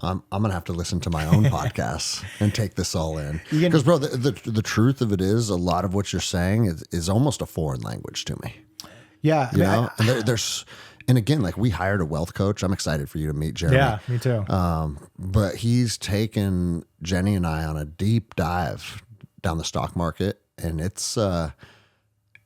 I'm gonna have to listen to my own podcasts and take this all in, because bro, the truth of it is, a lot of what you're saying is almost a foreign language to me. Yeah, you know, and again, like we hired a wealth coach. I'm excited for you to meet Jeremy. Yeah, me too. But he's taken Jenny and I on a deep dive down the stock market, and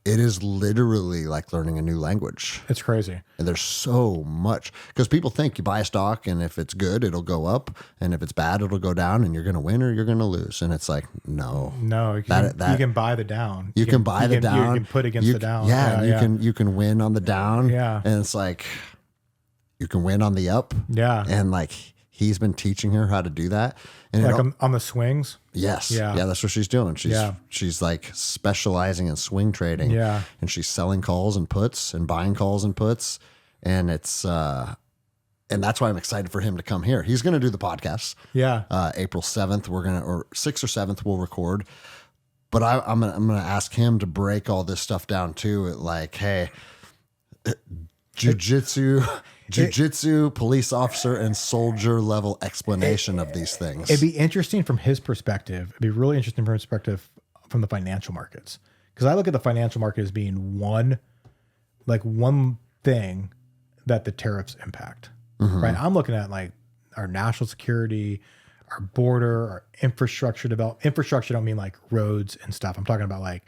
it is literally like learning a new language. It's crazy. And there's so much, because people think you buy a stock and if it's good, it'll go up. And if it's bad, it'll go down, and you're going to win or you're going to lose. And it's like, no, you can buy the down. You can buy the down. You can put against the down. Yeah. You can win on the down. Yeah. And it's like, you can win on the up. Yeah. And like, he's been teaching her how to do that. And Like on the swings. yes. Yeah. Yeah. That's what she's doing. She's like specializing in swing trading. Yeah. And she's selling calls and puts and buying calls and puts. And it's, and that's why I'm excited for him to come here. He's going to do the podcast. Yeah. April 7th, or 6th or 7th, we'll record. But I'm gonna ask him to break all this stuff down too. Like, hey, jiu-jitsu, police officer, and soldier level explanation of these things. It'd be interesting from his perspective. It'd be really interesting from his perspective from the financial markets. Because I look at the financial market as being one thing that the tariffs impact. Right. I'm looking at like our national security, our border, our infrastructure development. Infrastructure don't mean like roads and stuff. I'm talking about like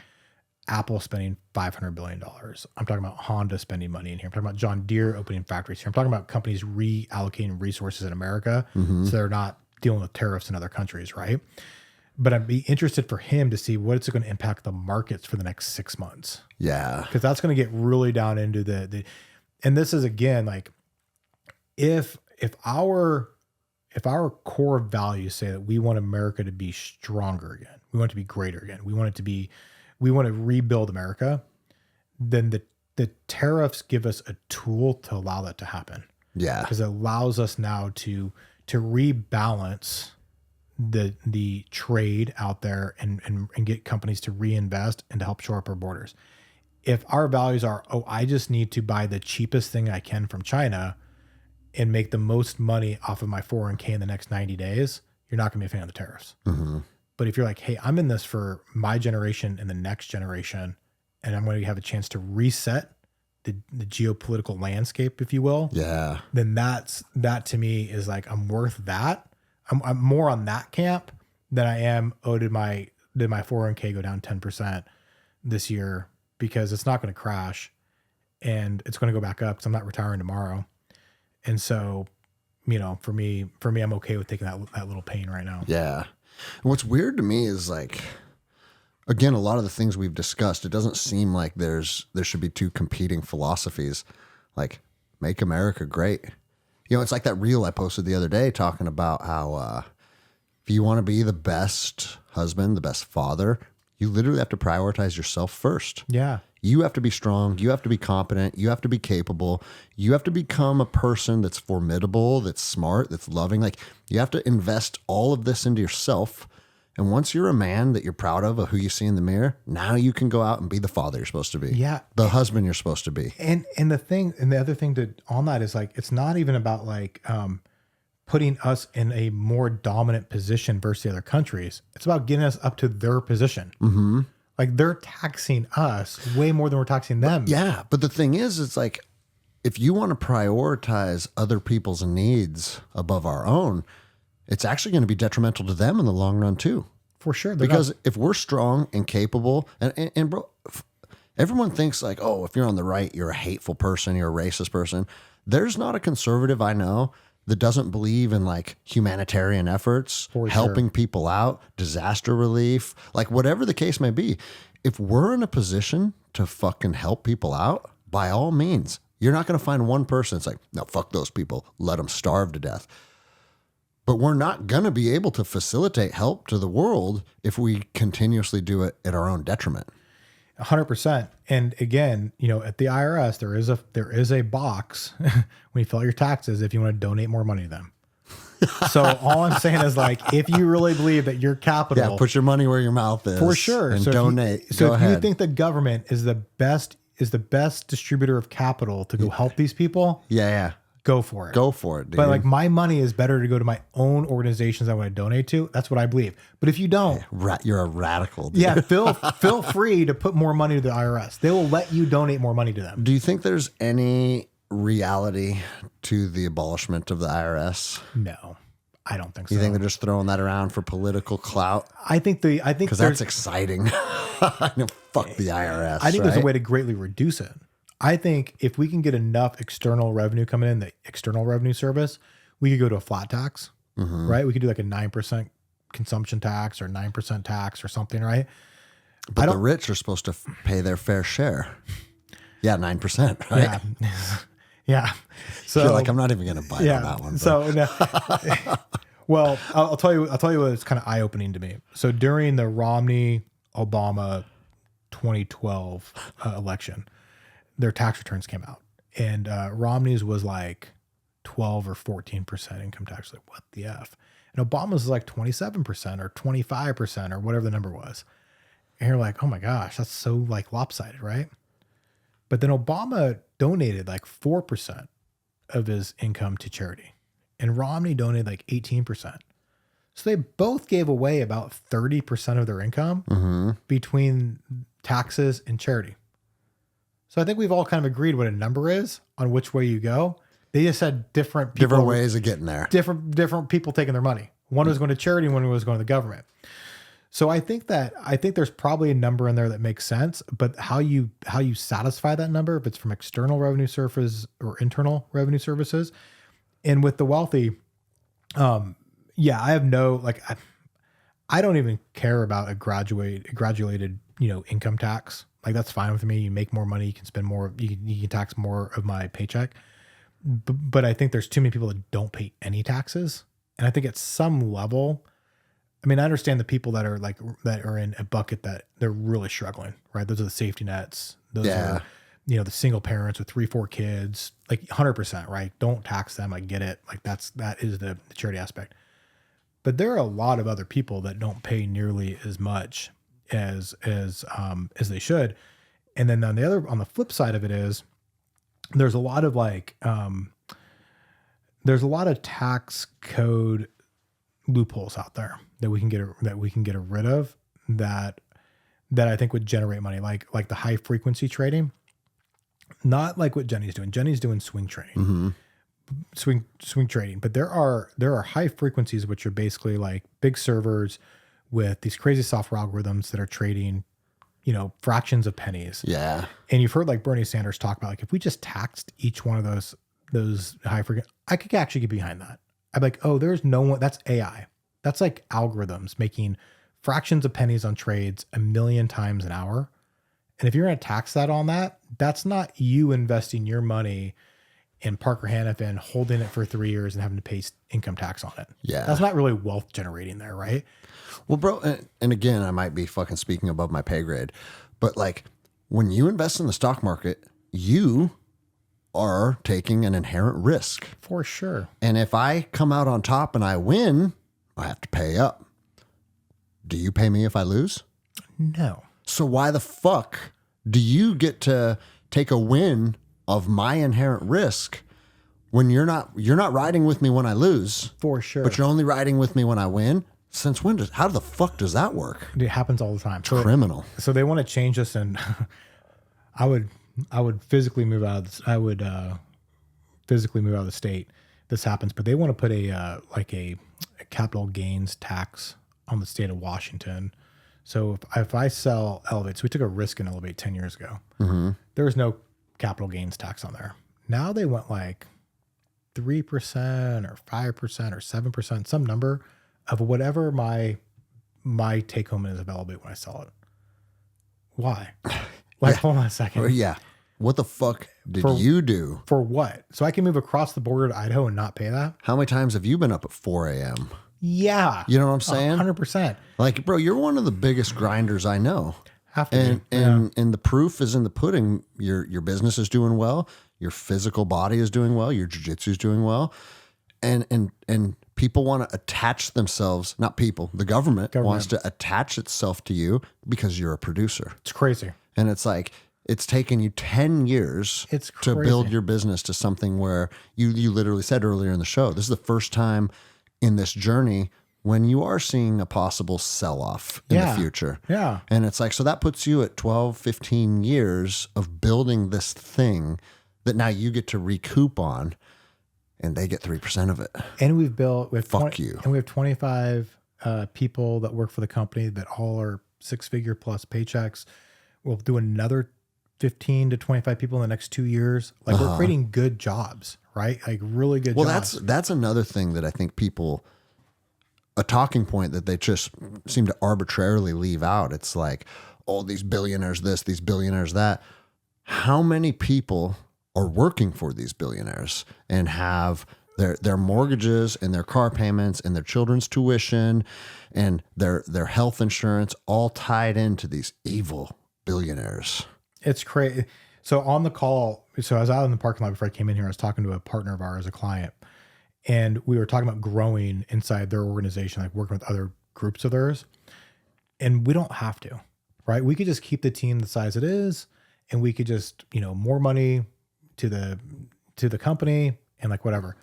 Apple spending $500 billion. I'm talking about Honda spending money in here. I'm talking about John Deere opening factories here. I'm talking about companies reallocating resources in America so they're not dealing with tariffs in other countries, right? But I'd be interested for him to see what it's going to impact the markets for the next 6 months. Yeah. Because that's going to get really down into the and this is again like if our core values say that we want America to be stronger again, we want it to be greater again, we want to rebuild America, then the tariffs give us a tool to allow that to happen. Yeah. Because it allows us now to rebalance the trade out there and get companies to reinvest and to help shore up our borders. If our values are, I just need to buy the cheapest thing I can from China and make the most money off of my 401k in the next 90 days, you're not going to be a fan of the tariffs. But if you're like, hey, I'm in this for my generation and the next generation, and I'm going to have a chance to reset the geopolitical landscape, if you will. Yeah. Then that to me is like, I'm worth that. I'm more on that camp than I am, did my 401k go down 10% this year, because it's not going to crash and it's going to go back up because I'm not retiring tomorrow. And so, for me, I'm okay with taking that little pain right now. Yeah. And what's weird to me is like, again, a lot of the things we've discussed, it doesn't seem like there should be two competing philosophies. Like, make America great. It's like that reel I posted the other day talking about how if you want to be the best husband, the best father, you literally have to prioritize yourself first. Yeah. You have to be strong. You have to be competent. You have to be capable. You have to become a person that's formidable, that's smart, that's loving. Like, you have to invest all of this into yourself. And once you're a man that you're proud of who you see in the mirror, now you can go out and be the father you're supposed to be. Yeah. The husband you're supposed to be. And the other thing on that is like, it's not even about like putting us in a more dominant position versus the other countries. It's about getting us up to their position. Mm-hmm. Like, they're taxing us way more than we're taxing them. Yeah. But the thing is, it's like, if you want to prioritize other people's needs above our own, it's actually going to be detrimental to them in the long run too. For sure. Because if we're strong and capable, and bro, everyone thinks like, oh, if you're on the right, you're a hateful person, you're a racist person. There's not a conservative I know that doesn't believe in like humanitarian efforts, helping people out, disaster relief, like whatever the case may be. If we're in a position to fucking help people out, by all means, you're not going to find one person that's like, no, fuck those people. Let them starve to death. But we're not going to be able to facilitate help to the world if we continuously do it at our own detriment. 100%. And again, at the IRS, there is a box when you fill out your taxes if you want to donate more money to them. So all I'm saying is like, if you really believe that your capital, put your money where your mouth is, for sure, and so donate. If you think the government is the best distributor of capital to go help these people, go for it. Go for it, dude. But like, my money is better to go to my own organizations I want to donate to. That's what I believe. But if you don't, you're a radical, dude. Yeah, feel free to put more money to the IRS. They will let you donate more money to them. Do you think there's any reality to the abolishment of the IRS? No, I don't think so. You think they're just throwing that around for political clout? I think because that's exciting. Fuck the IRS. I think there's a way to greatly reduce it. I think if we can get enough external revenue coming in, the external revenue service, we could go to a flat tax, right? We could do like a 9% consumption tax or 9% tax or something, right? But the rich are supposed to pay their fair share. Yeah, 9%, right? Yeah. Yeah. So You're like, I'm not even going to bite on that one. Bro. So, no, well, I'll tell you what's kind of eye opening to me. So during the Romney Obama 2012 election, their tax returns came out, and Romney's was like 12 or 14% income tax. Like, what the F? And Obama's was like 27% or 25% or whatever the number was. And you're like, oh my gosh, that's so like lopsided, right? But then Obama donated like 4% of his income to charity, and Romney donated like 18%. So they both gave away about 30% of their income between taxes and charity. So I think we've all kind of agreed what a number is on which way you go. They just had different ways of getting there. Different people taking their money. One was going to charity, one was going to the government. So I think there's probably a number in there that makes sense, but how you satisfy that number, if it's from external revenue services or internal revenue services, and with the wealthy, I have no, like, I don't even care about a graduated, income tax. Like, that's fine with me. You make more money, you can spend more, you can tax more of my paycheck. But I think there's too many people that don't pay any taxes. And I think at some level, I mean, I understand the people that are in a bucket that they're really struggling, right? Those are the safety nets. Those are, the single parents with 3-4 kids, like 100%, right? Don't tax them. I get it. Like that is the charity aspect. But there are a lot of other people that don't pay nearly as much as they should. And then on the flip side of it is there's a lot of there's a lot of tax code loopholes out there that we can get rid of that I think would generate money, like the high frequency trading, not like what Jenny's doing. Jenny's doing swing trading, swing trading. But there are high frequencies, which are basically like big servers with these crazy software algorithms that are trading, fractions of pennies. Yeah. And you've heard like Bernie Sanders talk about, like, if we just taxed each one of those high frequency, I could actually get behind that. I'd be like, oh, there's no one, that's AI. That's like algorithms making fractions of pennies on trades 1 million times an hour. And if you're going to tax that on that, that's not you investing your money in Parker Hannifin, holding it for 3 years and having to pay income tax on it. Yeah. That's not really wealth generating there, right? Well, bro, and again, I might be fucking speaking above my pay grade, but like when you invest in the stock market, you are taking an inherent risk. For sure. And if I come out on top and I win, I have to pay up. Do you pay me if I lose? No. So why the fuck do you get to take a win of my inherent risk when you're not riding with me when I lose? For sure. But you're only riding with me when I win? Since when how the fuck does that work? It happens all the time. It's criminal. So they want to change this, and I would physically move out of the state. This happens, but they want to put a capital gains tax on the state of Washington. So if I sell Elevat, so we took a risk in Elevat 10 years ago. There was no capital gains tax on there. Now they want like 3% or 5% or 7%, some number of whatever my take home is of Elevat when I sell it. Why? Like, hold on a second. Yeah. What the fuck did you do? For what? So I can move across the border to Idaho and not pay that? How many times have you been up at 4 a.m.? Yeah. You know what I'm saying? 100%. Like, bro, you're one of the biggest grinders I know. Have to be. And the proof is in the pudding. Your business is doing well. Your physical body is doing well. Your jiu-jitsu is doing well. And people want to attach themselves, not people, the government wants to attach itself to you because you're a producer. It's crazy. And it's like, it's taken you 10 years to build your business to something where you literally said earlier in the show, this is the first time in this journey when you are seeing a possible sell-off in the future. Yeah. And it's like, so that puts you at 12, 15 years of building this thing that now you get to recoup on, and they get 3% of it. And we've built, you. And we have 25 people that work for the company that all are 6-figure plus paychecks. We'll do another 15 to 25 people in the next 2 years. Like, we're creating good jobs, right? Like, really good jobs. Well, that's another thing that I think people, a talking point that they just seem to arbitrarily leave out. It's like, oh, these billionaires this, these billionaires that. How many people are working for these billionaires and have their mortgages and their car payments and their children's tuition and their health insurance all tied into these evil billionaires. It's crazy. So on the call, so I was out in the parking lot before I came in here. I was talking to a partner of ours, a client, and we were talking about growing inside their organization, like working with other groups of theirs. And we don't have to, right? We could just keep the team the size it is, and we could just, more money to the company and like whatever.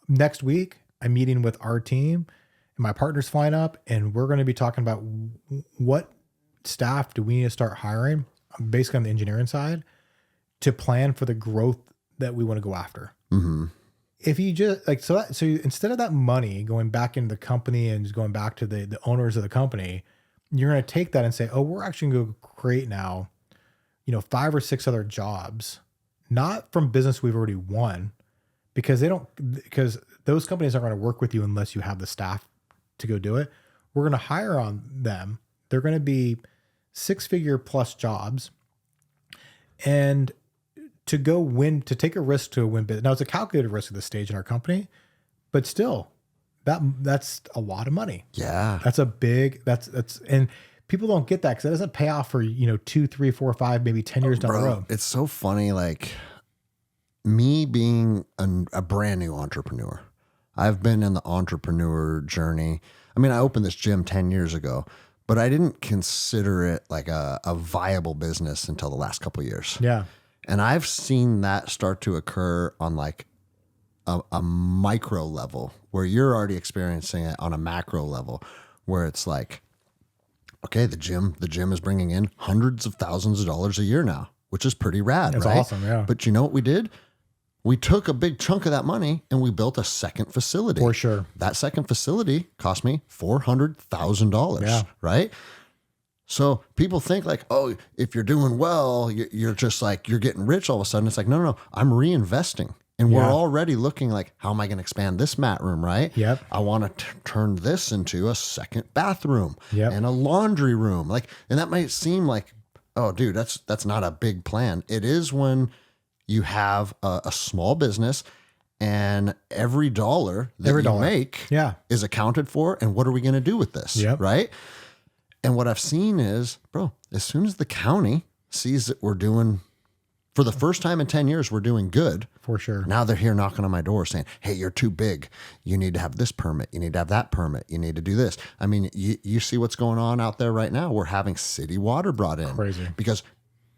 Next week, I'm meeting with our team and my partner's flying up, and we're going to be talking about what staff do we need to start hiring, basically on the engineering side, to plan for the growth that we want to go after. Mm-hmm. If you just so instead of that money going back into the company and just going back to the owners of the company, you're going to take that and say, oh, we're actually going to create now, 5 or 6 other jobs, not from business we've already won, because those companies aren't going to work with you unless you have the staff to go do it. We're going to hire on them. They're going to be 6-figure plus jobs, and to take a risk to win business. Now it's a calculated risk at this stage in our company, but still that's a lot of money. Yeah. And people don't get that because it doesn't pay off for, 2, 3, 4, 5, maybe 10 years down the road. It's so funny. Like me being a brand new entrepreneur, I've been in the entrepreneur journey. I mean, I opened this gym 10 years ago, but I didn't consider it like a viable business until the last couple of years. Yeah. And I've seen that start to occur on like a micro level where you're already experiencing it on a macro level where it's like, okay, the gym is bringing in hundreds of thousands of dollars a year now, which is pretty rad. It's right? awesome. Yeah. But you know what we did? We took a big chunk of that money and we built a second facility. For sure. That second facility cost me $400,000. Yeah. Right. So people think like, oh, if you're doing well, you're just like, you're getting rich all of a sudden. It's like, no, I'm reinvesting. And we're already looking like, how am I going to expand this mat room, right? Yep. I want to turn this into a second bathroom and a laundry room. Like, and that might seem like, oh, dude, that's not a big plan. It is when you have a small business and every dollar that you make is accounted for. And what are we going to do with this? Yep. Right. And what I've seen is, bro, as soon as the county sees that we're doing, for the first time in 10 years, we're doing good. For sure. Now they're here knocking on my door saying, hey, you're too big. You need to have this permit. You need to have that permit. You need to do this. I mean, you see what's going on out there right now. We're having city water brought in. Crazy. Because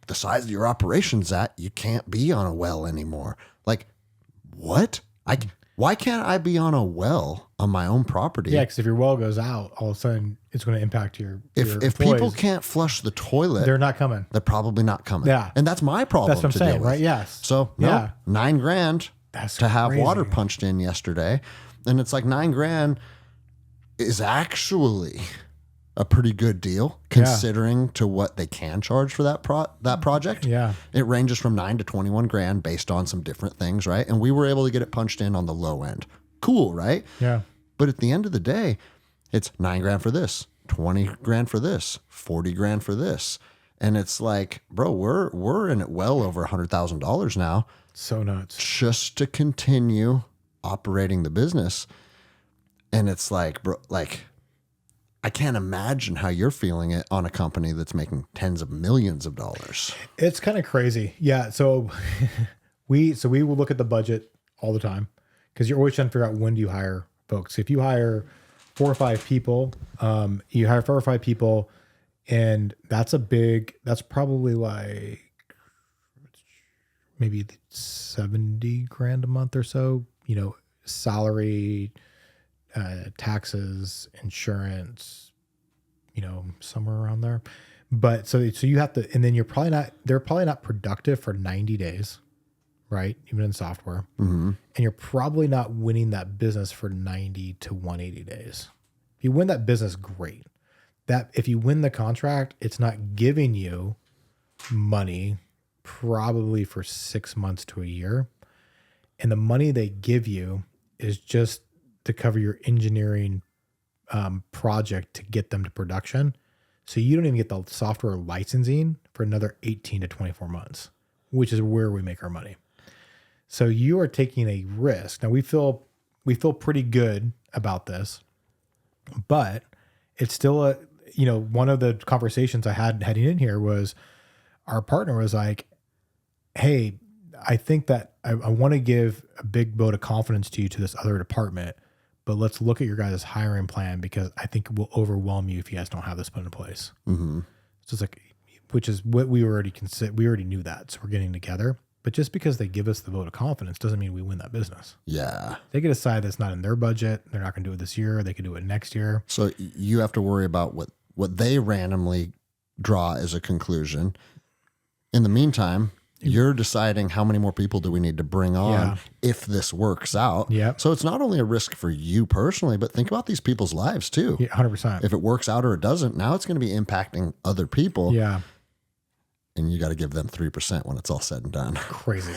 the size of your operation's at, you can't be on a well anymore. Like, what? Why can't I be on a well on my own property? Yeah, because if your well goes out, all of a sudden it's going to impact your If people can't flush the toilet, they're not coming. They're probably not coming. Yeah. And that's my problem. That's what I'm saying, deal with. right? Yes. So no, $9,000 That's to have crazy. water punched in yesterday. And it's like $9,000 is actually a pretty good deal considering to what they can charge for that project. Yeah. It ranges from $9,000 to $21,000 based on some different things, right? And we were able to get it punched in on the low end. Cool, right? Yeah. But at the end of the day, it's $9,000 for this, $20,000 for this, $40,000 for this. And it's like, bro, we're in it well over $100,000 now. So nuts. Just to continue operating the business. And it's like, bro, like, I can't imagine how you're feeling it on a company that's making tens of millions of dollars. It's kind of crazy. Yeah. So we will look at the budget all the time because you're always trying to figure out when do you hire folks. If you hire 4 or 5 people, and that's probably like maybe $70,000 a month or so, salary, taxes, insurance, somewhere around there. But so you have to, and then they're probably not productive for 90 days, right? Even in software. Mm-hmm. And you're probably not winning that business for 90 to 180 days. If you win that business, great. That if you win the contract, it's not giving you money probably for 6 months to a year. And the money they give you is just to cover your engineering project to get them to production. So you don't even get the software licensing for another 18 to 24 months, which is where we make our money. So you are taking a risk. Now we feel pretty good about this, but it's still one of the conversations I had heading in here was our partner was like, hey, I think that I want to give a big vote of confidence to you to this other department, but let's look at your guys' hiring plan because I think it will overwhelm you if you guys don't have this put in place. Mm-hmm. So it's like, which is what we already we already knew that. So we're getting together, but just because they give us the vote of confidence doesn't mean we win that business. Yeah. They can decide that's not in their budget. They're not going to do it this year. They can do it next year. So you have to worry about what they randomly draw as a conclusion. In the meantime, you're deciding how many more people do we need to bring on if this works out. Yeah. So it's not only a risk for you personally, but think about these people's lives too. Yeah, 100%. If it works out or it doesn't, now it's going to be impacting other people. Yeah. And you got to give them 3% when it's all said and done. Crazy.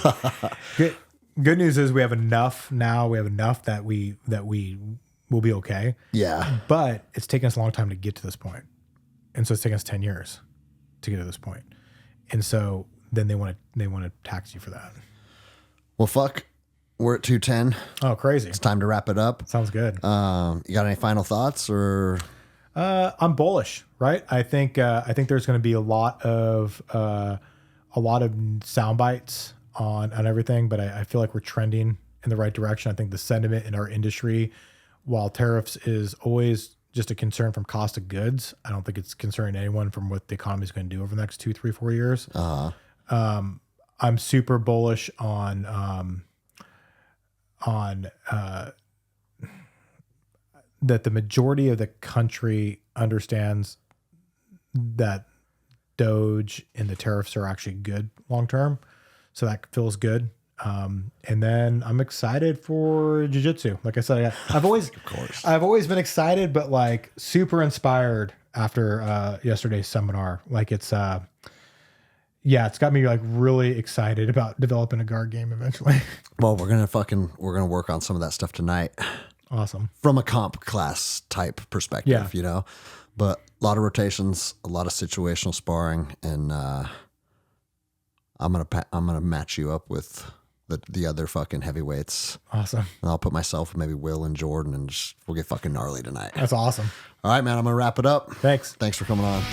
Good news is we have enough now. We have enough that we will be okay. Yeah. But it's taken us a long time to get to this point. And so it's taken us 10 years to get to this point. And so then they want to tax you for that. Well, fuck. We're at 2:10. Oh, crazy. It's time to wrap it up. Sounds good. You got any final thoughts or? I'm bullish, right? I think there's going to be a lot of sound bites on everything, but I feel like we're trending in the right direction. I think the sentiment in our industry, while tariffs is always just a concern from cost of goods, I don't think it's concerning anyone from what the economy is going to do over the next 2, 3, 4 years. I'm super bullish on that the majority of the country understands that Doge and the tariffs are actually good long term. So that feels good. And then I'm excited for Jiu Jitsu. Like I said, I've always been excited, but like super inspired after yesterday's seminar. Like it's got me like really excited about developing a guard game eventually. Well, we're gonna work on some of that stuff tonight. Awesome. From a comp class type perspective, but a lot of rotations, a lot of situational sparring, and I'm gonna match you up with the other fucking heavyweights. Awesome. And I'll put myself with maybe Will and Jordan, and we'll get fucking gnarly tonight. That's awesome. All right, man. I'm gonna wrap it up. Thanks for coming on.